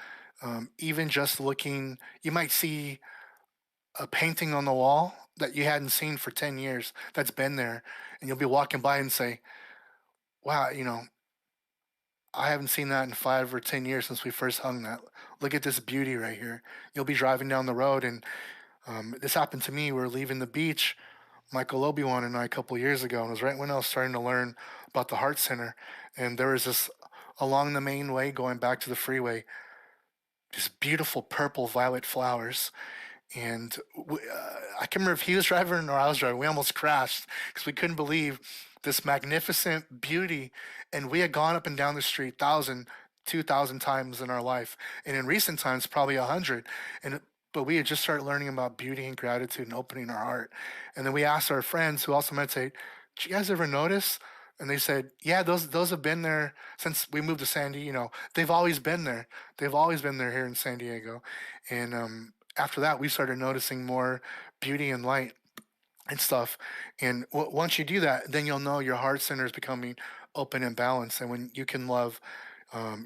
even just looking, you might see a painting on the wall that you hadn't seen for 10 years that's been there, and you'll be walking by and say, wow, I haven't seen that in 5 or 10 years since we first hung that. Look at this beauty right here. You'll be driving down the road, and this happened to me. We were leaving the beach, Michael Obi-Wan and I, a couple years ago, and it was right when I was starting to learn about the Heart Center. And there was this along the main way going back to the freeway, these beautiful purple violet flowers. And I can't remember if he was driving or I was driving. We almost crashed because we couldn't believe this magnificent beauty. And we had gone up and down the street 1,000, 2,000 times in our life, and in recent times probably 100. And but we had just started learning about beauty and gratitude and opening our heart. And then we asked our friends who also meditate, "Did you guys ever notice And they said, yeah, those have been there since we moved to San Diego. They've always been there. They've always been there here in San Diego. And after that, we started noticing more beauty and light and stuff. And once you do that, then you'll know your heart center is becoming open and balanced. And when you can love,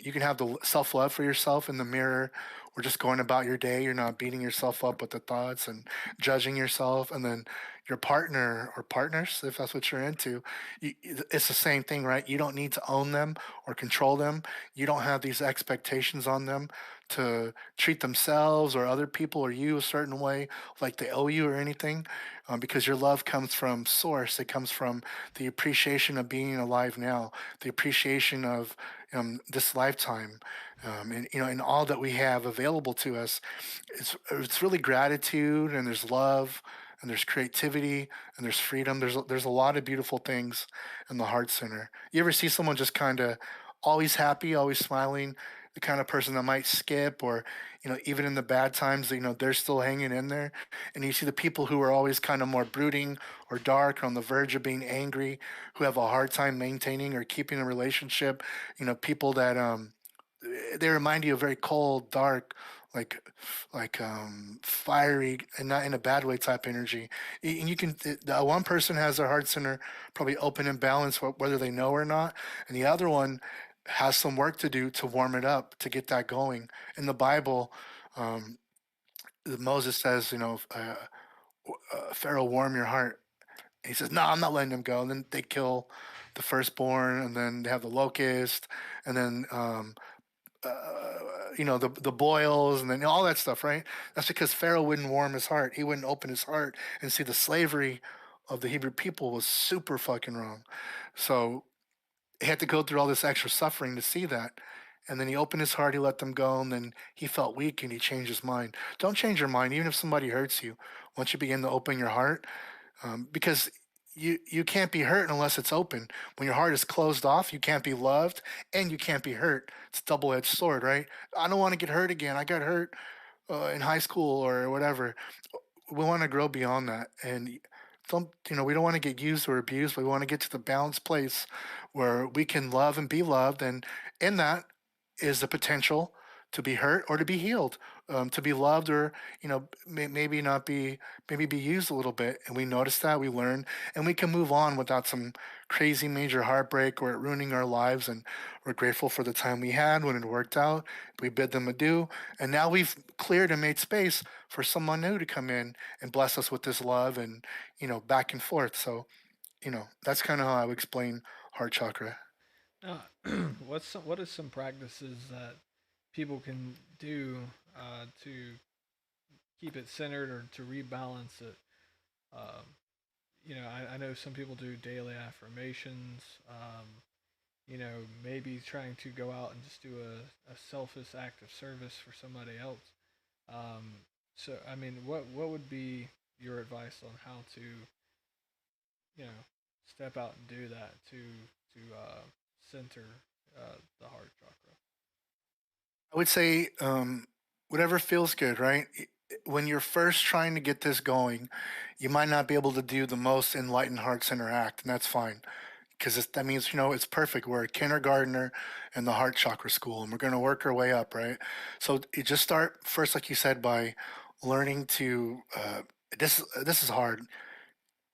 you can have the self love for yourself in the mirror, or just going about your day. You're not beating yourself up with the thoughts and judging yourself. And then your partner or partners, if that's what you're into, it's the same thing, right? You don't need to own them or control them. You don't have these expectations on them to treat themselves or other people or you a certain way, like they owe you or anything, because your love comes from source. It comes from the appreciation of being alive now, the appreciation of this lifetime, and and all that we have available to us. It's really gratitude, and there's love, and there's creativity, and there's freedom. There's a lot of beautiful things in the heart center. You ever see someone just kind of always happy, always smiling, the kind of person that might skip, or even in the bad times, they're still hanging in there. And you see the people who are always kind of more brooding or dark, or on the verge of being angry, who have a hard time maintaining or keeping a relationship. People that they remind you of very cold, dark, like fiery, and not in a bad way type energy. And you can one person has their heart center probably open and balanced, whether they know or not, and the other one has some work to do to warm it up, to get that going. In the Bible, um, Moses says, Pharaoh, warm your heart. And he says, no, I'm not letting them go. And then they kill the firstborn, and then they have the locust, and then the boils, and then all that stuff, right? That's because Pharaoh wouldn't warm his heart. He wouldn't open his heart and see the slavery of the Hebrew people was super fucking wrong. So he had to go through all this extra suffering to see that. And then he opened his heart, he let them go, and then he felt weak and he changed his mind. Don't change your mind, even if somebody hurts you. Once you begin to open your heart, because you can't be hurt unless it's open. When your heart is closed off, you can't be loved and you can't be hurt. It's a double-edged sword, right? I don't want to get hurt again. I got hurt in high school or whatever. We want to grow beyond that, and we don't want to get used or abused. We want to get to the balanced place where we can love and be loved, and in that is the potential to be hurt or to be healed, to be loved, or maybe not be, maybe be used a little bit. And we notice that, we learn, and we can move on without some crazy major heartbreak or it ruining our lives. And we're grateful for the time we had when it worked out. We bid them adieu, and now we've cleared and made space for someone new to come in and bless us with this love, and back and forth. So that's kind of how I would explain heart chakra. Now, what are some practices that people can do to keep it centered or to rebalance it? Um, I know some people do daily affirmations. Maybe trying to go out and just do a selfless act of service for somebody else. Um, I mean, what would be your advice on how to, step out and do that to center the heart chakra? I would say whatever feels good, right? When you're first trying to get this going, you might not be able to do the most enlightened heart center act, and that's fine, because that means it's perfect. We're a kindergartner in the heart chakra school, and we're going to work our way up, right? So you just start first, like you said, by learning to. This is hard.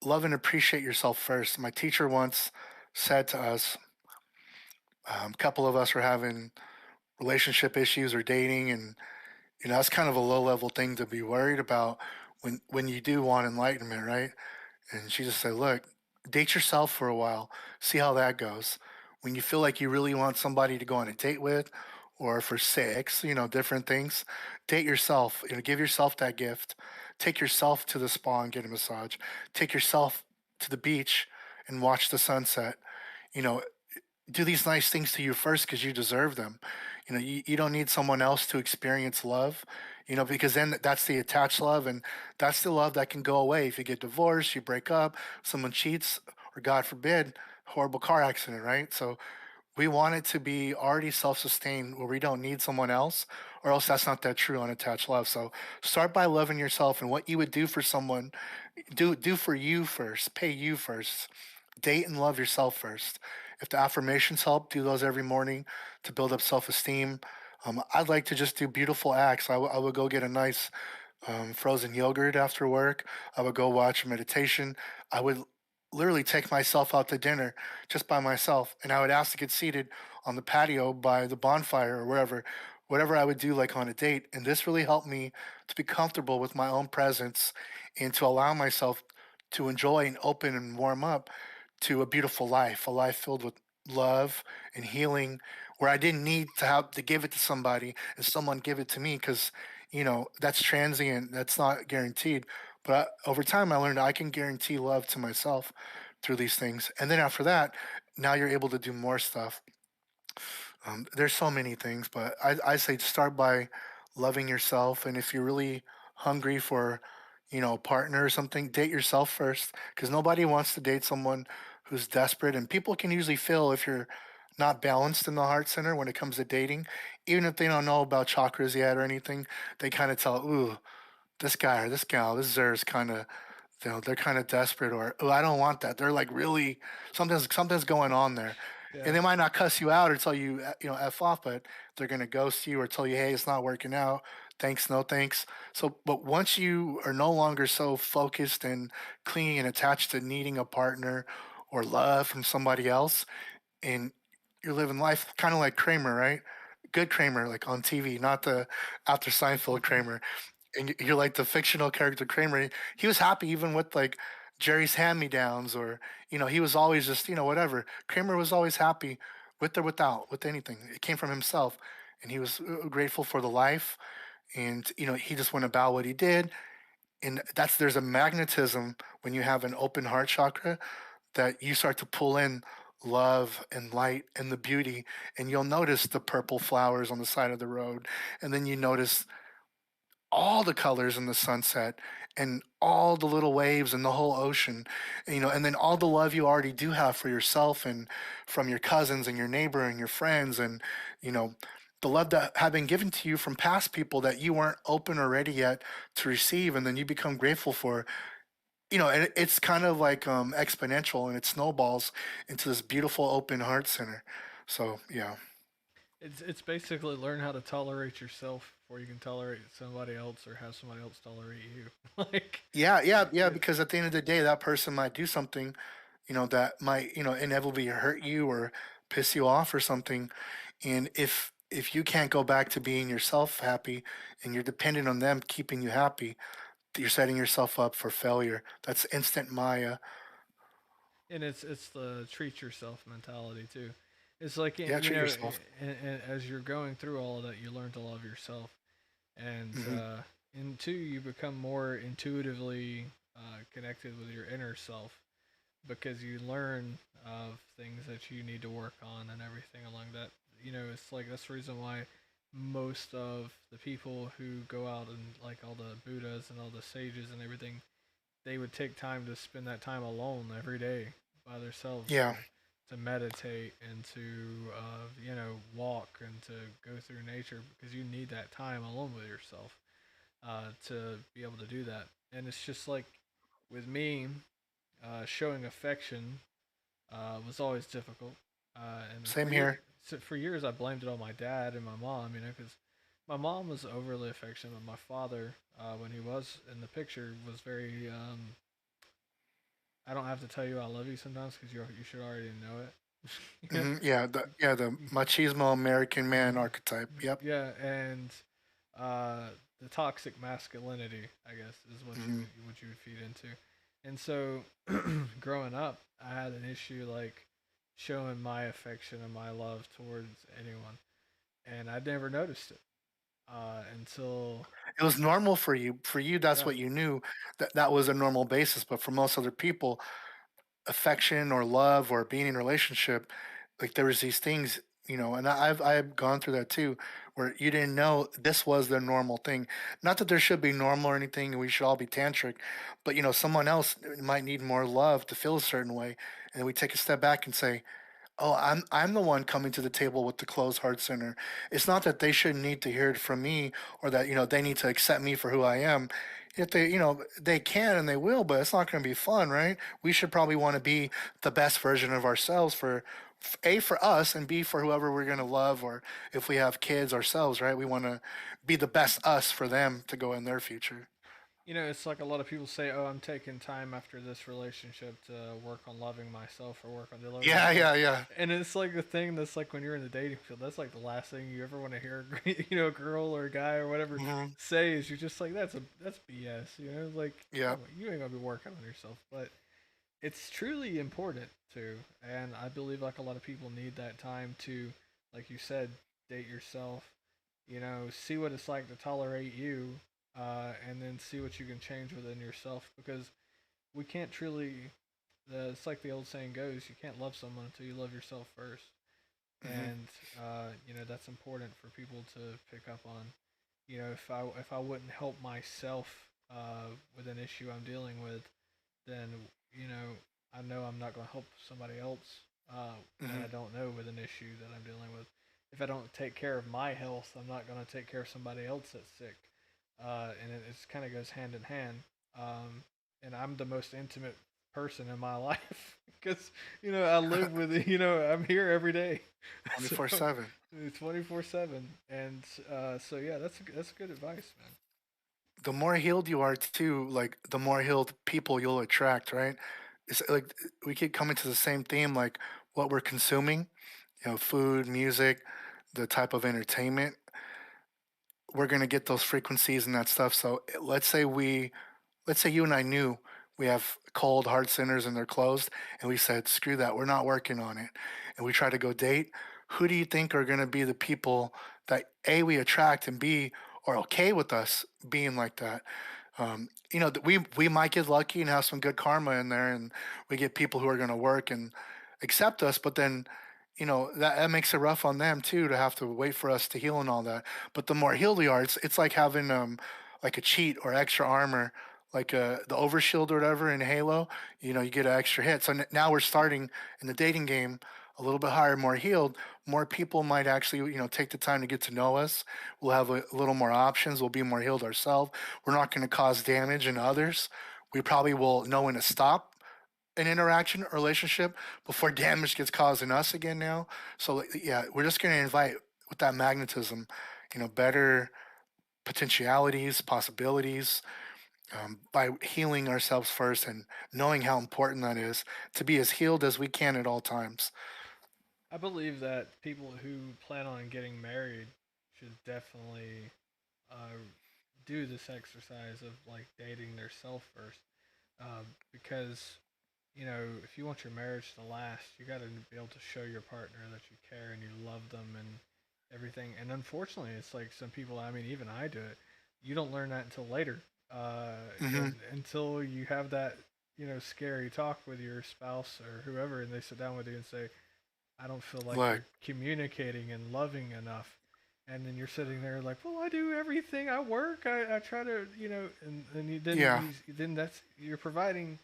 Love and appreciate yourself first. My teacher once said to us, a couple of us were having relationship issues or dating, and that's kind of a low level thing to be worried about when you do want enlightenment, right? And she just said, look, date yourself for a while, see how that goes. When you feel like you really want somebody to go on a date with, or for sex, different things, date yourself. Give yourself that gift. Take yourself to the spa and get a massage. Take yourself to the beach and watch the sunset. You know, do these nice things to you first because you deserve them. You don't need someone else to experience love, because then that's the attached love, and that's the love that can go away. If you get divorced, you break up, someone cheats, or God forbid, horrible car accident, right? So we want it to be already self-sustained where we don't need someone else, or else that's not that true unattached love. So start by loving yourself, and what you would do for someone, do for you first, pay you first. date and love yourself first. If the affirmations help, do those every morning to build up self esteem. I'd like to just do beautiful acts. I would go get a nice frozen yogurt after work. I would go watch a meditation. I would literally take myself out to dinner just by myself, and I would ask to get seated on the patio by the bonfire or wherever, whatever I would do like on a date. And this really helped me to be comfortable with my own presence and to allow myself to enjoy and open and warm up to a beautiful life, a life filled with love and healing, where I didn't need to have to give it to somebody and someone give it to me because that's transient, that's not guaranteed. But over time, I learned I can guarantee love to myself through these things. And then after that, now you're able to do more stuff. There's so many things, but I say start by loving yourself. And if you're really hungry for, a partner or something, date yourself first because nobody wants to date someone who's desperate. And people can usually feel if you're not balanced in the heart center when it comes to dating, even if they don't know about chakras yet or anything, they kind of tell, ooh, this guy or this gal, this is kind of, they're kind of desperate, or oh, I don't want that. They're like really something's going on there, and Yeah. they might not cuss you out or tell you f off, but they're gonna ghost you or tell you, hey, it's not working out. Thanks, no thanks. So, but once you are no longer so focused and clinging and attached to needing a partner or love from somebody else, and you're living life kind of like Kramer, right? Good Kramer, like on TV, not the after Seinfeld Kramer, and you're like the fictional character Kramer. He was happy even with like Jerry's hand-me-downs, or he was always just whatever. Kramer was always happy with or without, with anything. It came from himself, and he was grateful for the life, and he just went about what he did. And there's a magnetism when you have an open heart chakra that you start to pull in love and light and the beauty, and you'll notice the purple flowers on the side of the road, and then you notice all the colors in the sunset and all the little waves and the whole ocean, and then all the love you already do have for yourself and from your cousins and your neighbor and your friends, and you know the love that have been given to you from past people that you weren't open or ready yet to receive, and then you become grateful for. And it's kind of like exponential, and it snowballs into this beautiful open heart center. So yeah. It's basically learn how to tolerate yourself before you can tolerate somebody else or have somebody else tolerate you. like, Yeah, yeah, yeah, it, because at the end of the day, that person might do something, that might, inevitably hurt you or piss you off or something. And if you can't go back to being yourself happy and you're dependent on them keeping you happy, you're setting yourself up for failure. That's instant Maya. and it's the treat yourself mentality too. It's like Yeah, treat yourself. and as you're going through all of that, you learn to love yourself, and Hmm. and two, you become more intuitively connected with your inner self because you learn of things that you need to work on and everything along that. It's like that's the reason why most of the people who go out and like all the Buddhas and all the sages and everything, they would take time to spend that time alone every day by themselves Yeah, to meditate and to walk and to go through nature because you need that time alone with yourself to be able to do that. And it's just like with me, showing affection was always difficult. And same here. for years, I blamed it on my dad and my mom, because my mom was overly affectionate, but my father, when he was in the picture, was very. I don't have to tell you I love you sometimes because you should already know it. yeah. Yeah, the machismo American man archetype. Yep. Yeah, and the toxic masculinity, I guess, is Hmm. what you would feed into. And so, growing up, I had an issue like showing my affection and my love towards anyone, and I'd never noticed it until It was normal for you. For you, that's yeah, what you knew. That was a normal basis. But for most other people, affection or love or being in a relationship, like there was these things, and I've gone through that too, where you didn't know this was the normal thing. Not that there should be normal or anything, and we should all be tantric, but someone else might need more love to feel a certain way, and then we take a step back and say, Oh, I'm the one coming to the table with the closed heart center. It's not that they shouldn't need to hear it from me, or that they need to accept me for who I am. If they they can and they will, but it's not going to be fun, right? We should probably want to be the best version of ourselves for A, for us, and B, for whoever we're going to love, or if we have kids ourselves, right? We want to be the best us for them to go in their future. You know, it's like a lot of people say, "Oh, I'm taking time after this relationship to work on loving myself or work on loving Yeah, myself," yeah, yeah. and it's like the thing that's like when you're in the dating field, that's like the last thing you ever want to hear, a girl or a guy or whatever Hmm. say is you're just like that's BS, like Yeah. you ain't gonna be working on yourself, but it's truly important too, and I believe like a lot of people need that time to, like you said, date yourself, see what it's like to tolerate you, and then see what you can change within yourself because we can't truly. It's like the old saying goes: you can't love someone until you love yourself first, Hmm. and that's important for people to pick up on. If I wouldn't help myself with an issue I'm dealing with, then you know I know I'm not going to help somebody else that Hmm. I don't know with an issue that I'm dealing with. If I don't take care of my health, I'm not going to take care of somebody else that's sick, and it kind of goes hand in hand. Um, and I'm the most intimate person in my life because I live with I'm here every day, so 24/7. 24/7, and so yeah, that's good advice, man. The more healed you are too, like the more healed people you'll attract, right? It's like we keep coming to the same theme, like what we're consuming, food, music, the type of entertainment. We're gonna get those frequencies and that stuff. So let's say you and I knew we have cold heart centers and they're closed, and we said, screw that, we're not working on it. And we try to go date. Who do you think are going to be the people that A, we attract, and B, are okay with us being like that? We might get lucky and have some good karma in there, and we get people who are going to work and accept us, but then that makes it rough on them too to have to wait for us to heal and all that. But the more healed we are, it's like having like a cheat or extra armor, like the overshield or whatever in Halo. You get an extra hit. So now we're starting in the dating game a little bit higher, more healed. More people might actually take the time to get to know us. We'll have a little more options. We'll be more healed ourselves. We're not going to cause damage in others. We probably will know when to stop an interaction or relationship before damage gets caused in us again now. So like, yeah, we're just going to invite with that magnetism, better potentialities, possibilities, by healing ourselves first and knowing how important that is to be as healed as we can at all times. I believe that people who plan on getting married should definitely uh, do this exercise of like dating their self first, because if you want your marriage to last, you got to be able to show your partner that you care and you love them and everything. And unfortunately, it's like some people. I mean, even I do it. You don't learn that until later, Hmm. and until you have that scary talk with your spouse or whoever, and they sit down with you and say, I don't feel like Like, you're communicating and loving enough. And then you're sitting there like, well, I do everything. I work. I try to, and yeah, then that's you're providing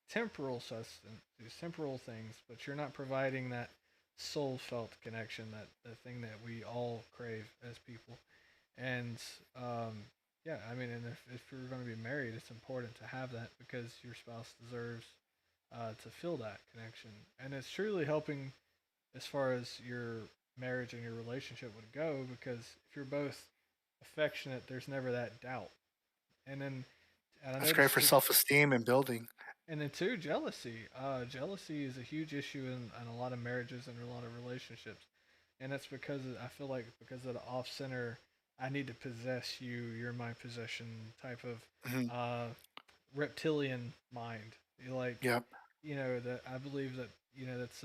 temporal sustenance, these temporal things, but you're not providing that soul felt connection, that the thing that we all crave as people. And yeah, I mean, and if you're going to be married, it's important to have that because your spouse deserves to feel that connection, and it's truly helping as far as your marriage and your relationship would go because if you're both affectionate, there's never that doubt. And then, and I that's great noticed for too, self-esteem and building. and then too, jealousy. Jealousy is a huge issue in a lot of marriages and a lot of relationships, and that's because I feel like because of the off center, I need to possess you. You're my possession type of Hmm. uh, reptilian mind. You like, Yep. that I believe that that's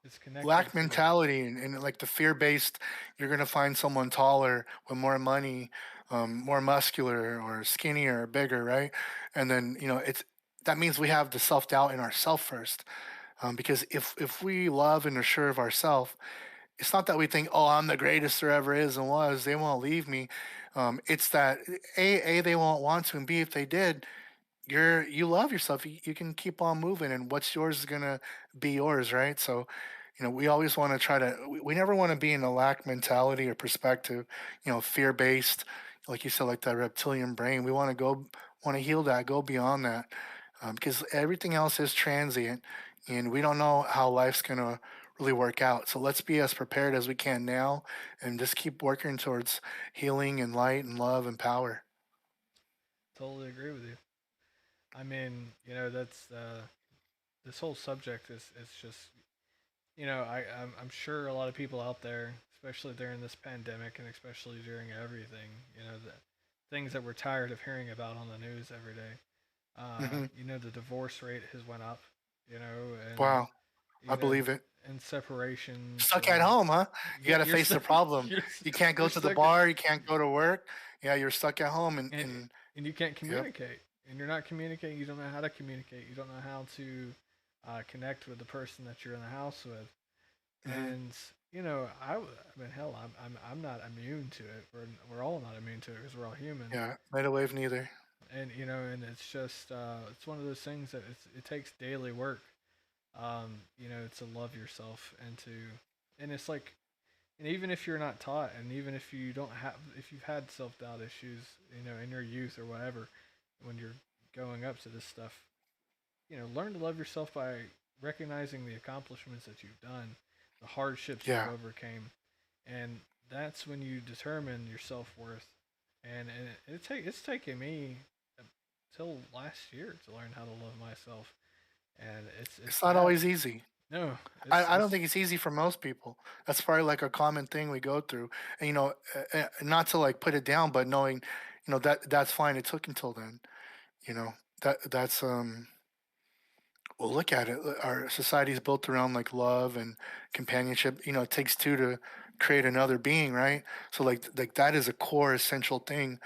it's connected Lack to. mentality and like the fear-based, you're going to find someone taller with more money, more muscular or skinnier or bigger, right? And then it's that means we have the self-doubt in ourself first, because if we love and are sure of ourselves, it's not that we think, oh, I'm the greatest there ever is and was, they won't leave me. It's that a they won't want to, and b, if they did, you love yourself, you can keep on moving, and what's yours is gonna be yours, right? So We always want to try to, we never want to be in a lack mentality or perspective, fear based, like you said, like that reptilian brain. We want to heal that, go beyond that, because everything else is transient, and we don't know how life's going to really work out. So let's be as prepared as we can now and just keep working towards healing and light and love and power. Totally agree with you. I mean, that's this whole subject is just I'm sure a lot of people out there, especially during this pandemic and especially during everything, the things that we're tired of hearing about on the news every day. Hmm. The divorce rate has went up, and Wow, I even believe it. in separations, Stuck at home, huh? You yeah, got to face the problem. you're You can't go you're to the stuck, bar. You can't go to work. Yeah, you're stuck at home, and, and and and you can't yep, communicate, and you're not communicating. You don't know how to communicate. You don't know how to connect with the person that you're in the house with. hmm, And I mean, hell, I'm not immune to it. We're all not immune to it because we're all human. yeah, Metawave neither. And it's just it's one of those things that it takes daily work. To love yourself and it's like, and even if you're not taught, and even if you don't have, if you've had self doubt issues, in your youth or whatever, when you're going up to this stuff, learn to love yourself by recognizing the accomplishments that you've done, the hardships you've Yeah, overcame, and that's when you determine your self worth. And it's taken me till last year to learn how to love myself, and it's it's not bad. always easy. No, I don't think it's easy for most people. That's probably like a common thing we go through. And not to like put it down, but knowing, that's fine. It took until then. You know, that's. Well, look at it. Our society is built around like love and companionship. It takes two to create another being, right? So like that is a core essential thing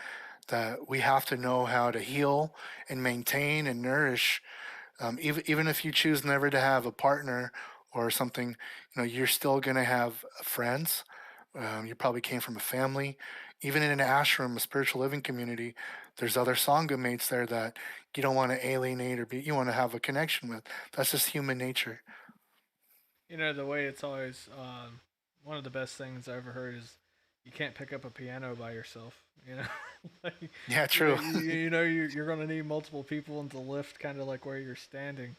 that we have to know how to heal and maintain and nourish. Even if you choose never to have a partner or something, you're still gonna have friends. You probably came from a family. Even in an ashram, a spiritual living community, there's other sangha mates there that you don't want to alienate or you want to have a connection with. That's just human nature. the way it's always one of the best things I ever heard is you can't pick up a piano by yourself. Like, Yeah, true. you're gonna need multiple people in the lift, kind of like where you're standing.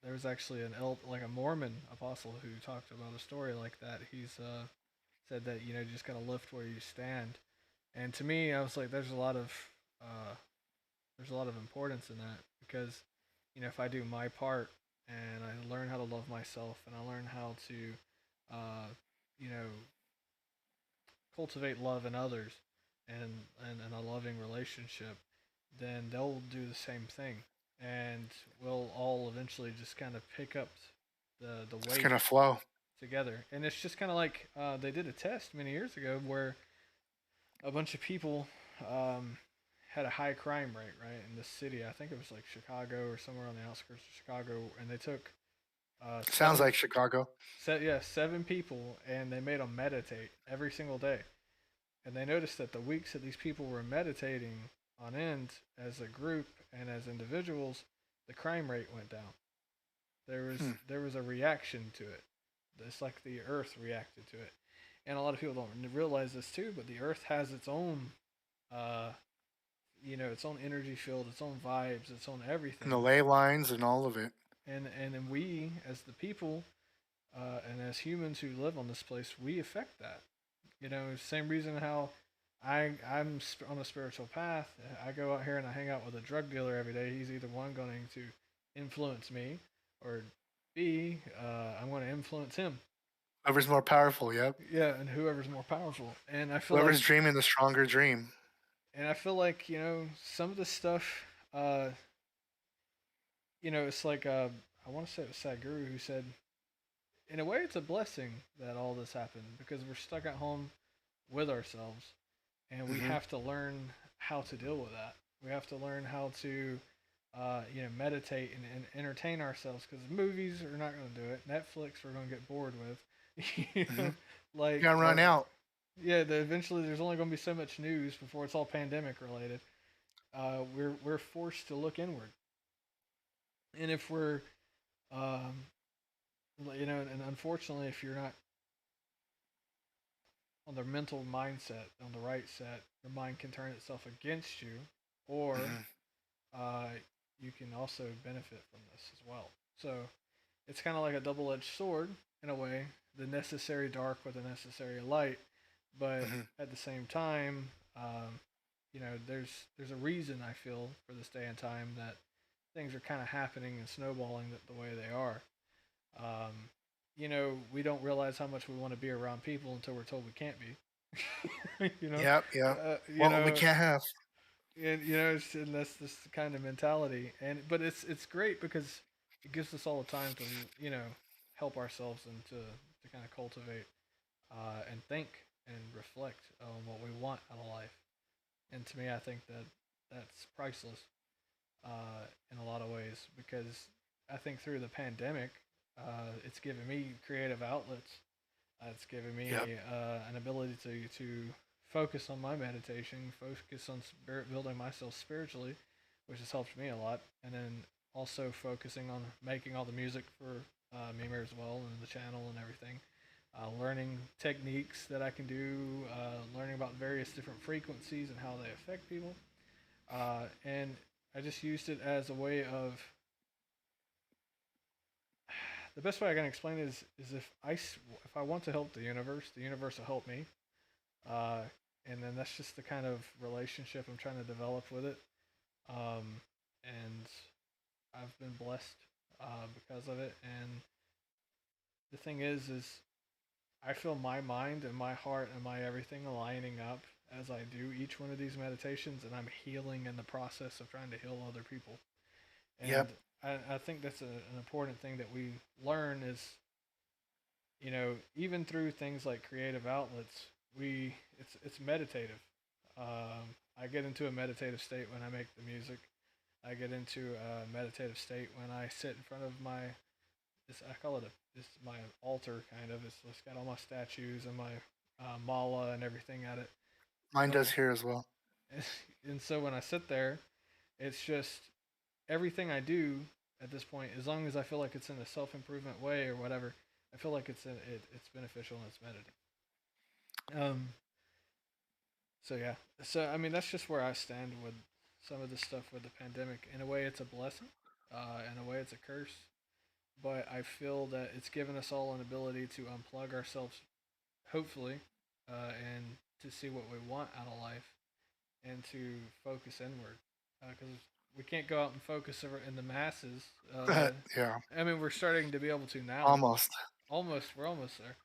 There was actually like a Mormon apostle who talked about a story like that. He's said that you just gotta lift where you stand, and to me, I was like, uh, there's a lot of importance in that because if I do my part and I learn how to love myself and I learn how to uh, you know cultivate love in others and a loving relationship, then they'll do the same thing, and we'll all eventually just kind of pick up the It's weight gonna flow. together. And it's just kind of like they did a test many years ago where a bunch of people um, had a high crime rate, right, in this city. I think it was like Chicago or somewhere on the outskirts of Chicago, and they took Sounds like Chicago. 7 people, and they made them meditate every single day. And they noticed that the weeks that these people were meditating on end as a group and as individuals, the crime rate went down. Hmm. There was a reaction to it. It's like the earth reacted to it. And a lot of people don't realize this too, but the earth has its own uh, its own energy field, its own vibes, its own And the everything. ley lines and all of it. And then we, as the people, and as humans who live on this place, we affect that. Same reason how I'm on a spiritual path. I go out here and I hang out with a drug dealer every day. He's either one going to influence me, or B, I'm going to influence him. Whoever's more powerful, yep. Yeah, and whoever's more powerful. Whoever's dreaming the stronger dream. And I feel like some of the stuff. It's like I want to say it was Sadhguru who said, in a way, it's a blessing that all this happened because we're stuck at home with ourselves, and we Hmm. have to learn how to deal with that. We have to learn how to, meditate and entertain ourselves because movies are not going to do it. Netflix we're going to get bored with. you Hmm. know, You like gotta run out. yeah, eventually there's only going to be so much news before it's all pandemic related. We're forced to look inward, and if we're um, and unfortunately, if you're not on the mental mindset, on the right set, your mind can turn itself against you, or Hmm. uh, you can also benefit from this as well. So it's kind of like a double-edged sword in a way, the necessary dark with the necessary light, but Hmm. at the same time, there's a reason I feel for this day and time that things are kind of happening and snowballing the way they are. Um, we don't realize how much we want to be around people until we're told we can't be. Yep, yep. Uh, you Well, we know, can't have. and that's this kind of mentality. But it's great because it gives us all the time to help ourselves and to kind of cultivate and think and reflect on what we want out of life. And to me, I think that that's priceless in a lot of ways because I think through the pandemic, it's given me creative outlets. It's given Yep. me an ability to focus on my meditation, focus on building myself spiritually, which has helped me a lot, and then also focusing on making all the music for Mimirs as well and the channel and everything. Learning techniques that I can do, learning about various different frequencies and how they affect people, and I just used it as a way of the best way I can explain it is if I want to help the universe will help me, uh, and then that's just the kind of relationship I'm trying to develop with it. Um, and I've been blessed because of it. And the thing is I feel my mind and my heart and my everything aligning up as I do each one of these meditations, and I'm healing in the process of trying to heal other people. And Yep. I think that's an important thing that we learn is, even through things like creative outlets, it's meditative. I get into a meditative state when I make the music. I get into a meditative state when I sit in front of my this I call it this my altar kind of. It's got all my statues and my mala and everything at it. Mine But does here as well. and so when I sit there, it's just everything I do at this point, as long as I feel like it's in a self improvement way or whatever, I feel like it's beneficial and it's meditative. Um, so yeah, so I mean that's just where I stand with some of the stuff with the pandemic. In a way, it's a blessing. In a way, it's a curse. But I feel that it's given us all an ability to unplug ourselves, hopefully, and to see what we want out of life and to focus inward. Because we can't go out and focus in the masses. Yeah, I mean, we're starting to be able to now. almost. Almost, we're almost there.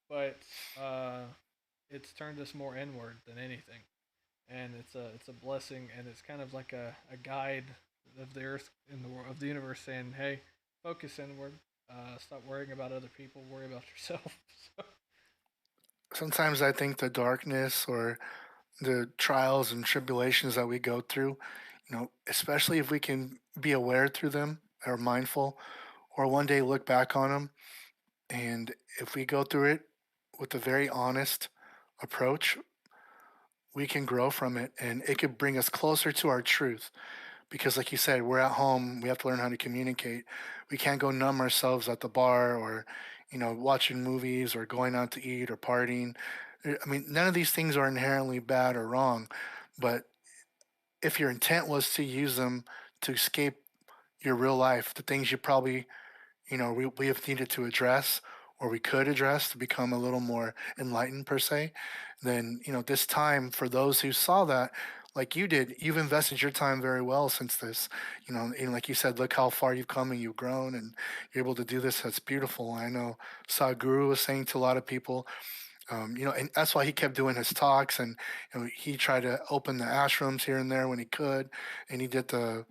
But uh, it's turned us more inward than anything, and it's a blessing, and it's kind of like a guide of the earth in the world of the universe saying, "Hey, focus inward. Stop worrying about other people. Worry about yourself." So, Sometimes I think the darkness or the trials and tribulations that we go through, especially if we can be aware through them or mindful, or one day look back on them, and if we go through it with a very honest approach, we can grow from it and it could bring us closer to our truth. Because, like you said, we're at home, we have to learn how to communicate. We can't go numb ourselves at the bar or, watching movies or going out to eat or partying. I mean, none of these things are inherently bad or wrong, but if your intent was to use them to escape your real life, the things you probably we have needed to address or we could address to become a little more enlightened per se, then this time for those who saw that, like you did, you've invested your time very well since this, and like you said, look how far you've come and you've grown and you're able to do this. That's beautiful. I know Sadhguru was saying to a lot of people, and that's why he kept doing his talks, and he tried to open the ashrams here and there when he could, and he did the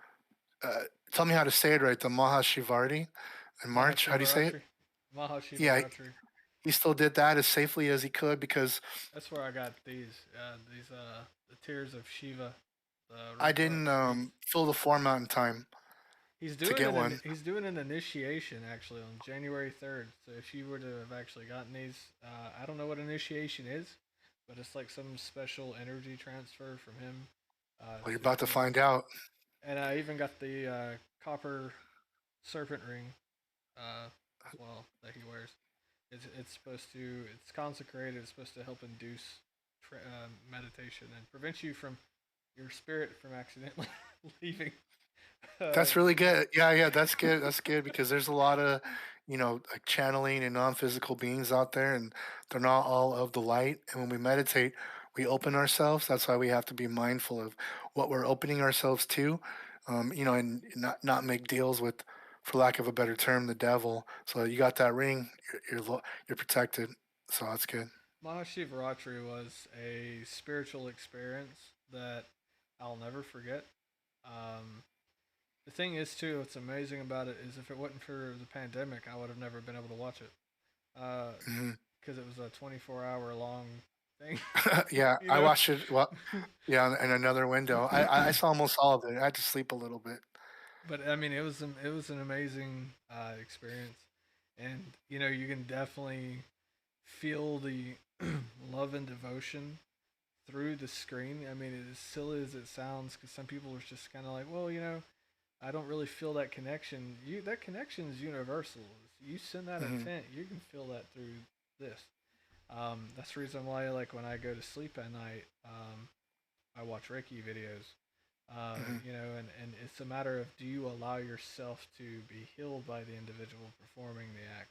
uh, tell me how to say it right, the Mahashivardi in March. How do you say it? Mahashivaratri, Yeah, Mahashivaratri. he still did that as safely as he could because That's where I got these the tears of Shiva, I didn't wreaths. fill the form out in time to get one. He's doing an initiation actually on January 3rd. So if you were to have actually gotten these, I don't know what initiation is, but it's like some special energy transfer from him Well, you're to about to me. find out. And I even got the copper serpent ring. Uh, as well that he wears. It's supposed to, it's consecrated. It's supposed to help induce meditation and prevent you from your spirit from accidentally leaving. That's really good. Yeah, yeah, that's good. That's good because there's a lot of, like channeling and non-physical beings out there, and they're not all of the light. And when we meditate, we open ourselves. That's why we have to be mindful of what we're opening ourselves to, and not make deals with, for lack of a better term, the devil. So you got that ring, you're protected. So that's good. Mahashivaratri was a spiritual experience that I'll never forget. Um, the thing is, too, what's amazing about it is if it wasn't for the pandemic, I would have never been able to watch it. Hmm. Because it was a 24-hour long thing, Yeah, you I know? watched it. Well, yeah, in another window. I saw almost all of it. I had to sleep a little bit. But I mean, it was an amazing experience, and you can definitely feel the love and devotion through the screen. I mean, as silly as it sounds, because some people are just kind of like, well, I don't really feel that connection. That connection is universal. You send that Hmm. intent, you can feel that through this. That's the reason why, like, when I go to sleep at night, I watch Reiki videos. Hmm. And it's a matter of, do you allow yourself to be healed by the individual performing the act?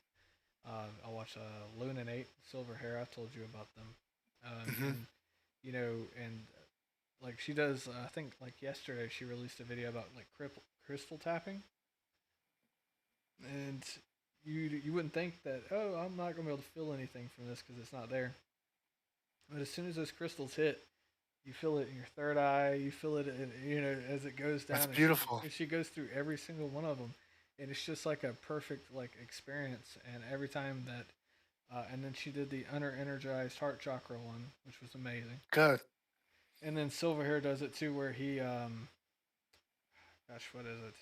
I watch Luninate, Silver Hair. I've told you about them, Hmm. and and like she does. I think like yesterday she released a video about like crystal tapping, and you wouldn't think that, oh, I'm not gonna be able to feel anything from this because it's not there. But as soon as those crystals hit, you feel it in your third eye. You feel it, as it goes That's down, and beautiful. she goes through every single one of them, and it's just like a perfect like experience. And every time that, and then she did the under energized heart chakra one, which was amazing. Good. And then Silverhair does it too, where he, gosh, what is it?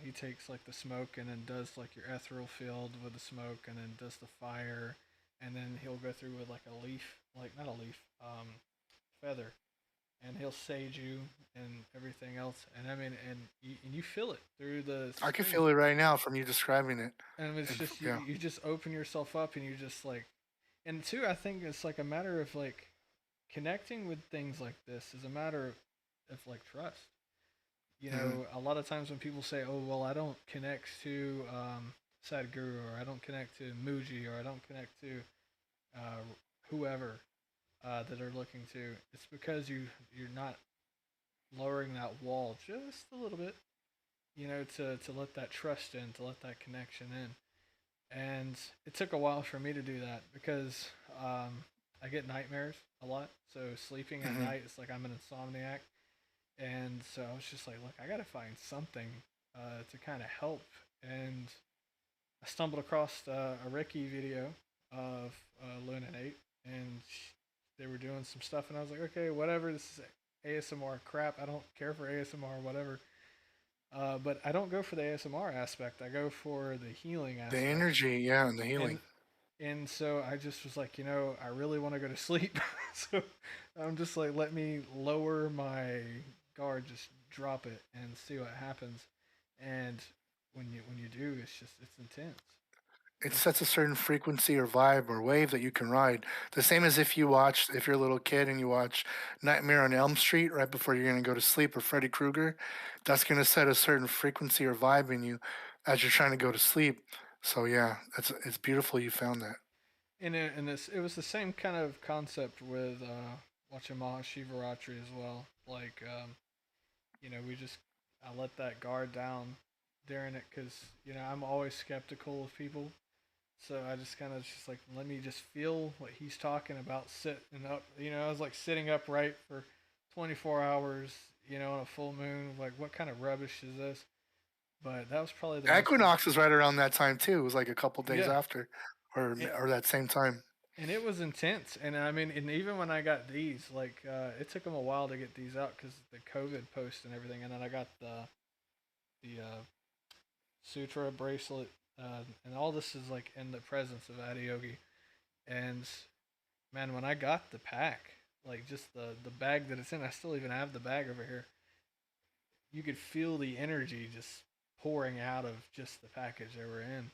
He takes like the smoke and then does like your ethereal field with the smoke, and then does the fire, and then he'll go through with like a leaf, like not a leaf, feather, and he'll sage you and everything else. And I mean, and you feel it through the I can screen. feel it right now from you describing it. And it's And just, yeah. you just open yourself up, and you just like, and two, I think it's like a matter of like connecting with things like this is a matter of like trust. Hmm. A lot of times when people say, "Oh, well, I don't connect to Sadhguru, or I don't connect to Muji, or I don't connect to uh, whoever that are looking to," it's because you're not lowering that wall just a little bit, to let that trust in, to let that connection in. And it took a while for me to do that because I get nightmares a lot. So sleeping at Hmm. night, it's like I'm an insomniac. And so I was just like, look, I got to find something to kind of help. And I stumbled across a Ricky video of Luna and 8, and they were doing some stuff. And I was like, okay, whatever. This is ASMR crap. I don't care for ASMR, whatever. But I don't go for the ASMR aspect. I go for the healing The aspect. energy, yeah, and the And healing. and so I just was like, I really want to go to sleep. So I'm just like, let me lower my guard, just drop it and see what happens. And when you do, it's intense. It It's sets a certain frequency or vibe or wave that you can ride. The same as if you're a little kid and you watch Nightmare on Elm Street right before you're going to go to sleep, or Freddy Krueger, that's going to set a certain frequency or vibe in you as you're trying to go to sleep. So yeah, it's beautiful you found that. it was the same kind of concept with watching Mahashivaratri as well. Like we just, I let that guard down during it because I'm always skeptical of people. So I just kind of just like, let me just feel what he's talking about sitting up. I was like sitting upright for 24 hours, on a full moon. Like, what kind of rubbish is this? But that was probably the most, Equinox is right around that time too. It was like a couple days yeah. after, And, or that same time. and it was intense. And I mean, and even when I got these, like, it took them a while to get these out because the COVID post and everything. And then I got the Sutra bracelet. And all this is like in the presence of Adiyogi. And man, when I got the pack, like just the bag that it's in, I still even have the bag over here. You could feel the energy just pouring out of just the package they were in,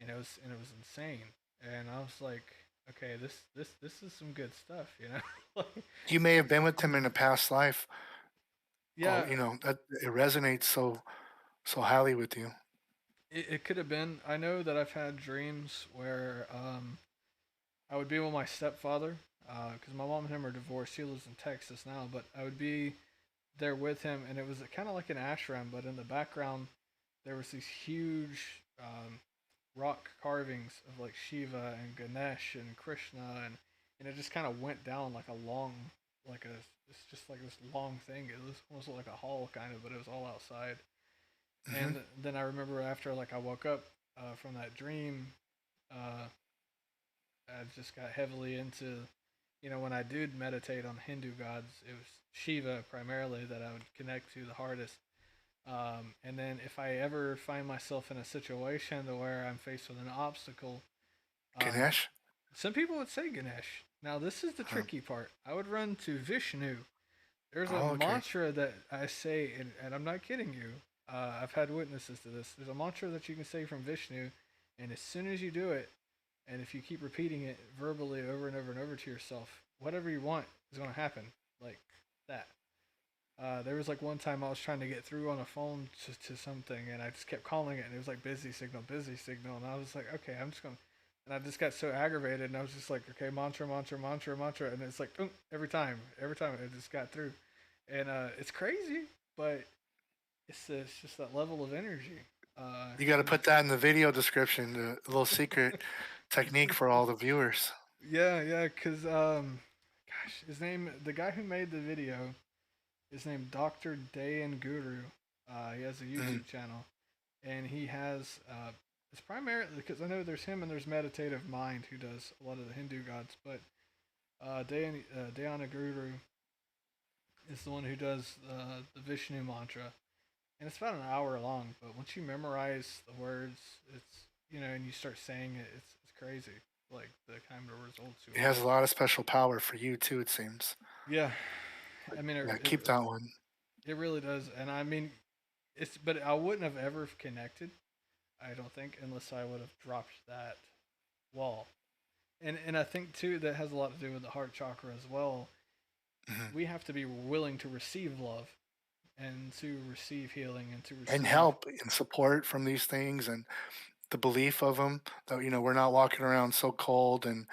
and it was insane. And I was like, okay, this is some good stuff, you know. Like, You may have been with him in a past life. Oh, yeah, that it resonates so highly with you. it could have been. I know that I've had dreams where I would be with my stepfather because my mom and him are divorced. He lives in Texas now, but I would be there with him, and it was kind of like an ashram, but in the background there was these huge rock carvings of like Shiva and Ganesh and Krishna, and it just kind of went down like a long, like a it's just like this long thing. It was almost like a hall kind of, but it was all outside. Hmm. And then I remember after like I woke up from that dream, uh, I just got heavily into, when I did meditate on Hindu gods, it was Shiva primarily that I would connect to the hardest. And then if I ever find myself in a situation to where I'm faced with an obstacle, uh, Ganesh. some people would say Ganesh. Now this is the Huh. tricky part. I would run to Vishnu. There's a Oh, okay. mantra that I say, and I'm not kidding you. I've had witnesses to this. There's a mantra that you can say from Vishnu, and as soon as you do it, and if you keep repeating it verbally over and over and over to yourself, whatever you want is going to happen. Like that. There was like one time I was trying to get through on a phone to something, and I just kept calling it, and it was like busy signal, and I was like, okay, I'm just going. And I just got so aggravated, and I was just like, okay, mantra, mantra, mantra, mantra, and it's like every time it just got through, and it's crazy, but it's just that level of energy. Uh, You got to you know, put that in the video description, the little secret technique for all the viewers. yeah, cause gosh, his name, the guy who made the video, is named Doctor Dayan Guru. He has a Hmm. YouTube channel, and he has it's primarily because I know there's him and there's Meditative Mind who does a lot of the Hindu gods, but Dhyana Guru is the one who does the Vishnu mantra, and it's about an hour long. But once you memorize the words, it's and you start saying it, it's crazy. Like the kind of results It you'll has get. a lot of special power for you too. It seems. Yeah, I mean Yeah, keep that one. it really does, and I mean it's but I wouldn't have ever connected. I don't think unless I would have dropped that wall. And I think too that has a lot to do with the heart chakra as well. Hmm. We have to be willing to receive love and to receive healing and to And receive. help and support from these things and the belief of them that we're not walking around so cold and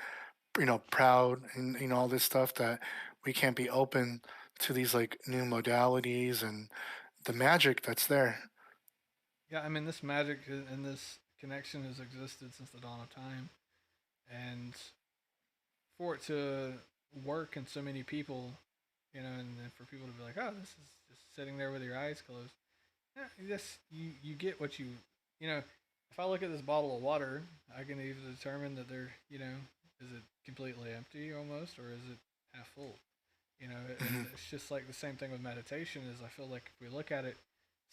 proud and all this stuff that we can't be open to these like new modalities and the magic that's there. Yeah, I mean this magic and this connection has existed since the dawn of time, and for it to work in so many people, and for people to be like, oh, this is just sitting there with your eyes closed. Yeah, you get what you know. If I look at this bottle of water, I can either determine that is it completely empty almost, or is it half full? And Hmm. it's just like the same thing with meditation. Is I feel like if we look at it,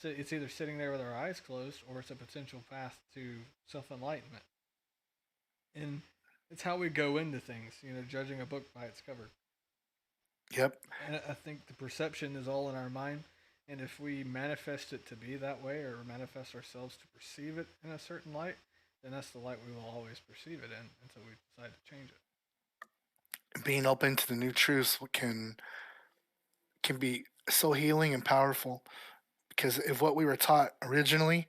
it's either sitting there with our eyes closed, or it's a potential path to self enlightenment. And it's how we go into things. Judging a book by its cover. Yep. And I think the perception is all in our mind. And if we manifest it to be that way or manifest ourselves to perceive it in a certain light, then that's the light we will always perceive it in until we decide to change it. Being open to the new truths can be so healing and powerful because if what we were taught originally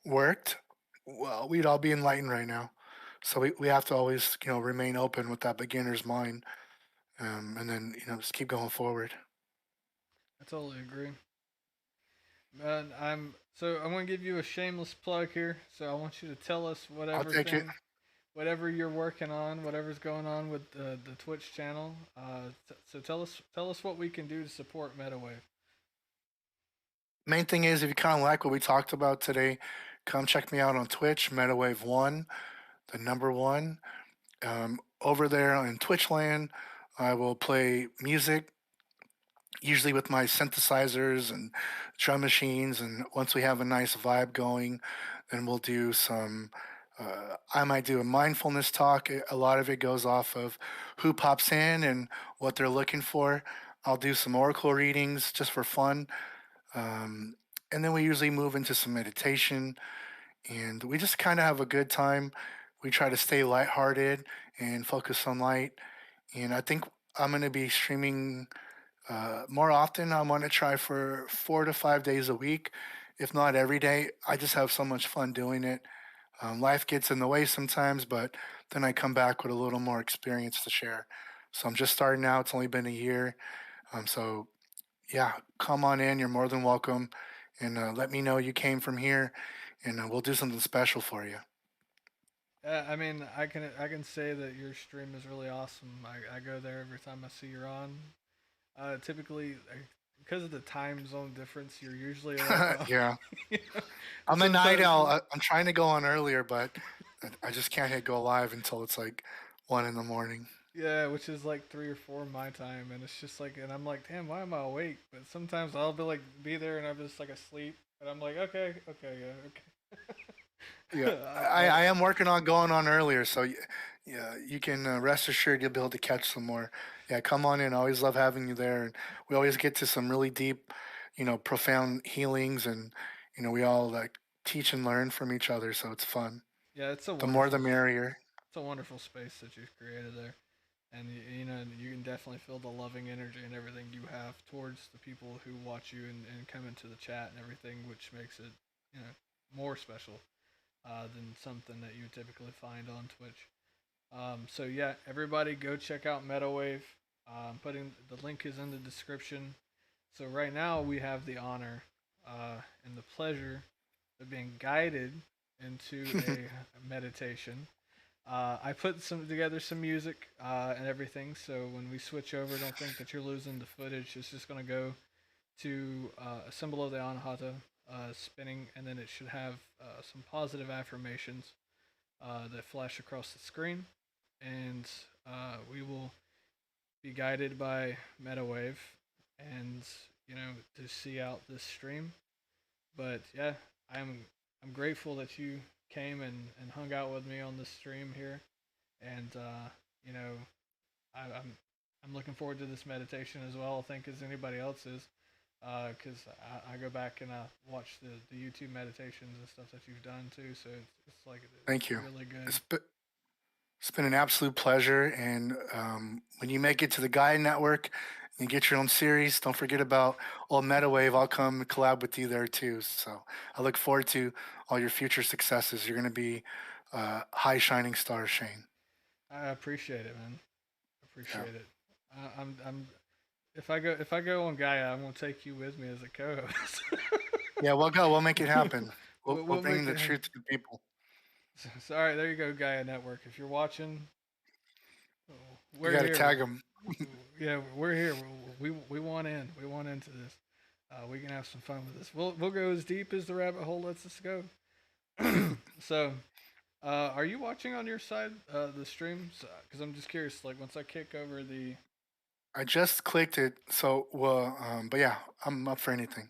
worked, well, we'd all be enlightened right now. So we have to always remain open with that beginner's mind, and then just keep going forward. I totally agree. And I'm going to give you a shameless plug here. So I want you to tell us I'll take it. whatever you're working on, whatever's going on with the Twitch channel. So tell us what we can do to support Metawave. Main thing is, if you kind of like what we talked about today, come check me out on Twitch, Metawave1, the number one. Over there on Twitch land, I will play music, usually with my synthesizers and drum machines. And once we have a nice vibe going, then we'll do some. I might do a mindfulness talk. A lot of it goes off of who pops in and what they're looking for. I'll do some oracle readings just for fun. Um, and then we usually move into some meditation and we just kind of have a good time. We try to stay lighthearted and focus on light. And I think I'm going to be streaming more often. I want to try for 4 to 5 days a week, if not every day. I just have so much fun doing it. Life gets in the way sometimes, but then I come back with a little more experience to share. So I'm just starting out. It's only been a year. So yeah, come on in. You're more than welcome. And let me know you came from here, and we'll do something special for you. I mean, I can say that your stream is really awesome. I go there every time I see you're on. Typically, because of the time zone difference, you're usually like, Yeah, you know, and I'm a night sometimes, owl. I'm trying to go on earlier, but I just can't hit go live until it's like 1 in the morning. yeah, which is like 3 or 4 my time, and it's just like, and I'm like, damn, why am I awake? But sometimes I'll be there, and I'm just like asleep, and I'm like, okay, okay, yeah, Yeah, okay. I am working on going on earlier, so yeah, you can rest assured you'll be able to catch some more. Yeah, come on in. I always love having you there, and we always get to some really deep, profound healings, and we all like teach and learn from each other, so it's fun. Yeah, The more, the merrier. it's a wonderful space that you've created there, and you know you can definitely feel the loving energy and everything you have towards the people who watch you and come into the chat and everything, which makes it more special than something that you typically find on Twitch. So yeah, everybody go check out Metawave. Putting the link is in the description. So right now we have the honor and the pleasure of being guided into a meditation. I put together some music and everything. So when we switch over, don't think that you're losing the footage. It's just gonna go to a symbol of the Anahata spinning, and then it should have some positive affirmations that flash across the screen, and we will be guided by Metawave, and to see out this stream. But yeah, I'm grateful that you came and hung out with me on this stream here, and you know I'm looking forward to this meditation as well. I think as anybody else is, because I go back and I watch the YouTube meditations and stuff that you've done too. So it's like Thank you. really good. It's been an absolute pleasure. And when you make it to the Gaia Network and get your own series, don't forget about old Metawave. I'll come collab with you there too. So I look forward to all your future successes. You're going to be high shining star, Shane. I appreciate it, man. Yeah. Appreciate it. I'm if I go on Gaia, I'm gonna take you with me as a co-host. Yeah, we'll go. We'll make it happen. We'll We'll bring make the it happen. truth to the people. So, all right, there you go, Gaia Network. If you're watching, You we're got to here. tag them. Yeah, we're here. We want in. We want into this. We can have some fun with this. We'll go as deep as the rabbit hole lets us go. So, are you watching on your side the streams? Because I'm just curious. Like once I kick over the. I just clicked it. So, well, but yeah, I'm up for anything.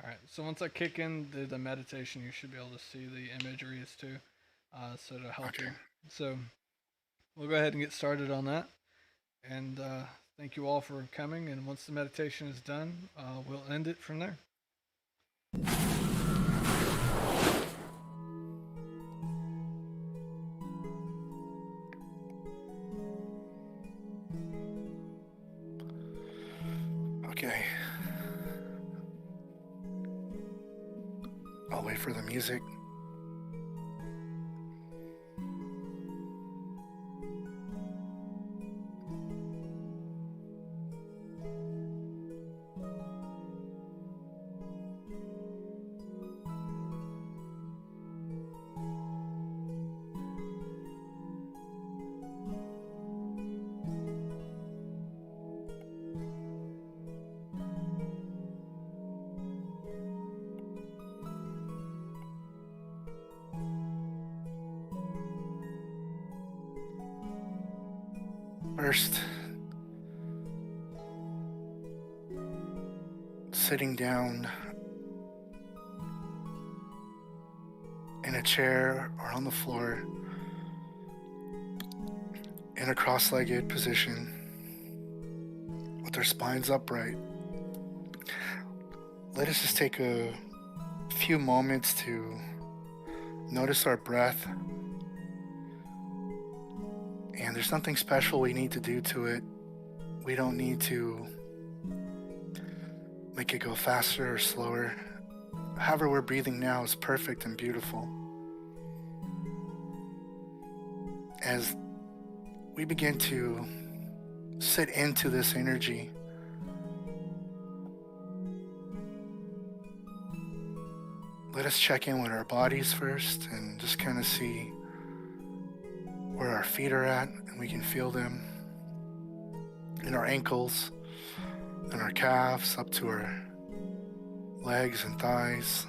All right. So once I kick in the meditation, you should be able to see the imageries too. So to help Okay. you. So we'll go ahead and get started on that. And thank you all for coming. And once the meditation is done, we'll end it from there. Okay. I'll wait for the music. First, sitting down in a chair or on the floor in a cross-legged position with our spines upright. Let us just take a few moments to Notice our breath. And there's nothing special we need to do to it. We don't need to make it go faster or slower. However we're breathing now is perfect and beautiful. As we begin to sit into this energy, let us check in with our bodies first and just kind of see where our feet are at, and we can feel them in our ankles and our calves up to our legs and thighs.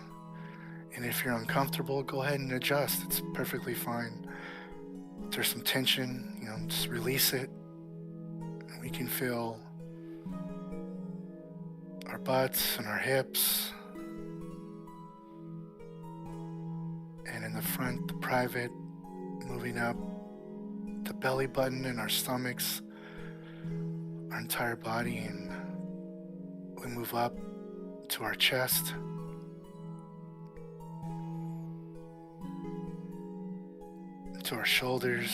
And if you're uncomfortable, go ahead and adjust. It's perfectly fine. If there's some tension, just release it. And we can feel our butts and our hips. And in the front, the private, moving up the belly button and our stomachs, our entire body, and we move up to our chest. To our shoulders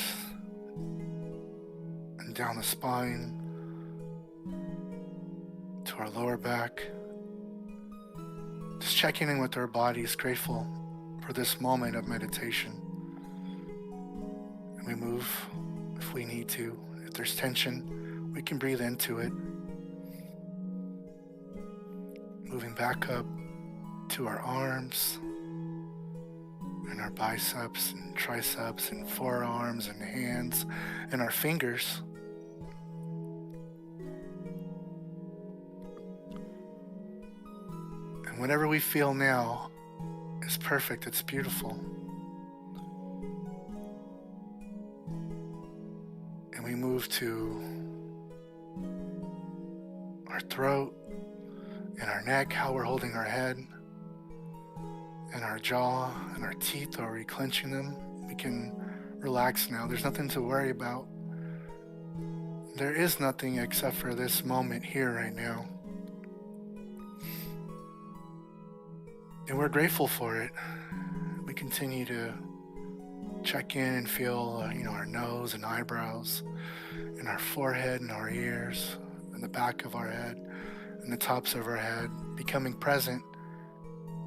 and down the spine, to our lower back. Just checking in with our bodies, grateful for this moment of meditation. And we move if we need to. If there's tension, we can breathe into it. Moving back up to our arms and our biceps and triceps and forearms and hands and our fingers. And whatever we feel now is perfect, it's beautiful. And we move to our throat and our neck, how we're holding our head, and our jaw and our teeth. Are we clenching them? We can relax now. There's nothing to worry about. There is nothing except for this moment here right now. And we're grateful for it. We continue to check in and feel, our nose and eyebrows, and our forehead and our ears, and the back of our head, and the tops of our head, becoming present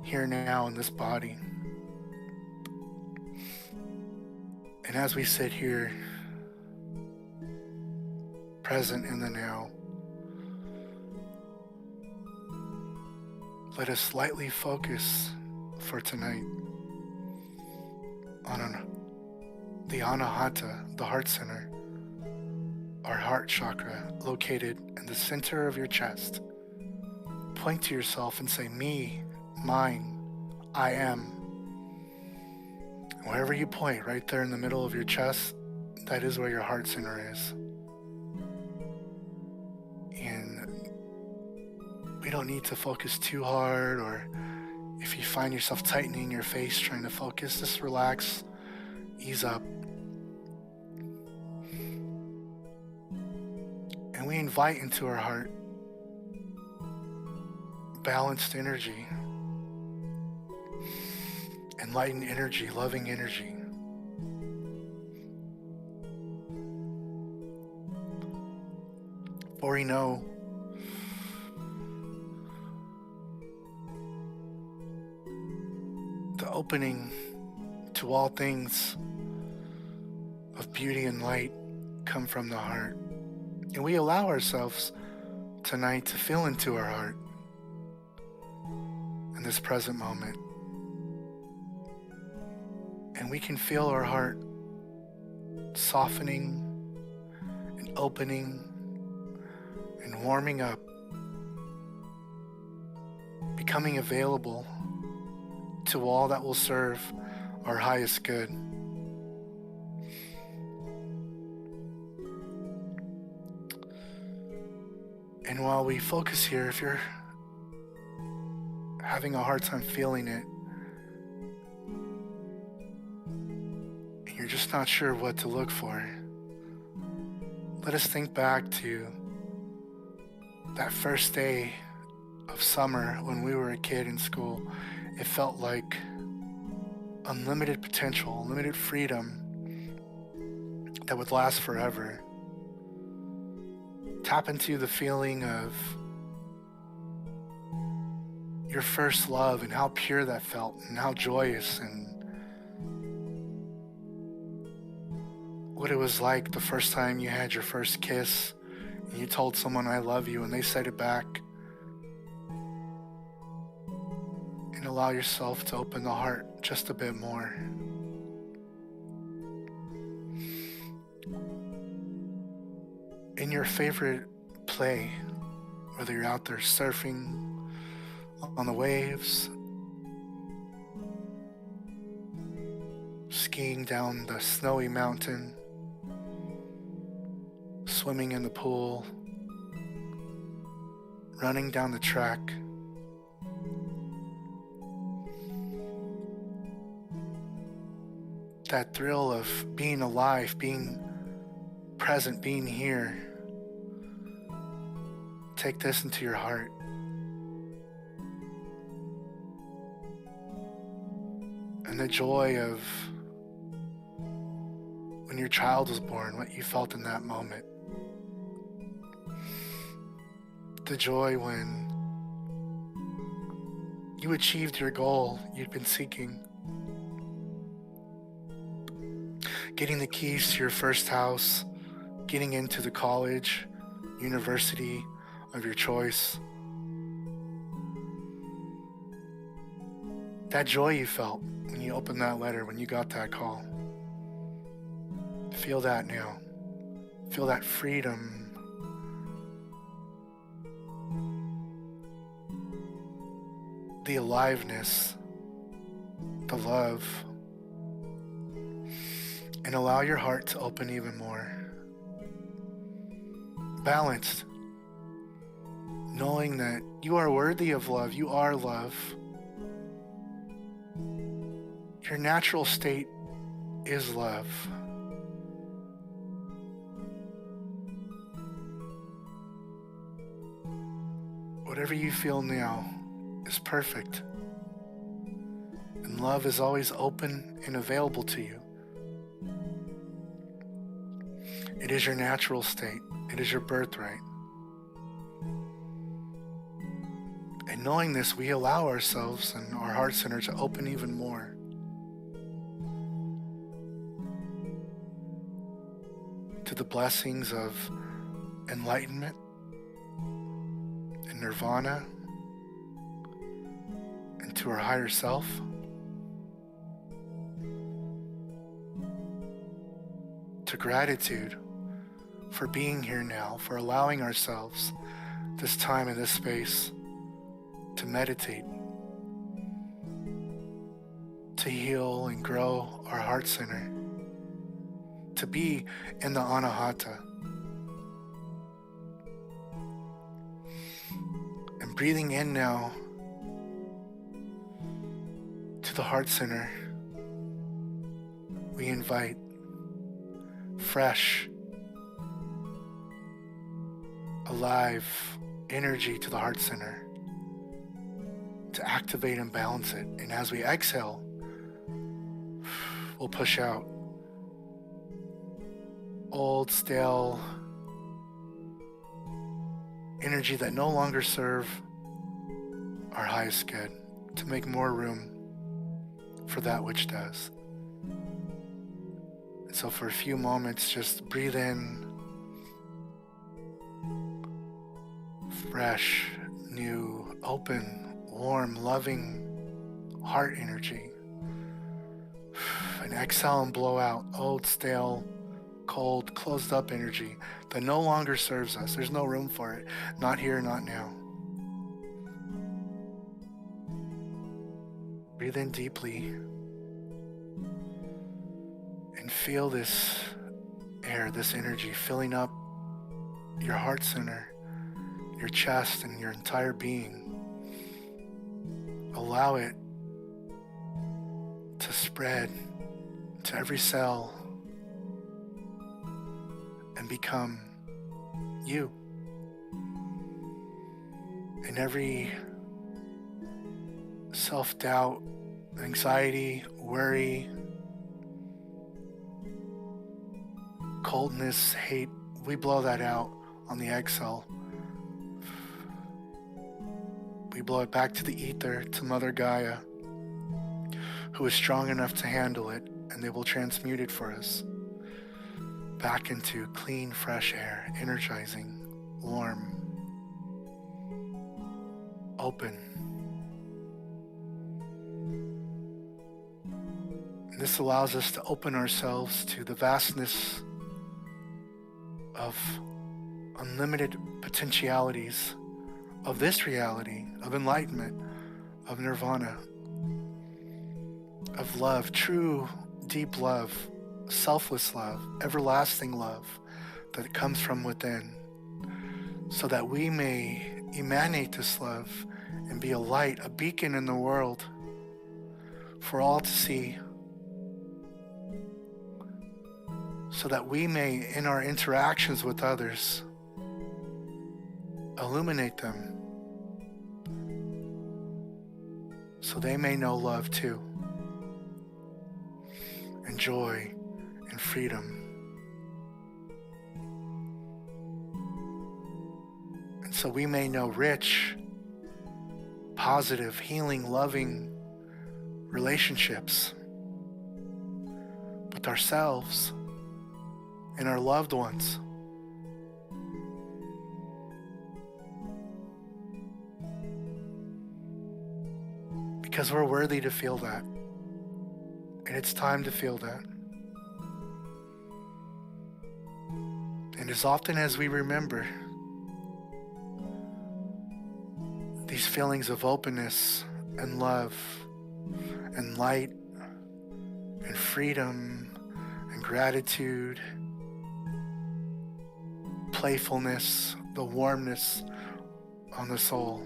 here now in this body. And as we sit here, present in the now, let us lightly focus for tonight on the Anahata, the heart center, our heart chakra located in the center of your chest. Point to yourself and say, me, mine, I am. Wherever you point, right there in the middle of your chest, that is where your heart center is. And we don't need to focus too hard, or if you find yourself tightening your face trying to focus, just relax, ease up. And we invite into our heart balanced energy, enlightened energy, loving energy. For we know the opening to all things of beauty and light come from the heart. And we allow ourselves tonight to feel into our heart in this present moment. And we can feel our heart softening and opening and warming up, becoming available to all that will serve our highest good. And while we focus here, if you're having a hard time feeling it, and you're just not sure what to look for, let us think back to that first day of summer when we were a kid in school. It felt like unlimited potential, unlimited freedom that would last forever. Tap into the feeling of your first love and how pure that felt and how joyous, and what it was like the first time you had your first kiss and you told someone I love you and they said it back. And allow yourself to open the heart just a bit more. In your favorite play, whether you're out there surfing on the waves, skiing down the snowy mountain, swimming in the pool, running down the track, that thrill of being alive, being present, being here. Take this into your heart. And the joy of when your child was born, what you felt in that moment. The joy when you achieved your goal you'd been seeking. Getting the keys to your first house, getting into the college, university of your choice. That joy you felt when you opened that letter, when you got that call. Feel that now. Feel that freedom. The aliveness, the love. And allow your heart to open even more. Balanced. Knowing that you are worthy of love. You are love. Your natural state is love. Whatever you feel now is perfect. And love is always open and available to you. It is your natural state. It is your birthright. And knowing this, we allow ourselves and our heart center to open even more. To the blessings of enlightenment and nirvana, and to our higher self. To gratitude for being here now, for allowing ourselves this time and this space to meditate, to heal and grow our heart center, to be in the anahata. And breathing in now to the heart center, we invite fresh, alive energy to the heart center to activate and balance it. And as we exhale, we'll push out old, stale energy that no longer serve our highest good, to make more room for that which does. And so for a few moments, just breathe in fresh, new, open, warm, loving heart energy. And exhale and blow out old, stale, cold, closed up energy that no longer serves us. There's no room for it. Not here, not now. Breathe in deeply and feel this air, this energy filling up your heart center, your chest, and your entire being. Allow it to spread to every cell and become you. And every self-doubt, anxiety, worry, coldness, hate, we blow that out on the exhale. We blow it back to the ether, to Mother Gaia, who is strong enough to handle it, and they will transmute it for us back into clean, fresh air, energizing, warm, open. And this allows us to open ourselves to the vastness of unlimited potentialities of this reality, of enlightenment, of nirvana, of love, true, deep love, selfless love, everlasting love that comes from within, so that we may emanate this love and be a light, a beacon in the world for all to see, so that we may, in our interactions with others, illuminate them so they may know love too, and joy and freedom. And so we may know rich, positive, healing, loving relationships with ourselves and our loved ones. Because we're worthy to feel that. And it's time to feel that. And as often as we remember these feelings of openness and love and light and freedom and gratitude, playfulness, the warmness on the soul,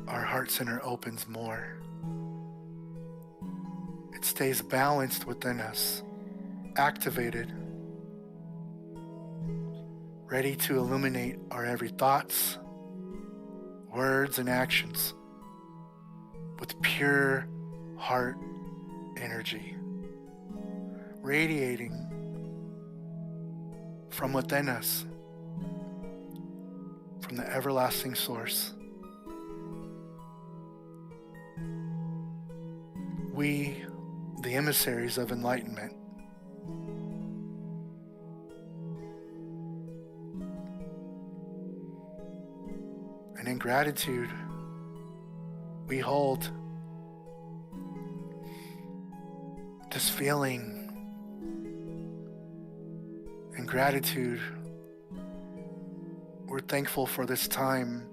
our heart center opens more. It stays balanced within us, activated, ready to illuminate our every thoughts, words, and actions with pure heart energy, radiating from within us, from the everlasting source. We, the emissaries of enlightenment, and in gratitude, we hold this feeling. In gratitude, we're thankful for this time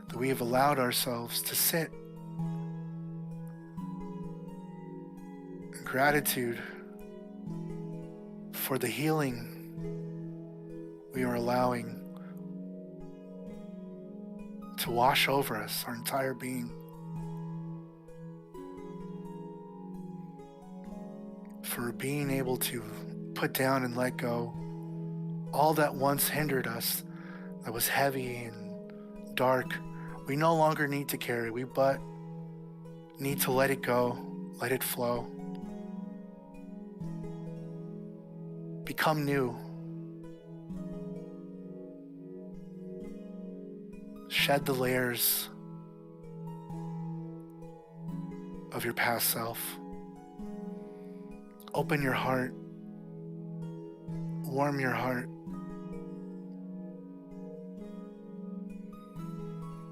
that we have allowed ourselves to sit. In gratitude for the healing we are allowing to wash over us, our entire being. For being able to put down and let go all that once hindered us, that was heavy and dark. We no longer need to carry, we but need to let it go, let it flow. Become new. Shed the layers of your past self. Open your heart. Warm your heart.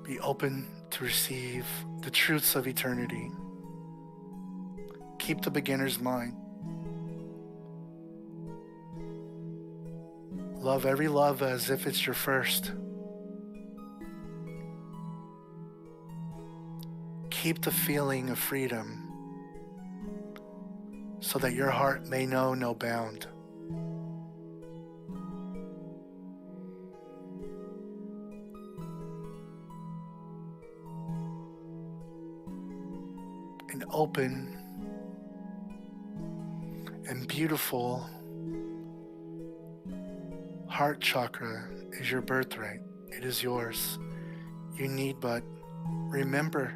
Be open to receive the truths of eternity. Keep the beginner's mind. Love every love as if it's your first. Keep the feeling of freedom so that your heart may know no bound. An open and beautiful heart chakra is your birthright. It is yours. You need but remember.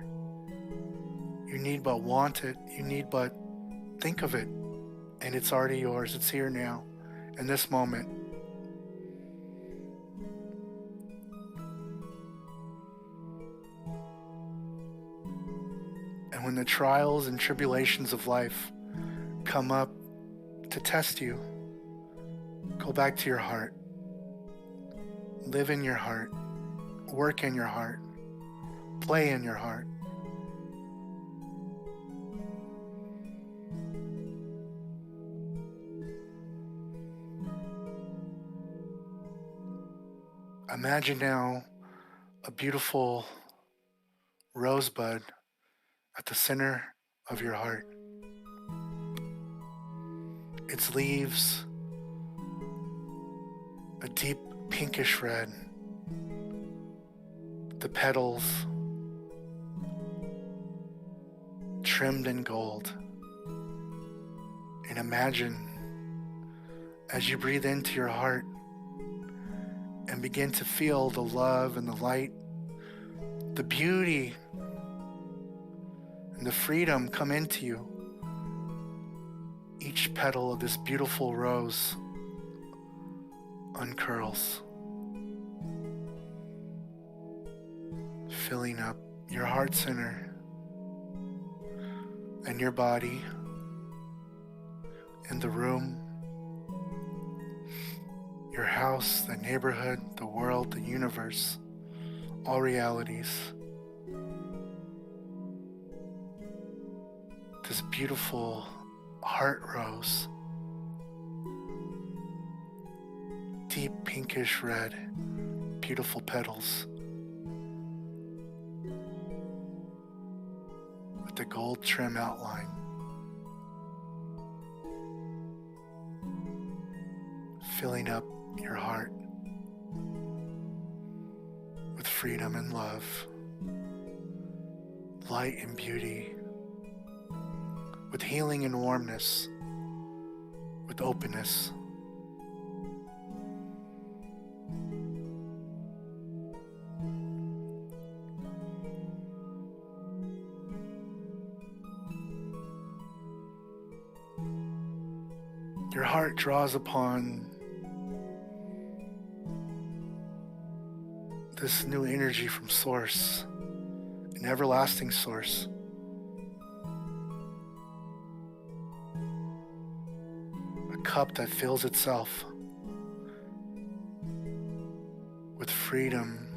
You need but want it. You need but think of it. And it's already yours. It's here now, in this moment. And when the trials and tribulations of life come up to test you, go back to your heart. Live in your heart. Work in your heart. Play in your heart. Imagine now a beautiful rosebud at the center of your heart. Its leaves a deep pinkish red. The petals trimmed in gold. And imagine as you breathe into your heart and begin to feel the love and the light, the beauty and the freedom come into you. Each petal of this beautiful rose uncurls, filling up your heart center and your body and the room, your house, the neighborhood, the world, the universe, all realities. This beautiful heart rose, deep pinkish red, beautiful petals with the gold trim outline, filling up your heart with freedom and love, light and beauty, with healing and warmness, with openness. Your heart draws upon this new energy from Source, an everlasting Source. A cup that fills itself with freedom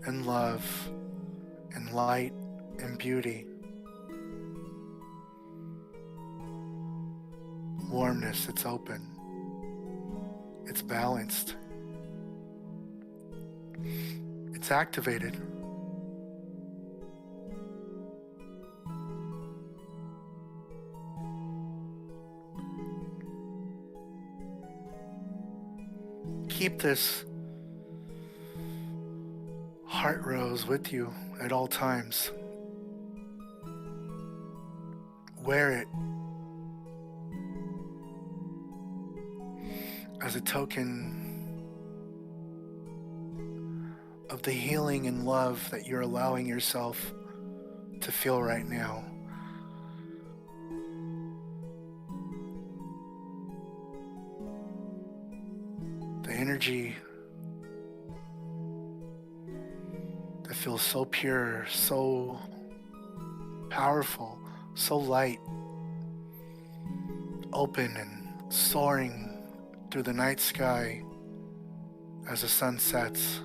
and love and light and beauty. Warmness, it's open. It's balanced. It's activated. Keep this heart rose with you at all times. Wear it as a token of the healing and love that you're allowing yourself to feel right now. The energy that feels so pure, so powerful, so light, open and soaring through the night sky as the sun sets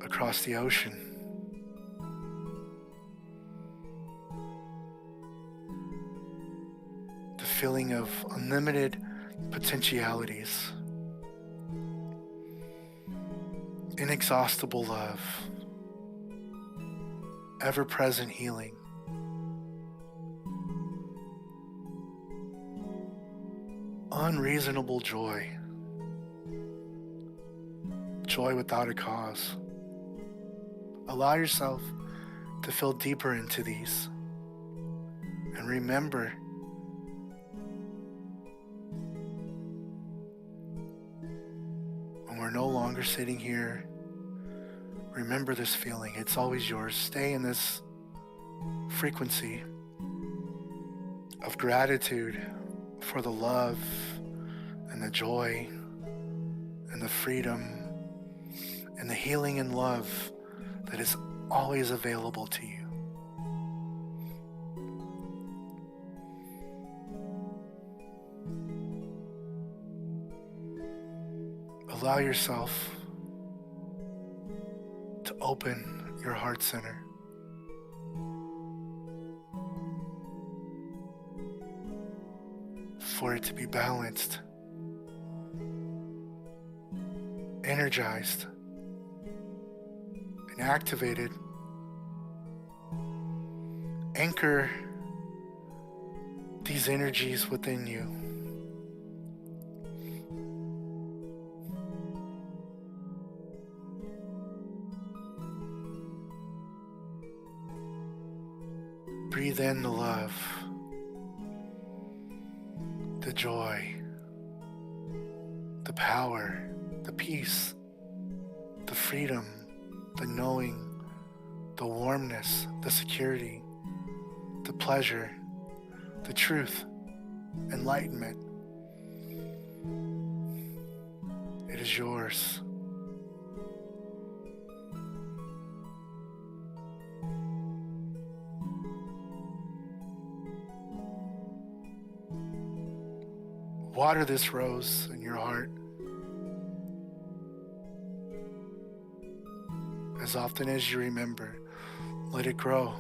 across the ocean. The feeling of unlimited potentialities, inexhaustible love, ever-present healing, unreasonable joy, joy without a cause. Allow yourself to feel deeper into these. And remember, when we're no longer longer sitting here, remember this feeling. It's always yours. Stay in this frequency of gratitude for the love and the joy and the freedom and the healing and love that is always available to you. Allow yourself to open your heart center. For it to be balanced, energized, and activated. Anchor these energies within you. Breathe in the love, the joy, the power, the peace, the freedom, the knowing, the warmness, the security, the pleasure, the truth, enlightenment. It is yours. Water this rose in your heart as often as you remember. Let it grow.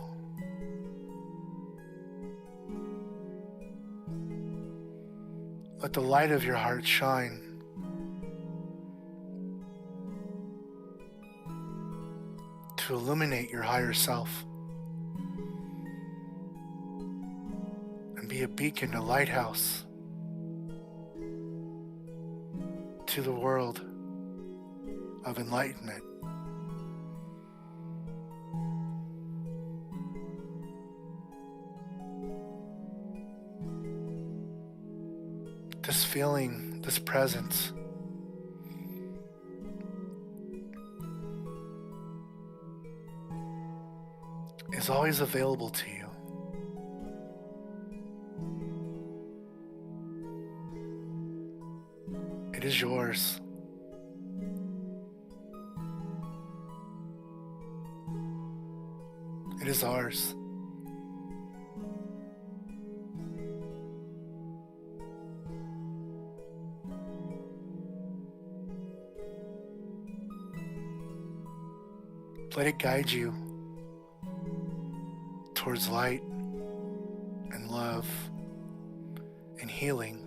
Let the light of your heart shine. To illuminate your higher self and be a beacon, a lighthouse to the world of enlightenment. This feeling, this presence is always available to you. It is yours. It is ours. Let it guide you towards light and love and healing.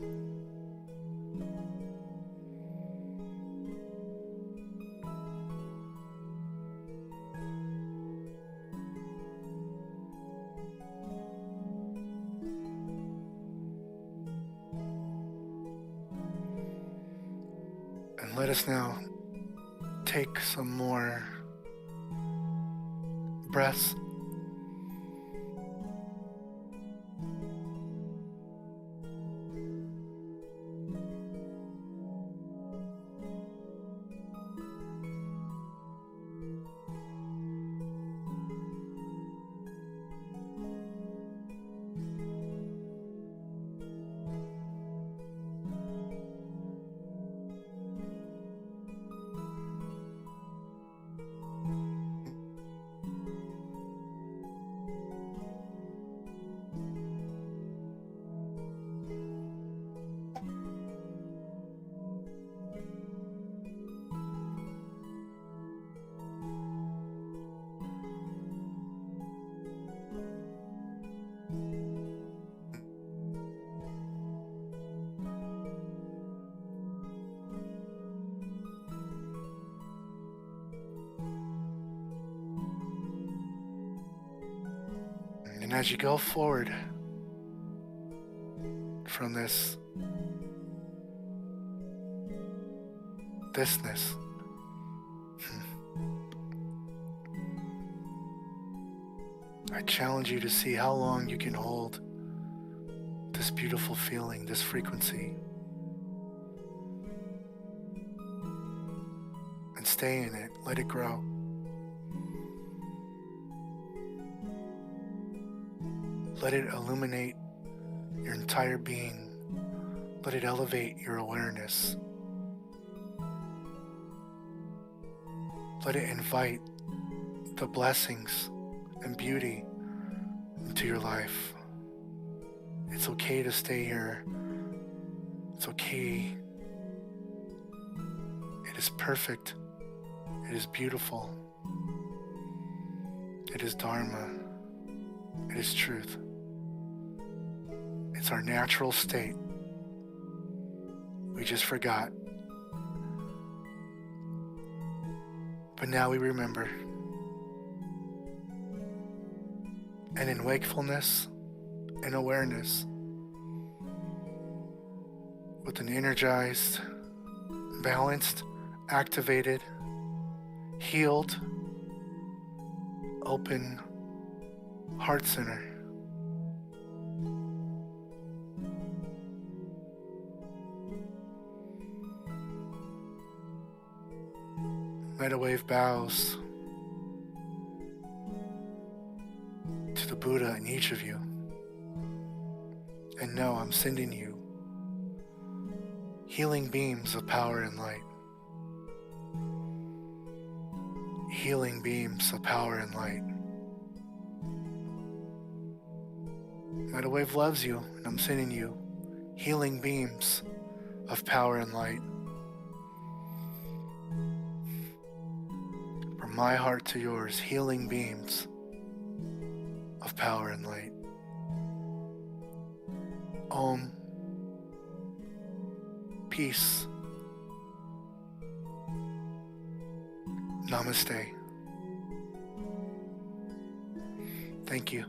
And let us now take some more breaths. And as you go forward from this thisness, I challenge you to see how long you can hold this beautiful feeling, this frequency. stay in it. Let it grow. Let it illuminate your entire being. Let it elevate your awareness. Let it invite the blessings and beauty into your life. It's okay to stay here. It's okay. It is perfect. It is beautiful. It is Dharma. It is truth. It's our natural state. We just forgot. But now we remember. And in wakefulness and awareness, with an energized, balanced, activated, healed, open heart center, Metawave bows to the Buddha in each of you. And know I'm sending you healing beams of power and light. Healing beams of power and light. Metawave loves you, and I'm sending you healing beams of power and light. From my heart to yours, healing beams of power and light. Om. Peace. Namaste. Thank you.